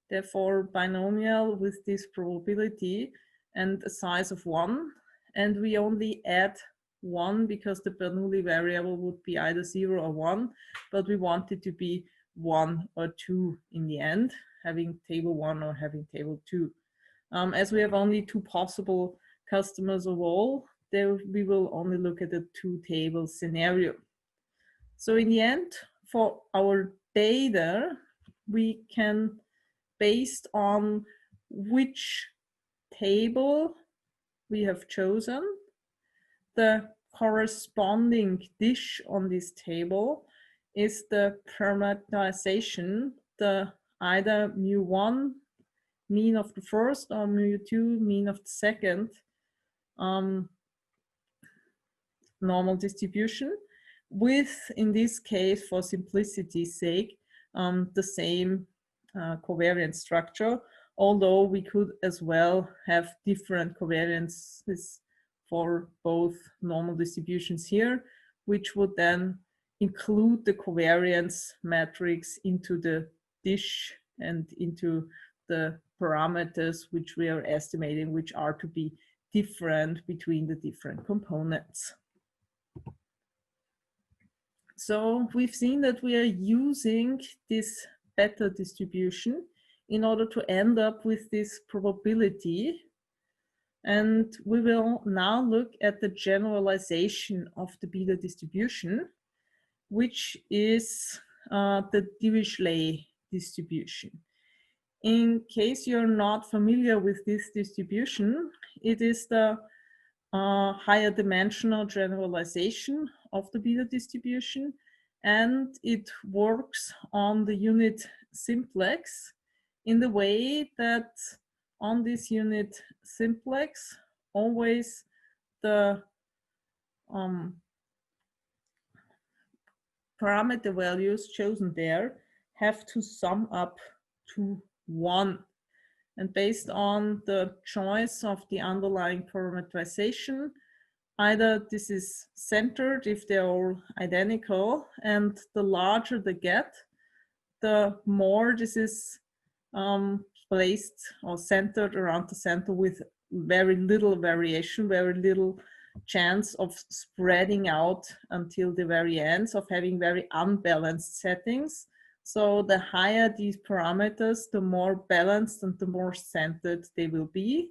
therefore binomial with this probability and a size of 1. And we only add 1 because the Bernoulli variable would be either 0 or 1, but we want it to be 1 or 2 in the end, having table 1 or having table 2. As we have only 2 possible customers of all, there we will only look at the 2 table scenario. So in the end, for our data, we can, based on which table we have chosen, the corresponding dish on this table is the parameterization, the either mu1 mean of the first or mu2 mean of the second normal distribution, with, in this case, for simplicity's sake, the same covariance structure, although we could as well have different covariances for both normal distributions here, which would then include the covariance matrix into the dish and into the parameters which we are estimating, which are to be different between the different components. So we've seen that we are using this beta distribution in order to end up with this probability. And we will now look at the generalization of the beta distribution, which is the Dirichlet distribution. In case you're not familiar with this distribution, it is the higher dimensional generalization of the beta distribution, and it works on the unit simplex in the way that on this unit simplex, always the parameter values chosen there have to sum up to 1. And based on the choice of the underlying parameterization, either this is centered if they're all identical, and the larger they get, the more this is placed or centered around the center with very little variation, very little chance of spreading out until the very end, of having very unbalanced settings. So the higher these parameters, the more balanced and the more centered they will be.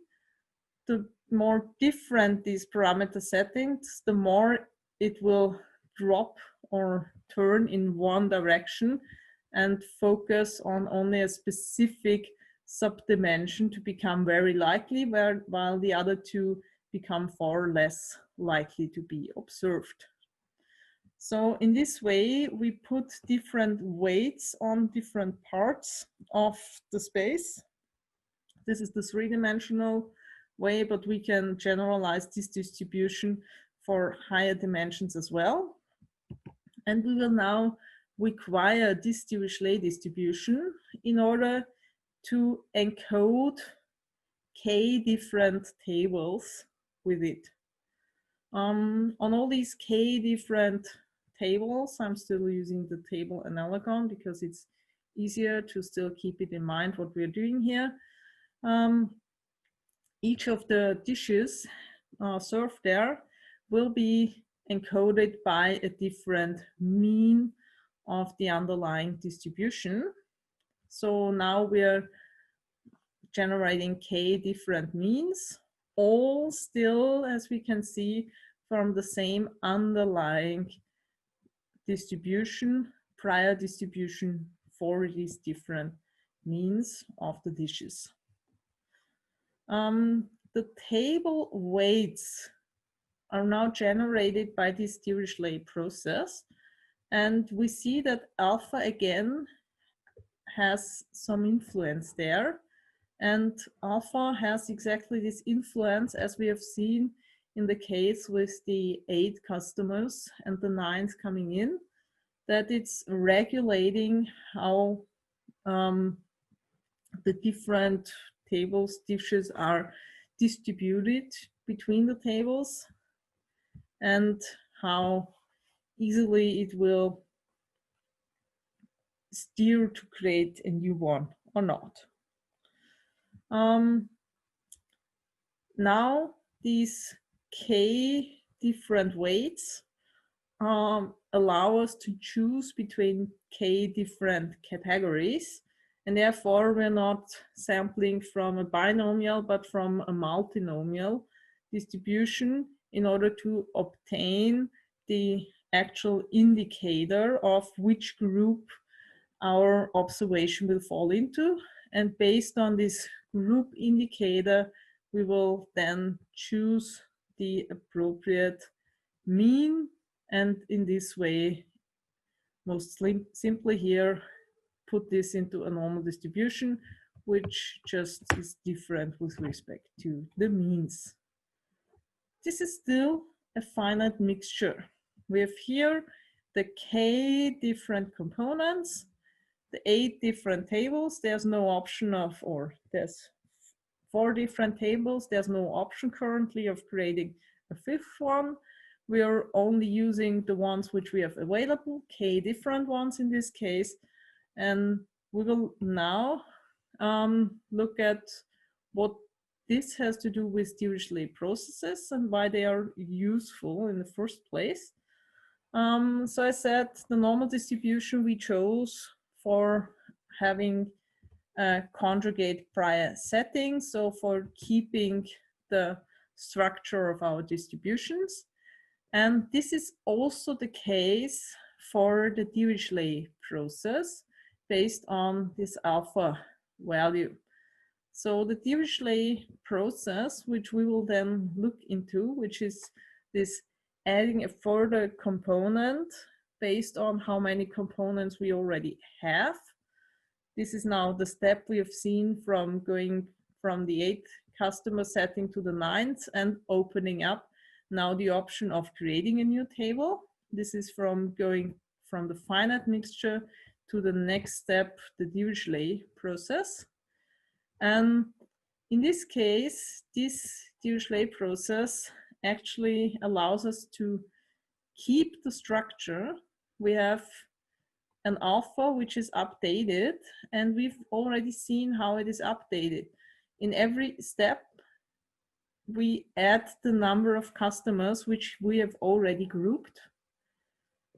The more different these parameter settings, the more it will drop or turn in one direction and focus on only a specific subdimension to become very likely, while the other two become far less likely to be observed. So in this way, we put different weights on different parts of the space. This is the three-dimensional way, but we can generalize this distribution for higher dimensions as well. And we will now require this Dirichlet distribution in order to encode k different tables with it. On all these k different tables, I'm still using the table analogon because it's easier to still keep it in mind what we're doing here. Each of the dishes served there will be encoded by a different mean of the underlying distribution. So now we're generating k different means, all still, as we can see, from the same underlying distribution, prior distribution for these different means of the dishes. The table weights are now generated by this Dirichlet process. And we see that alpha again has some influence there. And alpha has exactly this influence as we have seen in the case with the 8 customers and the 9s coming in, that it's regulating how the different tables, dishes are distributed between the tables and how easily it will steer to create a new one or not. Now these k different weights allow us to choose between k different categories, and therefore we're not sampling from a binomial but from a multinomial distribution in order to obtain the actual indicator of which group our observation will fall into. And based on this group indicator, we will then choose the appropriate mean, and in this way, most simply here, put this into a normal distribution, which just is different with respect to the means. This is still a finite mixture. We have here the k different components, the 8 different tables. There's no option of, or there's 4 different tables. There's no option currently of creating a 5th one. We are only using the ones which we have available, k different ones in this case. And we will now look at what this has to do with Dirichlet processes and why they are useful in the first place. So I said the normal distribution we chose for having a conjugate prior setting, so for keeping the structure of our distributions. And this is also the case for the Dirichlet process based on this alpha value. So the Dirichlet process, which we will then look into, which is this adding a further component based on how many components we already have. This is now the step we have seen from going from the 8th customer setting to the 9th and opening up now the option of creating a new table. This is from going from the finite mixture to the next step, the Dirichlet process. And in this case, this Dirichlet process actually allows us to keep the structure. We have an alpha which is updated, and we've already seen how it is updated. In every step, we add the number of customers which we have already grouped,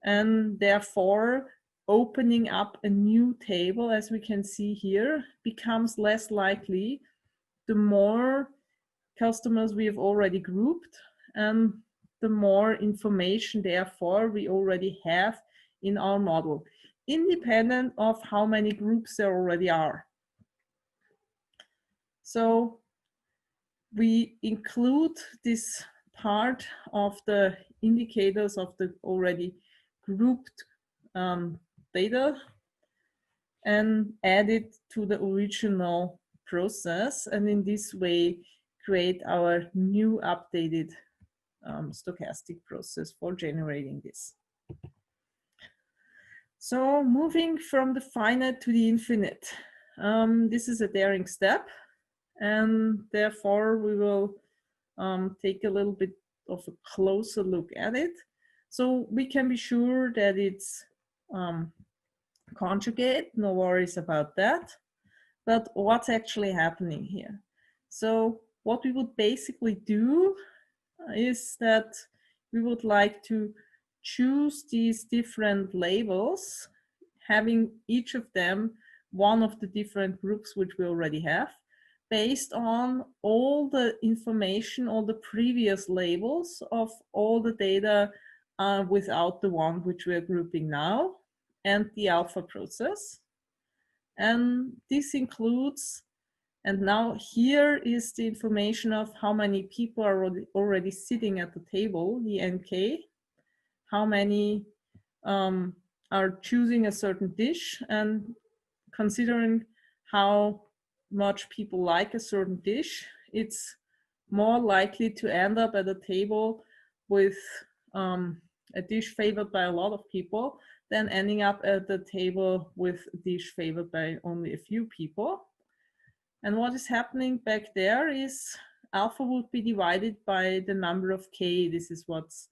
and therefore opening up a new table, as we can see here, becomes less likely the more customers we have already grouped and the more information therefore we already have in our model, independent of how many groups there already are. So we include this part of the indicators of the already grouped data and add it to the original process, and in this way create our new updated stochastic process for generating this. So moving from the finite to the infinite, this is a daring step, and therefore we will take a little bit of a closer look at it. So we can be sure that it's conjugate, no worries about that. But what's actually happening here? So what we would basically do is that we would like to choose these different labels, having each of them one of the different groups which we already have, based on all the information, all the previous labels of all the data without the one which we are grouping now, and the alpha process. And this includes, and now here is the information of how many people are already sitting at the table, the NK, how many are choosing a certain dish, and considering how much people like a certain dish, it's more likely to end up at a table with a dish favored by a lot of people than ending up at the table with a dish favored by only a few people. And what is happening back there is alpha would be divided by the number of k. This is what's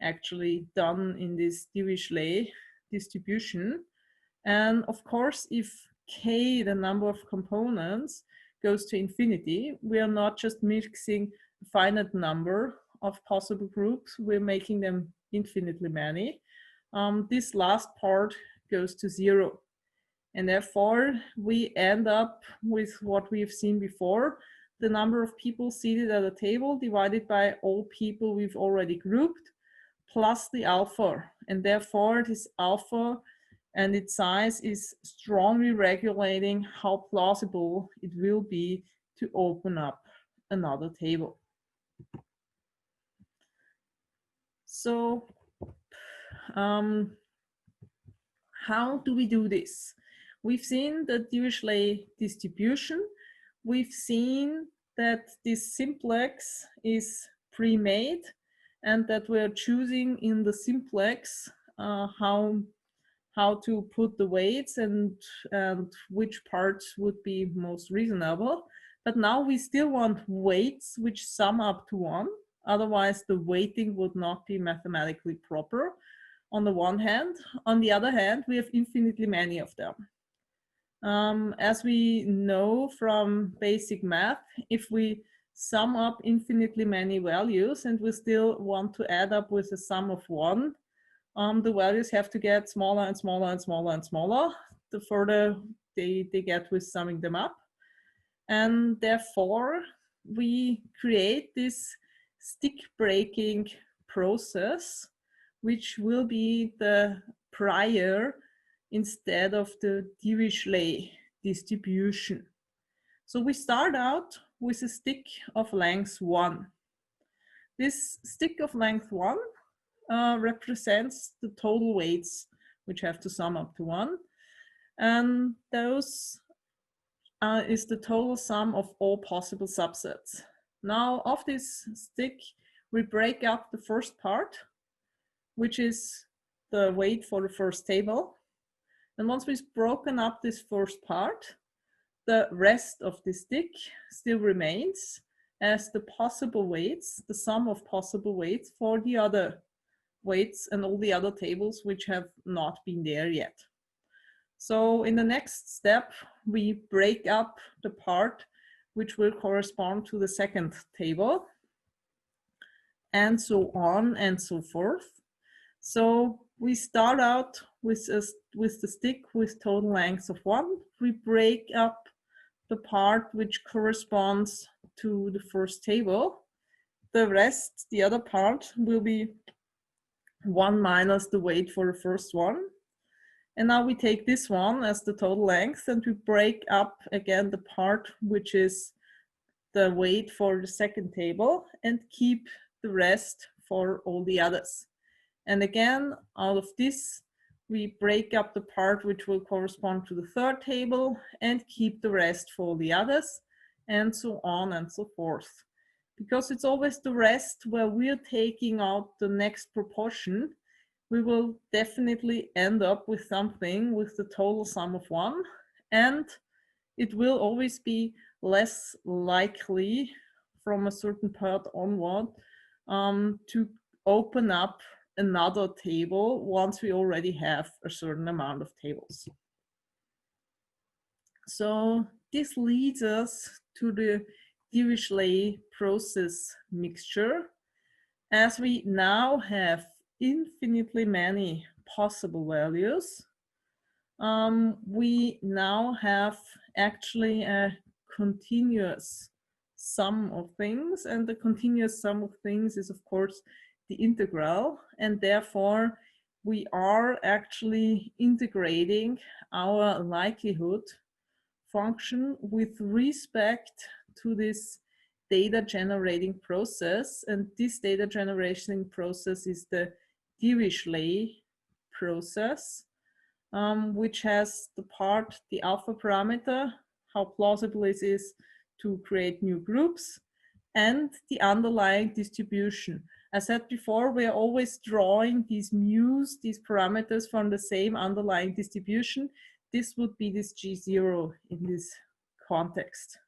actually done in this Dirichlet distribution. And of course, if k, the number of components, goes to infinity, we are not just mixing a finite number of possible groups, we're making them infinitely many. This last part goes to 0. And therefore, we end up with what we've seen before, the number of people seated at a table divided by all people we've already grouped, plus the alpha. And therefore, this alpha and its size is strongly regulating how plausible it will be to open up another table. So how do we do this? We've seen the Dirichlet distribution. We've seen that this simplex is pre-made and that we're choosing in the simplex how to put the weights and which parts would be most reasonable. But now we still want weights which sum up to 1. Otherwise, the weighting would not be mathematically proper on the one hand. On the other hand, we have infinitely many of them. As we know from basic math, if we sum up infinitely many values and we still want to add up with a sum of 1, the values have to get smaller and smaller and smaller and smaller the further they get with summing them up. And therefore, we create this stick breaking process, which will be the prior instead of the Dirichlet distribution. So we start out with a stick of length 1. This stick of length 1 represents the total weights which have to sum up to 1. And those is the total sum of all possible subsets. Now of this stick, we break up the first part, which is the weight for the first table. And once we've broken up this first part, the rest of the stick still remains as the possible weights, the sum of possible weights for the other weights and all the other tables which have not been there yet. So in the next step, we break up the part which will correspond to the second table, and so on and so forth. So we start out with the stick with total length of 1. We break up the part which corresponds to the first table. The rest, the other part, will be 1 minus the weight for the first one. And now we take this one as the total length and we break up again the part which is the weight for the second table and keep the rest for all the others. And again, out of this, we break up the part which will correspond to the third table and keep the rest for all the others, and so on and so forth. because it's always the rest where we're taking out the next proportion, we will definitely end up with something with the total sum of 1, and it will always be less likely from a certain part onward to open up another table once we already have a certain amount of tables. So this leads us to the Dirichlet process mixture. As we now have infinitely many possible values, we now have actually a continuous sum of things, and the continuous sum of things is of course the integral, and therefore we are actually integrating our likelihood function with respect to this data generating process, and this data generating process is the Dirichlet process, which has the part, the alpha parameter, how plausible it is to create new groups, and the underlying distribution. As said before, we are always drawing these mu's, these parameters from the same underlying distribution. This would be this G0 in this context.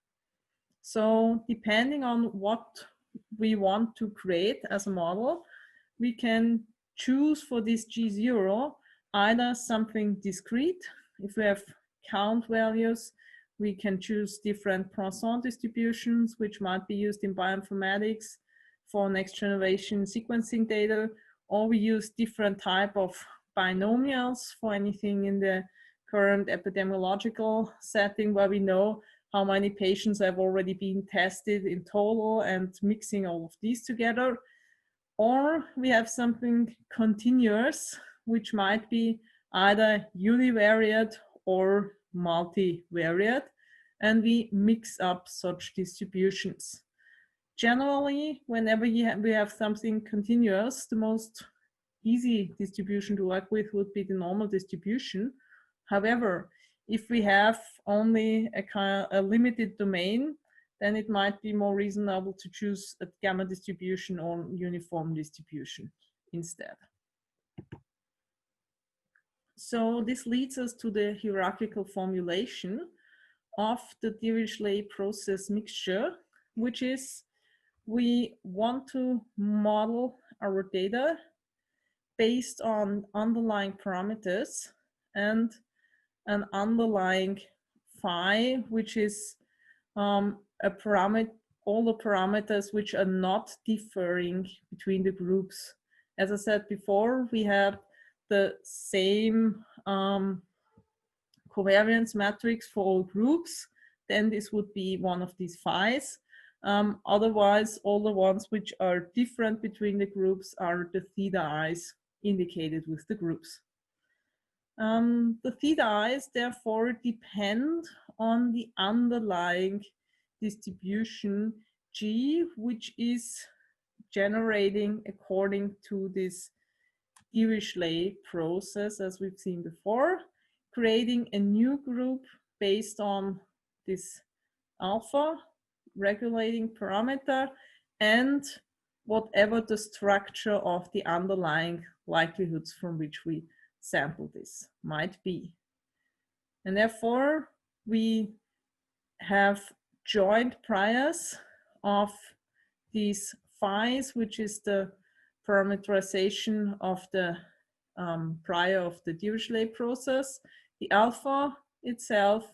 So depending on what we want to create as a model, we can choose for this G0 either something discrete. If we have count values, we can choose different Poisson distributions, which might be used in bioinformatics for next generation sequencing data, or we use different type of binomials for anything in the current epidemiological setting where we know how many patients have already been tested in total and mixing all of these together. Or we have something continuous, which might be either univariate or multivariate, and we mix up such distributions. Generally, whenever we have something continuous, the most easy distribution to work with would be the normal distribution. However, if we have only a limited domain, then it might be more reasonable to choose a gamma distribution or uniform distribution instead. So this leads us to the hierarchical formulation of the Dirichlet process mixture, which is we want to model our data based on underlying parameters and an underlying phi, which is a parameter, all the parameters which are not differing between the groups. As I said before, we have the same covariance matrix for all groups, then this would be one of these phis. Otherwise, all the ones which are different between the groups are the theta i's indicated with the groups. The theta i's therefore depend on the underlying distribution G, which is generating according to this Dirichlet process, as we've seen before, creating a new group based on this alpha regulating parameter and whatever the structure of the underlying likelihoods from which we sample this might be. And therefore, we have joint priors of these phis, which is the parameterization of the prior of the Dirichlet process, the alpha itself,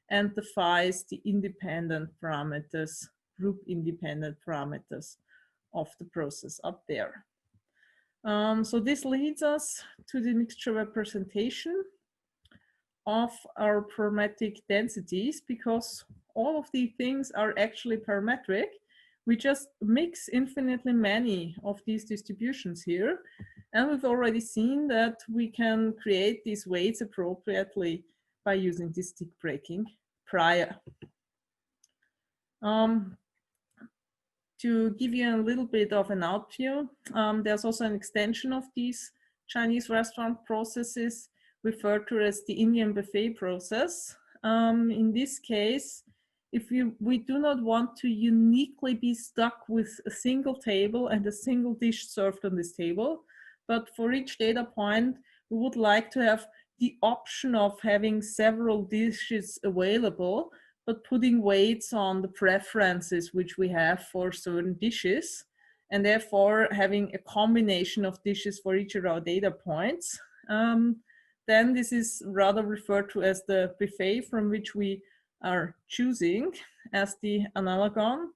and the phis, the independent parameters, group independent parameters of the process up there. So this leads us to the mixture representation of our parametric densities, because all of these things are actually parametric. We just mix infinitely many of these distributions here. And we've already seen that we can create these weights appropriately by using this stick breaking prior. To give you a little bit of an outview, there's also an extension of these Chinese restaurant processes referred to as the Indian buffet process. In this case, we do not want to uniquely be stuck with a single table and a single dish served on this table, but for each data point, we would like to have the option of having several dishes available, but putting weights on the preferences which we have for certain dishes, and therefore having a combination of dishes for each of our data points. Then this is rather referred to as the buffet from which we are choosing as the analogon.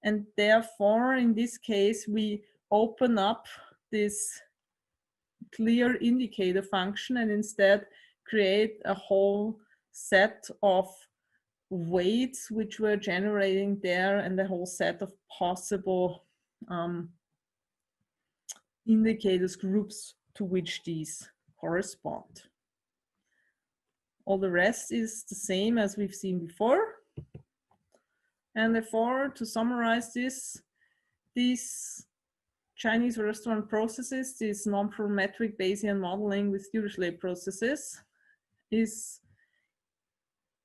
And therefore, in this case, we open up this clear indicator function and instead create a whole set of weights which we're generating there and a whole set of possible indicators groups to which these correspond. All the rest is the same as we've seen before. And therefore, to summarize this, these Chinese restaurant processes, this non-parametric Bayesian modeling with Dirichlet processes, is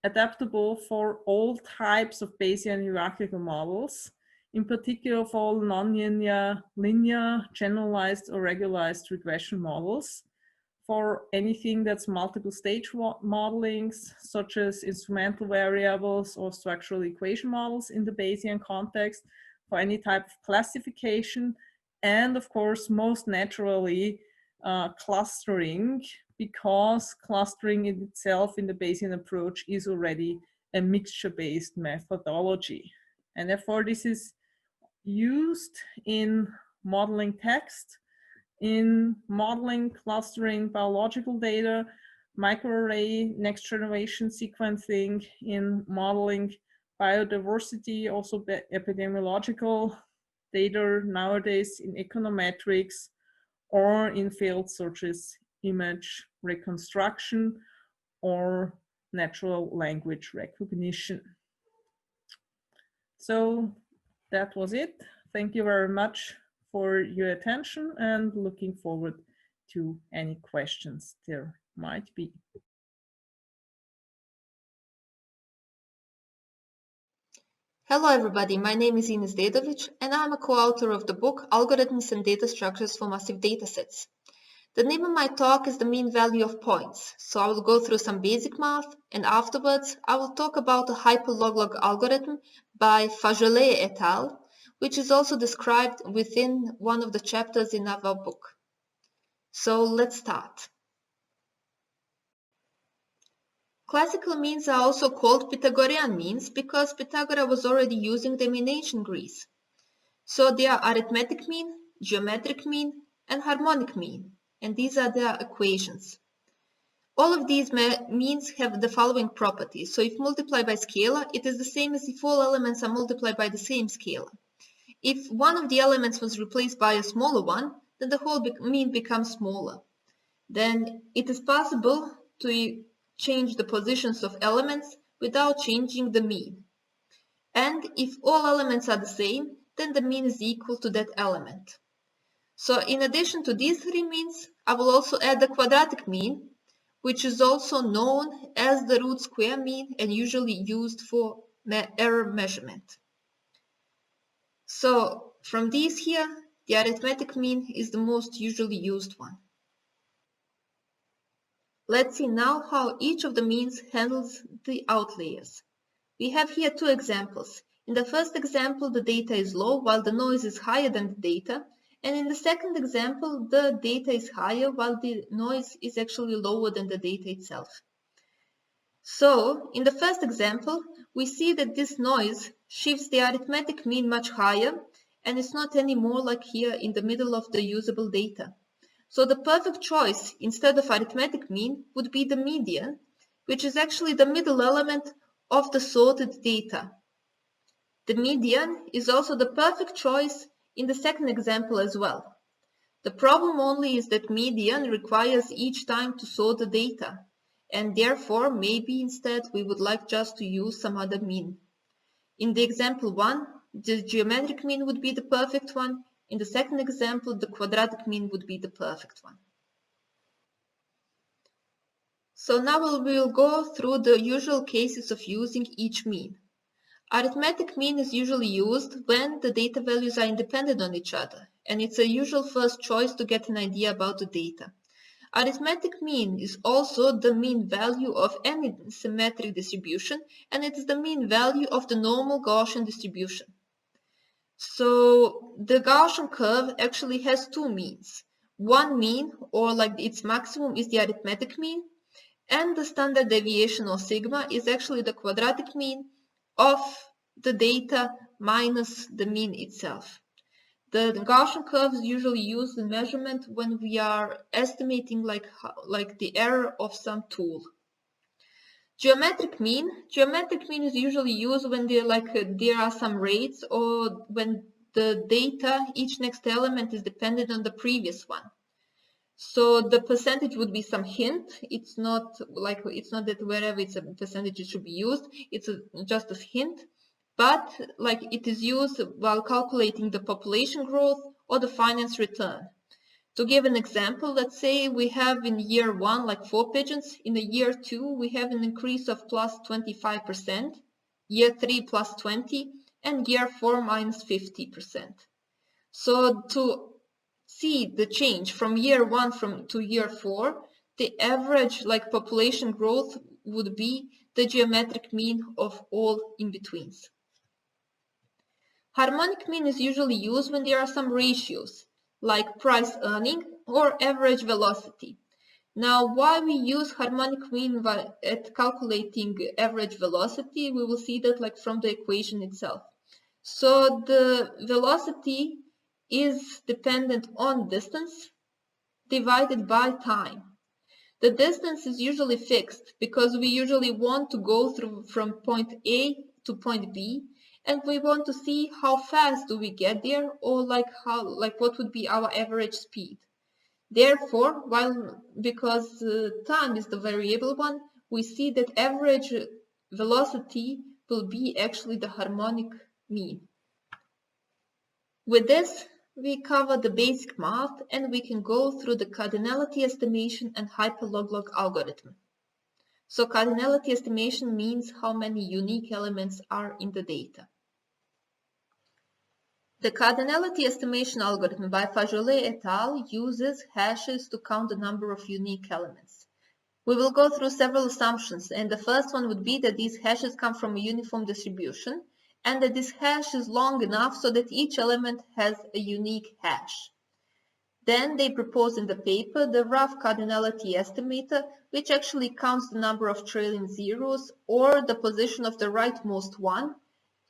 adaptable for all types of Bayesian hierarchical models, in particular for all non-linear, linear, generalized or regularized regression models, for anything that's multiple stage modelings, such as instrumental variables or structural equation models in the Bayesian context, for any type of classification, and of course, most naturally, clustering, because clustering in itself in the Bayesian approach is already a mixture-based methodology. And therefore, this is used in modeling text, in modeling, clustering biological data, microarray, next generation sequencing, in modeling biodiversity, also epidemiological data nowadays in econometrics, or in fields such as image reconstruction or natural language recognition. So that was it. Thank you very much for your attention and looking forward to any questions there might be. Hello everybody, my name is Ines Dedović and I'm a co-author of the book Algorithms and Data Structures for Massive Datasets. The name of my talk is the mean value of points, so I will go through some basic math and afterwards I will talk about a hyperlog algorithm by Fajolet et al., which is also described within one of the chapters in our book. So let's start. Classical means are also called Pythagorean means because Pythagoras was already using them in ancient Greece. So they are arithmetic mean, geometric mean, and harmonic mean, and these are their equations. All of these means have the following properties. So if multiplied by scalar, it is the same as if all elements are multiplied by the same scalar. If one of the elements was replaced by a smaller one, then the whole mean becomes smaller. Then it is possible to change the positions of elements without changing the mean. And if all elements are the same, then the mean is equal to that element. So in addition to these three means, I will also add the quadratic mean, which is also known as the root square mean and usually used for error measurement. So from these here, the arithmetic mean is the most usually used one. Let's see now how each of the means handles the outliers. We have here two examples. In the first example, the data is low while the noise is higher than the data. And in the second example, the data is higher while the noise is actually lower than the data itself. So in the first example, we see that this noise shifts the arithmetic mean much higher, and it's not anymore like here in the middle of the usable data. So the perfect choice instead of arithmetic mean would be the median, which is actually the middle element of the sorted data. The median is also the perfect choice in the second example as well. The problem only is that median requires each time to sort the data, and therefore maybe instead we would like just to use some other mean. In the example 1, the geometric mean would be the perfect one. In the second example, the quadratic mean would be the perfect one. So now we will go through the usual cases of using each mean. Arithmetic mean is usually used when the data values are independent on each other, and it's a usual first choice to get an idea about the data. Arithmetic mean is also the mean value of any symmetric distribution, and it is the mean value of the normal Gaussian distribution. So the Gaussian curve actually has two means. One mean, or like its maximum, is the arithmetic mean, and the standard deviation, or sigma, is actually the quadratic mean of the data minus the mean itself. The Gaussian curve is usually used in measurement when we are estimating like the error of some tool. Geometric mean is usually used when there are some rates, or when the data, each next element is dependent on the previous one. So the percentage would be some hint. It's not that wherever it's a percentage it should be used. It's just a hint, but like it is used while calculating the population growth or the finance return. To give an example, let's say we have in year 1 like 4 pigeons. In the year 2 we have an increase of plus 25%, year 3 plus 20, and year 4 minus 50%. So to see the change from year 1 to year 4, the average like population growth would be the geometric mean of all in-betweens. Harmonic mean is usually used when there are some ratios, like price earning or average velocity. Now, why we use harmonic mean at calculating average velocity, we will see that like from the equation itself. So the velocity is dependent on distance divided by time. The distance is usually fixed because we usually want to go through from point A to point B, and we want to see how fast do we get there, or what would be our average speed. Therefore, because time is the variable one, we see that average velocity will be actually the harmonic mean. With this, we cover the basic math, and we can go through the cardinality estimation and hyperloglog algorithm. So cardinality estimation means how many unique elements are in the data. The cardinality estimation algorithm by Fajolet et al. Uses hashes to count the number of unique elements. We will go through several assumptions, and the first one would be that these hashes come from a uniform distribution, and that this hash is long enough so that each element has a unique hash. Then they propose in the paper the rough cardinality estimator, which actually counts the number of trailing zeros or the position of the rightmost one,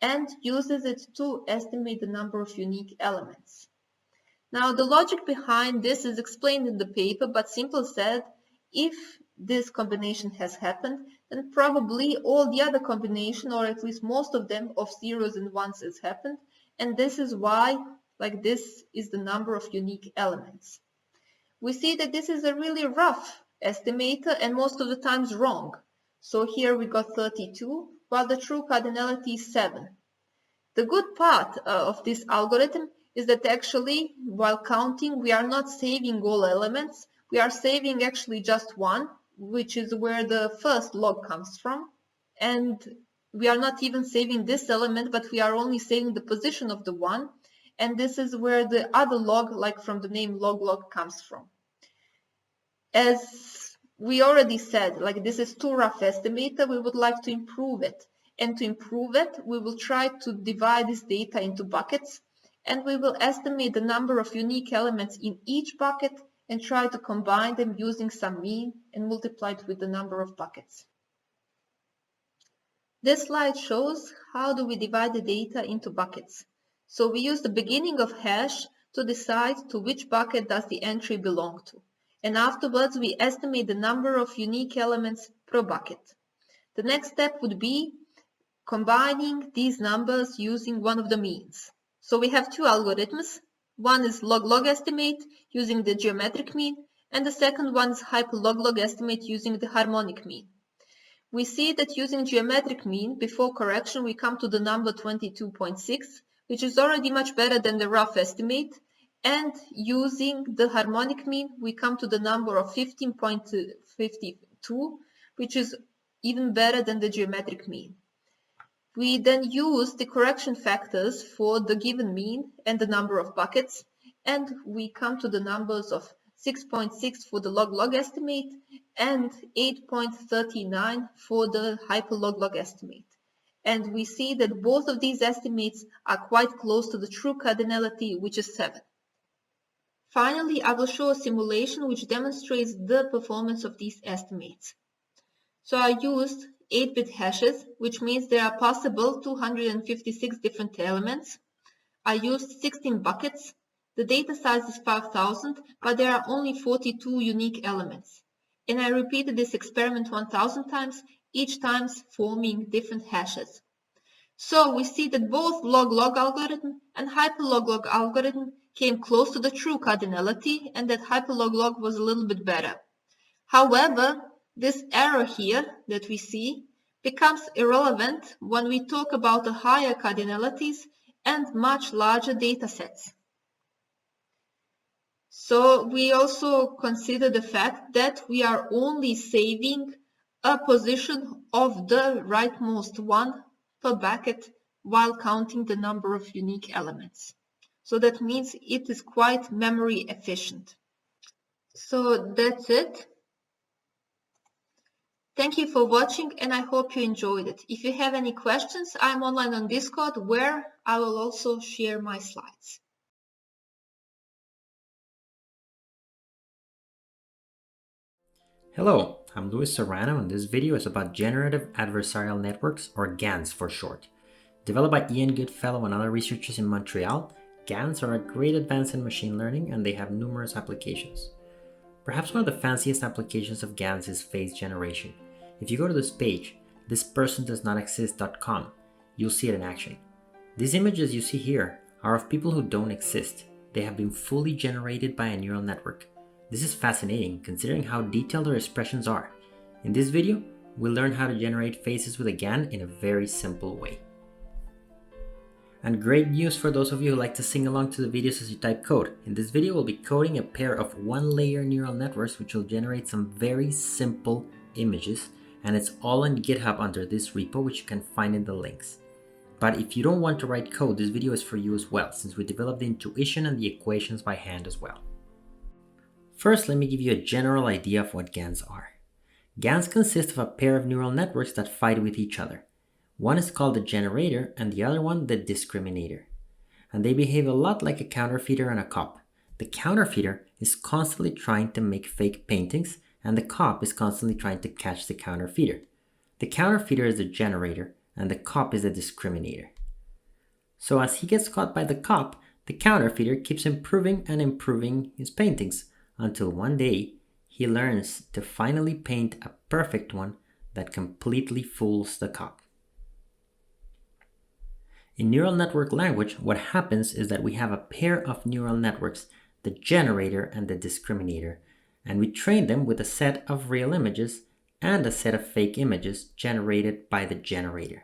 and uses it to estimate the number of unique elements. Now, the logic behind this is explained in the paper, but simply said, if this combination has happened, then probably all the other combination, or at least most of them, of zeros and ones has happened, and this is why this is the number of unique elements. We see that this is a really rough estimator and most of the times wrong. So here we got 32, while the true cardinality is 7. The good part of this algorithm is that actually, while counting, we are not saving all elements. We are saving actually just one, which is where the first log comes from. And we are not even saving this element, but we are only saving the position of the one. And this is where the other log, like from the name log comes from. As we already said, this is too rough estimator, we would like to improve it. And to improve it, we will try to divide this data into buckets, and we will estimate the number of unique elements in each bucket and try to combine them using some mean and multiply it with the number of buckets. This slide shows how do we divide the data into buckets. So we use the beginning of hash to decide to which bucket does the entry belong to. And afterwards, we estimate the number of unique elements per bucket. The next step would be combining these numbers using one of the means. So we have two algorithms. One is log-log estimate using the geometric mean, and the second one is hyperlog-log estimate using the harmonic mean. We see that using geometric mean, before correction, we come to the number 22.6, which is already much better than the rough estimate, and using the harmonic mean, we come to the number of 15.52, which is even better than the geometric mean. We then use the correction factors for the given mean and the number of buckets, and we come to the numbers of 6.6 for the log-log estimate and 8.39 for the hyper-log-log estimate. And we see that both of these estimates are quite close to the true cardinality, which is 7. Finally, I will show a simulation which demonstrates the performance of these estimates. So I used 8-bit hashes, which means there are possible 256 different elements. I used 16 buckets. The data size is 5,000, but there are only 42 unique elements. And I repeated this experiment 1,000 times, each time forming different hashes. So we see that both log-log algorithm and hyper-log-log algorithm came close to the true cardinality, and that hyper-log-log was a little bit better. However, this error here that we see becomes irrelevant when we talk about the higher cardinalities and much larger data sets. So we also consider the fact that we are only saving a position of the rightmost one per bucket while counting the number of unique elements. So that means it is quite memory efficient. So that's it. Thank you for watching, and I hope you enjoyed it. If you have any questions, I'm online on Discord, where I will also share my slides. Hello, I'm Serrano, and this video is about Generative Adversarial Networks, or GANs for short. Developed by Ian Goodfellow and other researchers in Montreal, GANs are a great advance in machine learning, and they have numerous applications. Perhaps one of the fanciest applications of GANs is face generation. If you go to this page, thispersondoesnotexist.com, you'll see it in action. These images you see here are of people who don't exist. They have been fully generated by a neural network. This is fascinating considering how detailed their expressions are. In this video, we'll learn how to generate faces with a GAN in a very simple way. And great news for those of you who like to sing along to the videos as you type code. In this video, we'll be coding a pair of one-layer neural networks which will generate some very simple images, and it's all on GitHub under this repo, which you can find in the links. But if you don't want to write code, this video is for you as well, since we developed the intuition and the equations by hand as well. First, let me give you a general idea of what GANs are. GANs consist of a pair of neural networks that fight with each other. One is called the generator and the other one the discriminator. And they behave a lot like a counterfeiter and a cop. The counterfeiter is constantly trying to make fake paintings, and the cop is constantly trying to catch the counterfeiter. The counterfeiter is the generator and the cop is the discriminator. So as he gets caught by the cop, the counterfeiter keeps improving and improving his paintings until one day he learns to finally paint a perfect one that completely fools the cop. In neural network language, what happens is that we have a pair of neural networks, the generator and the discriminator, and we train them with a set of real images and a set of fake images generated by the generator.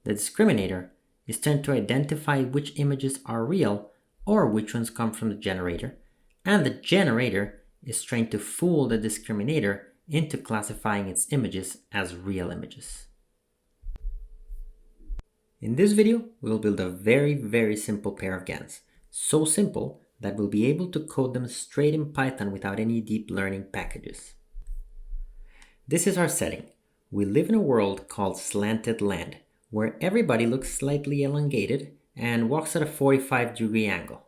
The discriminator is trained to identify which images are real or which ones come from the generator, and the generator is trained to fool the discriminator into classifying its images as real images. In this video, we'll build a very simple pair of GANs. So simple that we'll be able to code them straight in Python without any deep learning packages. This is our setting. We live in a world called slanted land, where everybody looks slightly elongated and walks at a 45-degree angle.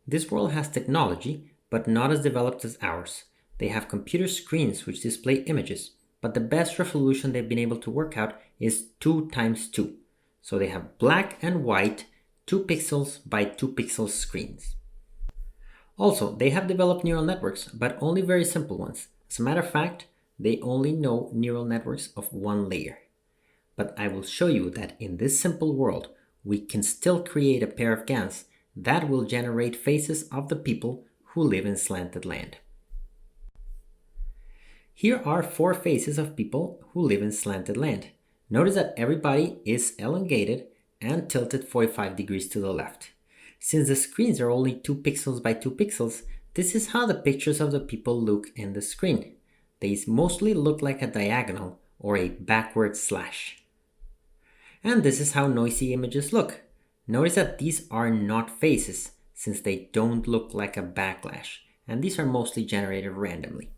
This world has technology, but not as developed as ours. They have computer screens which display images, but the best resolution they've been able to work out is 2 times 2. So they have black and white 2 pixels by 2 pixels screens. Also, they have developed neural networks, but only very simple ones. As a matter of fact, they only know neural networks of one layer. But I will show you that in this simple world, we can still create a pair of GANs that will generate faces of the people who live in slanted land. Here are 4 faces of people who live in slanted land. Notice that everybody is elongated and tilted 45 degrees to the left. Since the screens are only 2 pixels by 2 pixels, this is how the pictures of the people look in the screen. They mostly look like a diagonal or a backward slash. And this is how noisy images look. Notice that these are not faces, since they don't look like a backlash, and these are mostly generated randomly.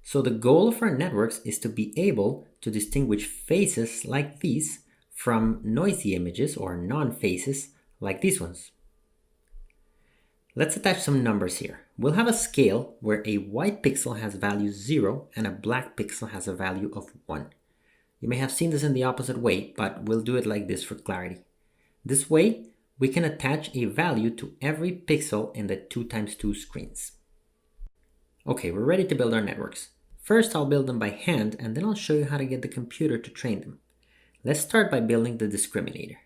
So the goal of our networks is to be able to distinguish faces like these from noisy images or non-faces like these ones. Let's attach some numbers here. We'll have a scale where a white pixel has value 0 and a black pixel has a value of 1. You may have seen this in the opposite way, but we'll do it like this for clarity. This way, we can attach a value to every pixel in the 2x2 screens. Okay, we're ready to build our networks. First, I'll build them by hand, and then I'll show you how to get the computer to train them. Let's start by building the discriminator.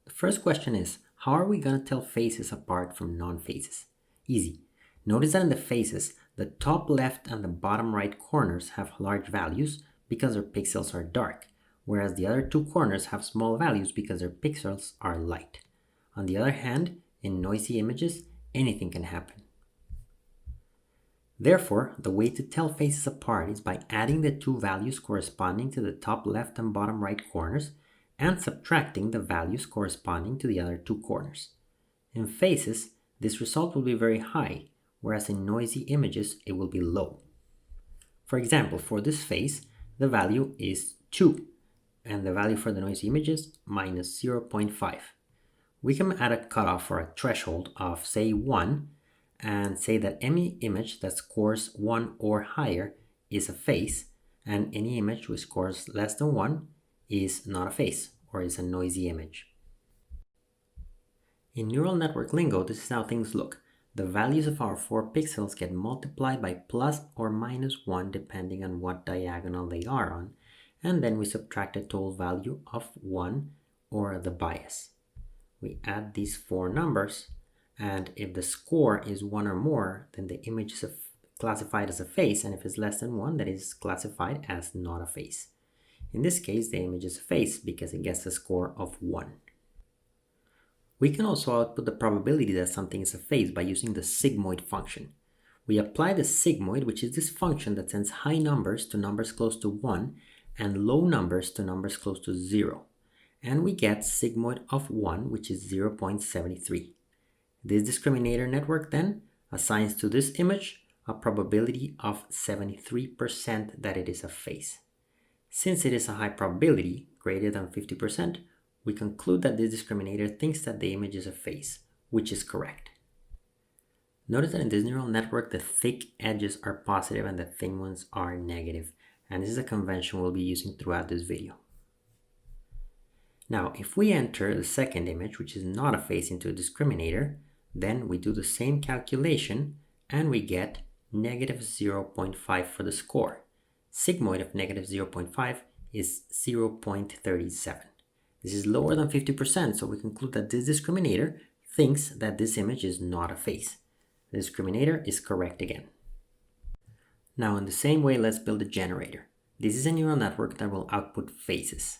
The first question is, how are we going to tell faces apart from non-faces? Easy. Notice that in the faces, the top left and the bottom right corners have large values because their pixels are dark, whereas the other two corners have small values because their pixels are light. On the other hand, in noisy images, anything can happen. Therefore, the way to tell faces apart is by adding the two values corresponding to the top left and bottom right corners and subtracting the values corresponding to the other two corners. In faces, this result will be very high, whereas in noisy images, it will be low. For example, for this face, the value is 2, and the value for the noisy images minus 0.5. We can add a cutoff or a threshold of, say, 1, and say that any image that scores 1 or higher is a face, and any image which scores less than 1 is not a face, or is a noisy image. In neural network lingo, this is how things look. The values of our 4 pixels get multiplied by plus or minus 1 depending on what diagonal they are on, and then we subtract a total value of 1 or the bias. We add these 4 numbers, and if the score is 1 or more, then the image is classified as a face, and if it's less than 1, that is classified as not a face. In this case, the image is a face because it gets a score of 1. We can also output the probability that something is a face by using the sigmoid function. We apply the sigmoid, which is this function that sends high numbers to numbers close to 1 and low numbers to numbers close to 0. And we get sigmoid of 1, which is 0.73. This discriminator network then assigns to this image a probability of 73% that it is a face. Since it is a high probability, greater than 50%, we conclude that this discriminator thinks that the image is a face, which is correct. Notice that in this neural network, the thick edges are positive and the thin ones are negative, and this is a convention we'll be using throughout this video. Now, if we enter the second image, which is not a face, into a discriminator, then we do the same calculation and we get negative 0.5 for the score. Sigmoid of negative 0.5 is 0.37. This is lower than 50%, so we conclude that this discriminator thinks that this image is not a face. The discriminator is correct again. Now, in the same way, let's build a generator. This is a neural network that will output faces.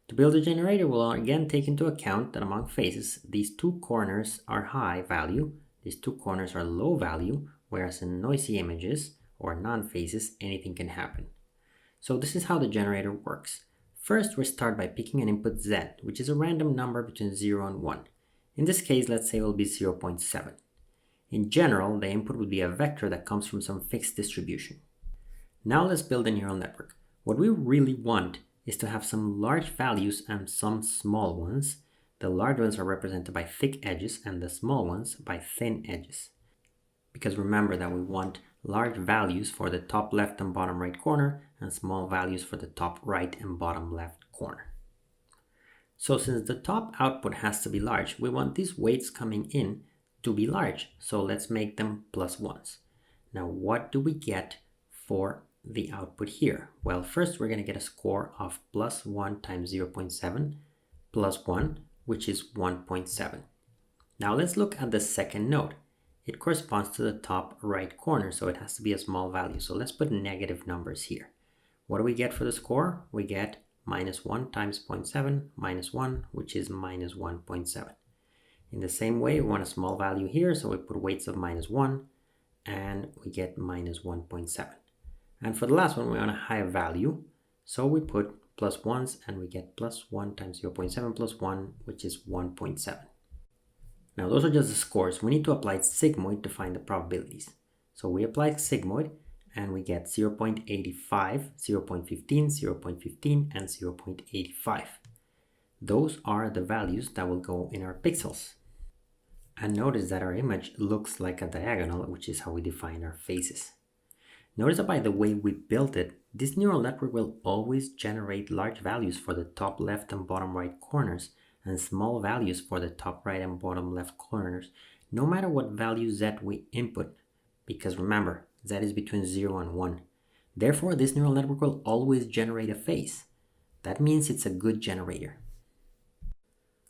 To build a generator, we'll again take into account that among faces, these two corners are high value, these two corners are low value, whereas in noisy images or non-faces, anything can happen. So this is how the generator works. First, we start by picking an input z, which is a random number between 0 and 1. In this case, let's say it will be 0.7. In general, the input would be a vector that comes from some fixed distribution. Now let's build a neural network. What we really want is to have some large values and some small ones. The large ones are represented by thick edges and the small ones by thin edges. Because remember that we want large values for the top left and bottom right corner and small values for the top right and bottom left corner. So since the top output has to be large, we want these weights coming in to be large. So let's make them plus ones. Now what do we get for the output here? Well, first we're going to get a score of plus 1 times 0.7 plus 1, which is 1.7. Now let's look at the second node. It corresponds to the top right corner, so it has to be a small value. So let's put negative numbers here. What do we get for the score? We get minus 1 times 0.7 minus 1, which is minus 1.7. In the same way, we want a small value here, so we put weights of minus 1, and we get minus 1.7. And for the last one, we want a high value, so we put plus 1s, and we get plus 1 times 0.7 plus 1, which is 1.7. Now those are just the scores. We need to apply sigmoid to find the probabilities. So we apply sigmoid, and we get 0.85, 0.15, 0.15, and 0.85. Those are the values that will go in our pixels. And notice that our image looks like a diagonal, which is how we define our faces. Notice that by the way we built it, this neural network will always generate large values for the top left and bottom right corners and small values for the top right and bottom left corners, no matter what value z we input, because remember, z is between 0 and 1. Therefore, this neural network will always generate a face. That means it's a good generator.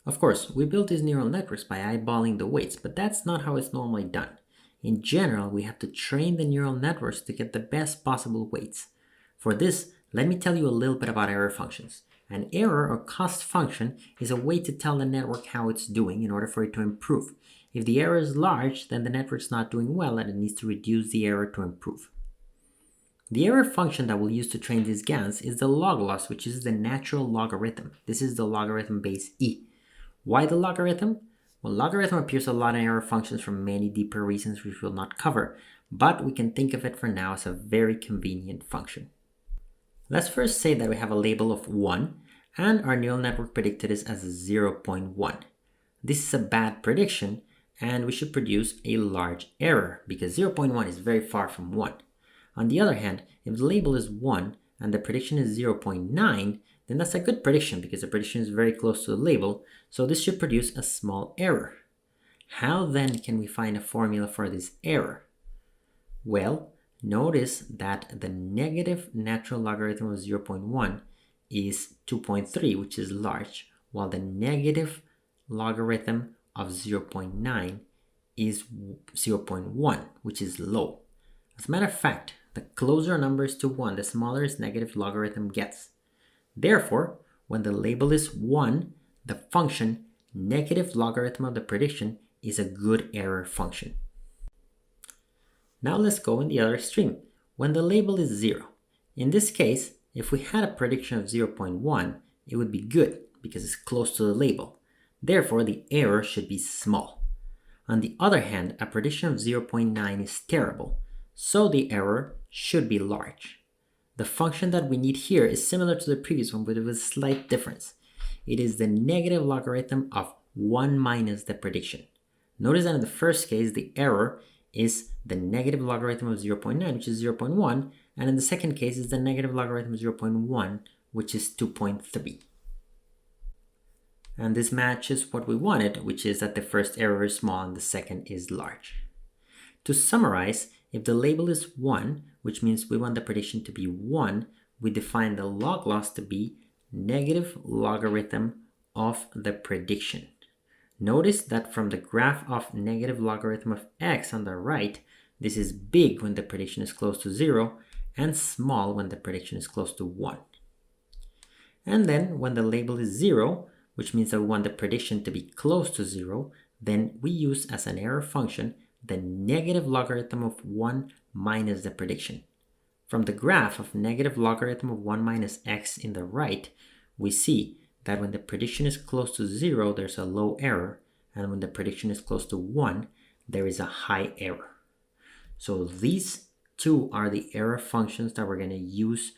Of course, we built these neural networks by eyeballing the weights, but that's not how it's normally done. In general, we have to train the neural networks to get the best possible weights. For this, let me tell you a little bit about error functions. An error or cost function is a way to tell the network how it's doing in order for it to improve. If the error is large, then the network's not doing well and it needs to reduce the error to improve. The error function that we'll use to train these GANs is the log loss, which is the natural logarithm. This is the logarithm base e. Why the logarithm? Well, logarithm appears a lot in error functions for many deeper reasons which we'll not cover, but we can think of it for now as a very convenient function. Let's first say that we have a label of 1 and our neural network predicted this as 0.1. This is a bad prediction and we should produce a large error because 0.1 is very far from 1. On the other hand, if the label is 1 and the prediction is 0.9, then that's a good prediction because the prediction is very close to the label, so this should produce a small error. How then can we find a formula for this error? Well, notice that the negative natural logarithm of 0.1 is 2.3, which is large, while the negative logarithm of 0.9 is 0.1, which is low. As a matter of fact, the closer a number is to 1, the smaller its negative logarithm gets. Therefore, when the label is 1, the function negative logarithm of the prediction is a good error function. Now let's go in the other extreme, when the label is 0. In this case, if we had a prediction of 0.1, it would be good because it's close to the label. Therefore, the error should be small. On the other hand, a prediction of 0.9 is terrible, so the error should be large. The function that we need here is similar to the previous one, but with a slight difference. It is the negative logarithm of 1 minus the prediction. Notice that in the first case, the error is the negative logarithm of 0.9, which is 0.1, and in the second case is the negative logarithm of 0.1, which is 2.3. And this matches what we wanted, which is that the first error is small and the second is large. To summarize, if the label is 1, which means we want the prediction to be 1, we define the log loss to be negative logarithm of the prediction. Notice that from the graph of negative logarithm of x on the right, this is big when the prediction is close to 0 and small when the prediction is close to 1. And then when the label is 0, which means that we want the prediction to be close to 0, then we use as an error function the negative logarithm of 1 minus the prediction. From the graph of negative logarithm of 1 minus x in the right, we see that when the prediction is close to 0, there's a low error, and when the prediction is close to 1, there is a high error. So these two are the error functions that we're going to use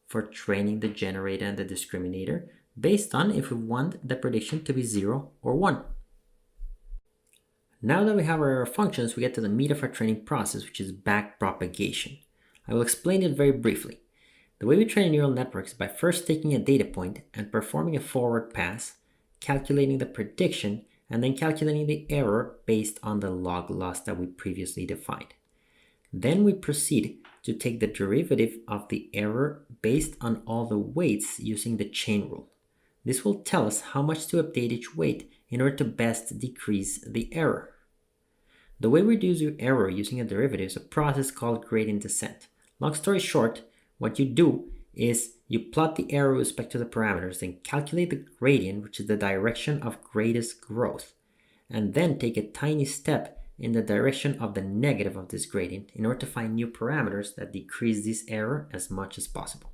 for training the generator and the discriminator based on if we want the prediction to be 0 or 1. Now that we have our error functions, we get to the meat of our training process, which is backpropagation. I will explain it very briefly. The way we train neural networks is by first taking a data point and performing a forward pass, calculating the prediction, and then calculating the error based on the log loss that we previously defined. Then we proceed to take the derivative of the error based on all the weights using the chain rule. This will tell us how much to update each weight in order to best decrease the error. The way we reduce your error using a derivative is a process called gradient descent. Long story short, what you do is you plot the error with respect to the parameters, then calculate the gradient, which is the direction of greatest growth, and then take a tiny step in the direction of the negative of this gradient in order to find new parameters that decrease this error as much as possible.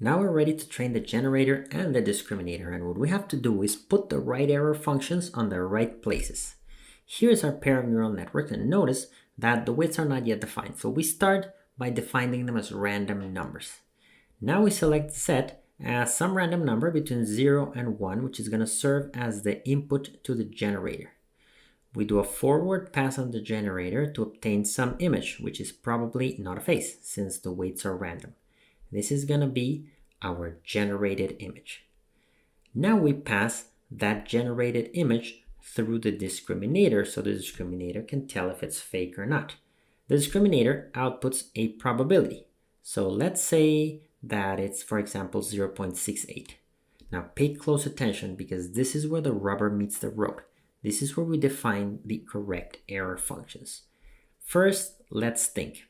Now we're ready to train the generator and the discriminator, and what we have to do is put the right error functions on the right places. Here's our pair of neural networks, and notice that the weights are not yet defined. So we start by defining them as random numbers. Now we select Z as some random number between 0 and 1, which is going to serve as the input to the generator. We do a forward pass on the generator to obtain some image, which is probably not a face since the weights are random. This is going to be our generated image. Now we pass that generated image through the discriminator so the discriminator can tell if it's fake or not. The discriminator outputs a probability. So let's say that it's, for example, 0.68. Now pay close attention because this is where the rubber meets the road. This is where we define the correct error functions. First, let's think.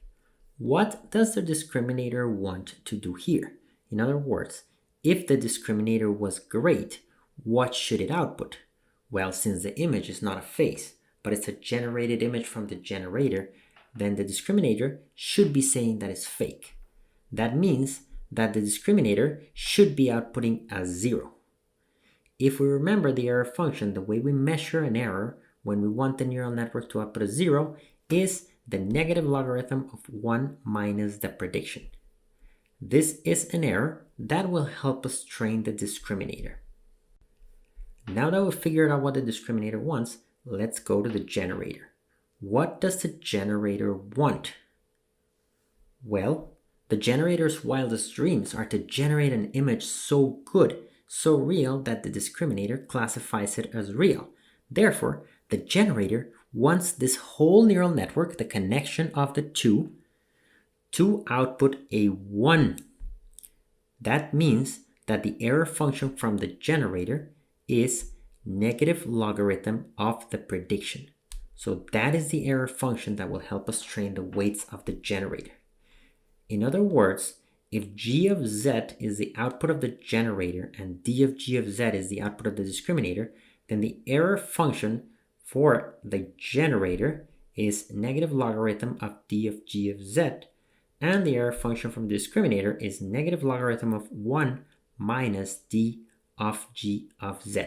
What does the discriminator want to do here? In other words, if the discriminator was great, what should it output? Well, since the image is not a face, but it's a generated image from the generator, then the discriminator should be saying that it's fake. That means that the discriminator should be outputting a 0. If we remember the error function, the way we measure an error when we want the neural network to output a 0 is the negative logarithm of 1 minus the prediction. This is an error that will help us train the discriminator. Now that we've figured out what the discriminator wants, let's go to the generator. What does the generator want? Well, the generator's wildest dreams are to generate an image so good, so real that the discriminator classifies it as real. Therefore, the generator wants this whole neural network, the connection of the two, to output a 1. That means that the error function from the generator is negative logarithm of the prediction. So that is the error function that will help us train the weights of the generator. In other words, if g of z is the output of the generator and d of g of z is the output of the discriminator, then the error function for the generator is negative logarithm of d of g of z, and the error function from the discriminator is negative logarithm of 1 minus d of g of z.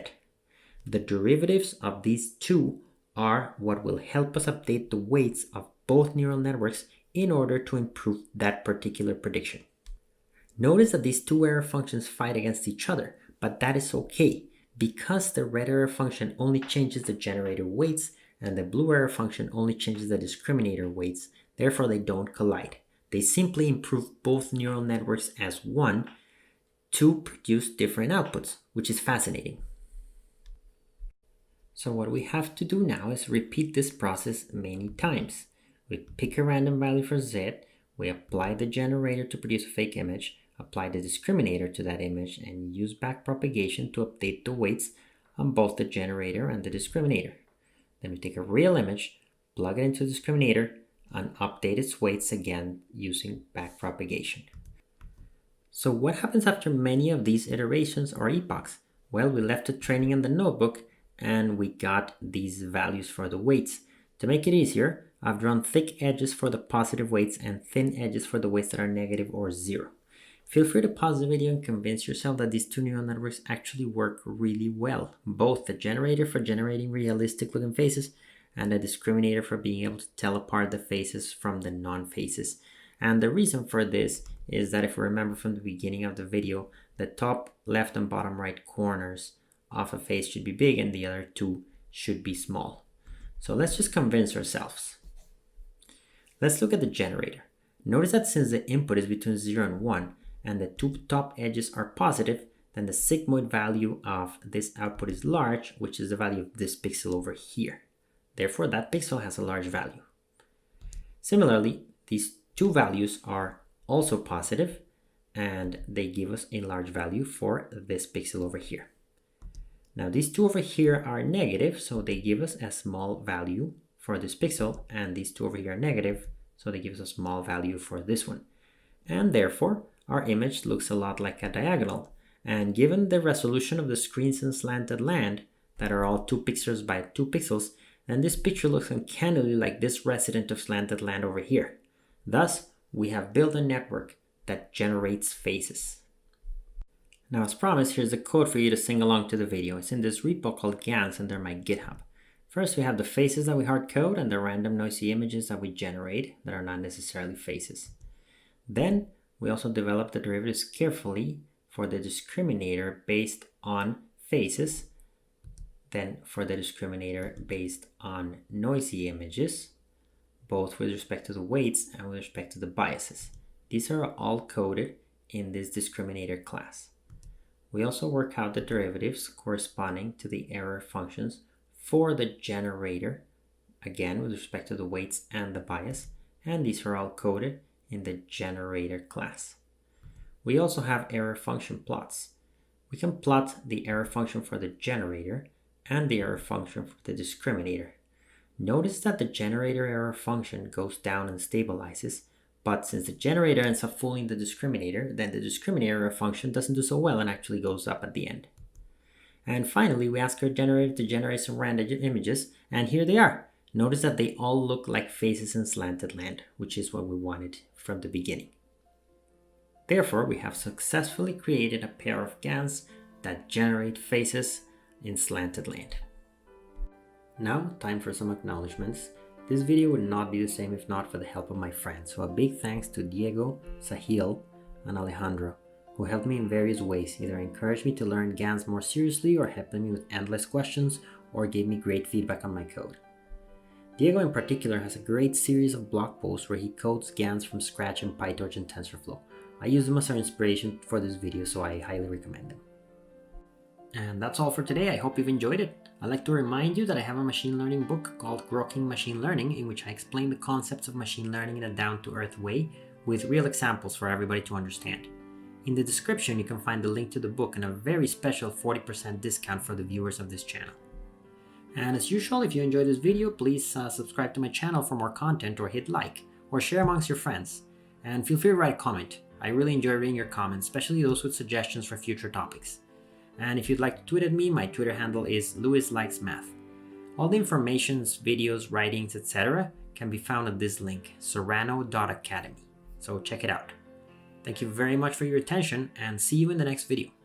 The derivatives of these two are what will help us update the weights of both neural networks in order to improve that particular prediction. Notice that these two error functions fight against each other, but that is okay because the red error function only changes the generator weights and the blue error function only changes the discriminator weights. Therefore, they don't collide. They simply improve both neural networks as one to produce different outputs, which is fascinating. So what we have to do now is repeat this process many times. We pick a random value for z, we apply the generator to produce a fake image, apply the discriminator to that image, and use backpropagation to update the weights on both the generator and the discriminator. Then we take a real image, plug it into the discriminator, and update its weights again using backpropagation. So what happens after many of these iterations or epochs? Well, we left the training in the notebook and we got these values for the weights. To make it easier, I've drawn thick edges for the positive weights and thin edges for the weights that are negative or 0. Feel free to pause the video and convince yourself that these two neural networks actually work really well. Both the generator for generating realistic looking faces and the discriminator for being able to tell apart the faces from the non-faces. And the reason for this is that if we remember from the beginning of the video, the top left and bottom right corners of a face should be big and the other two should be small. So let's just convince ourselves. Let's look at the generator. Notice that since the input is between 0 and 1 and the two top edges are positive, then the sigmoid value of this output is large, which is the value of this pixel over here. Therefore, that pixel has a large value. Similarly, these two values are also positive and they give us a large value for this pixel over here. Now these two over here are negative, so they give us a small value for this pixel, and these two over here are negative, so they give us a small value for this one. And therefore, our image looks a lot like a diagonal. And given the resolution of the screens in slanted land that are all 2 pixels by 2 pixels, then this picture looks uncannily like this resident of slanted land over here. Thus, we have built a network that generates faces. Now, as promised, here's a code for you to sing along to the video. It's in this repo called GANs under my GitHub. First, we have the faces that we hard code and the random noisy images that we generate that are not necessarily faces. Then, we also develop the derivatives carefully for the discriminator based on faces, then for the discriminator based on noisy images, both with respect to the weights and with respect to the biases. These are all coded in this discriminator class. We also work out the derivatives corresponding to the error functions for the generator, again with respect to the weights and the bias, and these are all coded in the generator class. We also have error function plots. We can plot the error function for the generator and the error function for the discriminator. Notice that the generator error function goes down and stabilizes, but since the generator ends up fooling the discriminator, then the discriminator error function doesn't do so well and actually goes up at the end. And finally, we ask our generator to generate some random images, and here they are. Notice that they all look like faces in slanted land, which is what we wanted from the beginning. Therefore, we have successfully created a pair of GANs that generate faces in slanted land. Now, time for some acknowledgements. This video would not be the same if not for the help of my friends, so a big thanks to Diego, Sahil, and Alejandro, who helped me in various ways, either encouraged me to learn GANs more seriously or helped me with endless questions or gave me great feedback on my code. Diego in particular has a great series of blog posts where he codes GANs from scratch in PyTorch and TensorFlow. I use them as our inspiration for this video, so I highly recommend them. And that's all for today. I hope you've enjoyed it. I'd like to remind you that I have a machine learning book called Grokking Machine Learning, in which I explain the concepts of machine learning in a down-to-earth way with real examples for everybody to understand. In the description, you can find the link to the book and a very special 40% discount for the viewers of this channel. And as usual, if you enjoyed this video, please subscribe to my channel for more content, or hit like, or share amongst your friends. And feel free to write a comment. I really enjoy reading your comments, especially those with suggestions for future topics. And if you'd like to tweet at me, my Twitter handle is LewisLikesMath. All the informations, videos, writings, etc. can be found at this link, serrano.academy. So check it out. Thank you very much for your attention, and see you in the next video.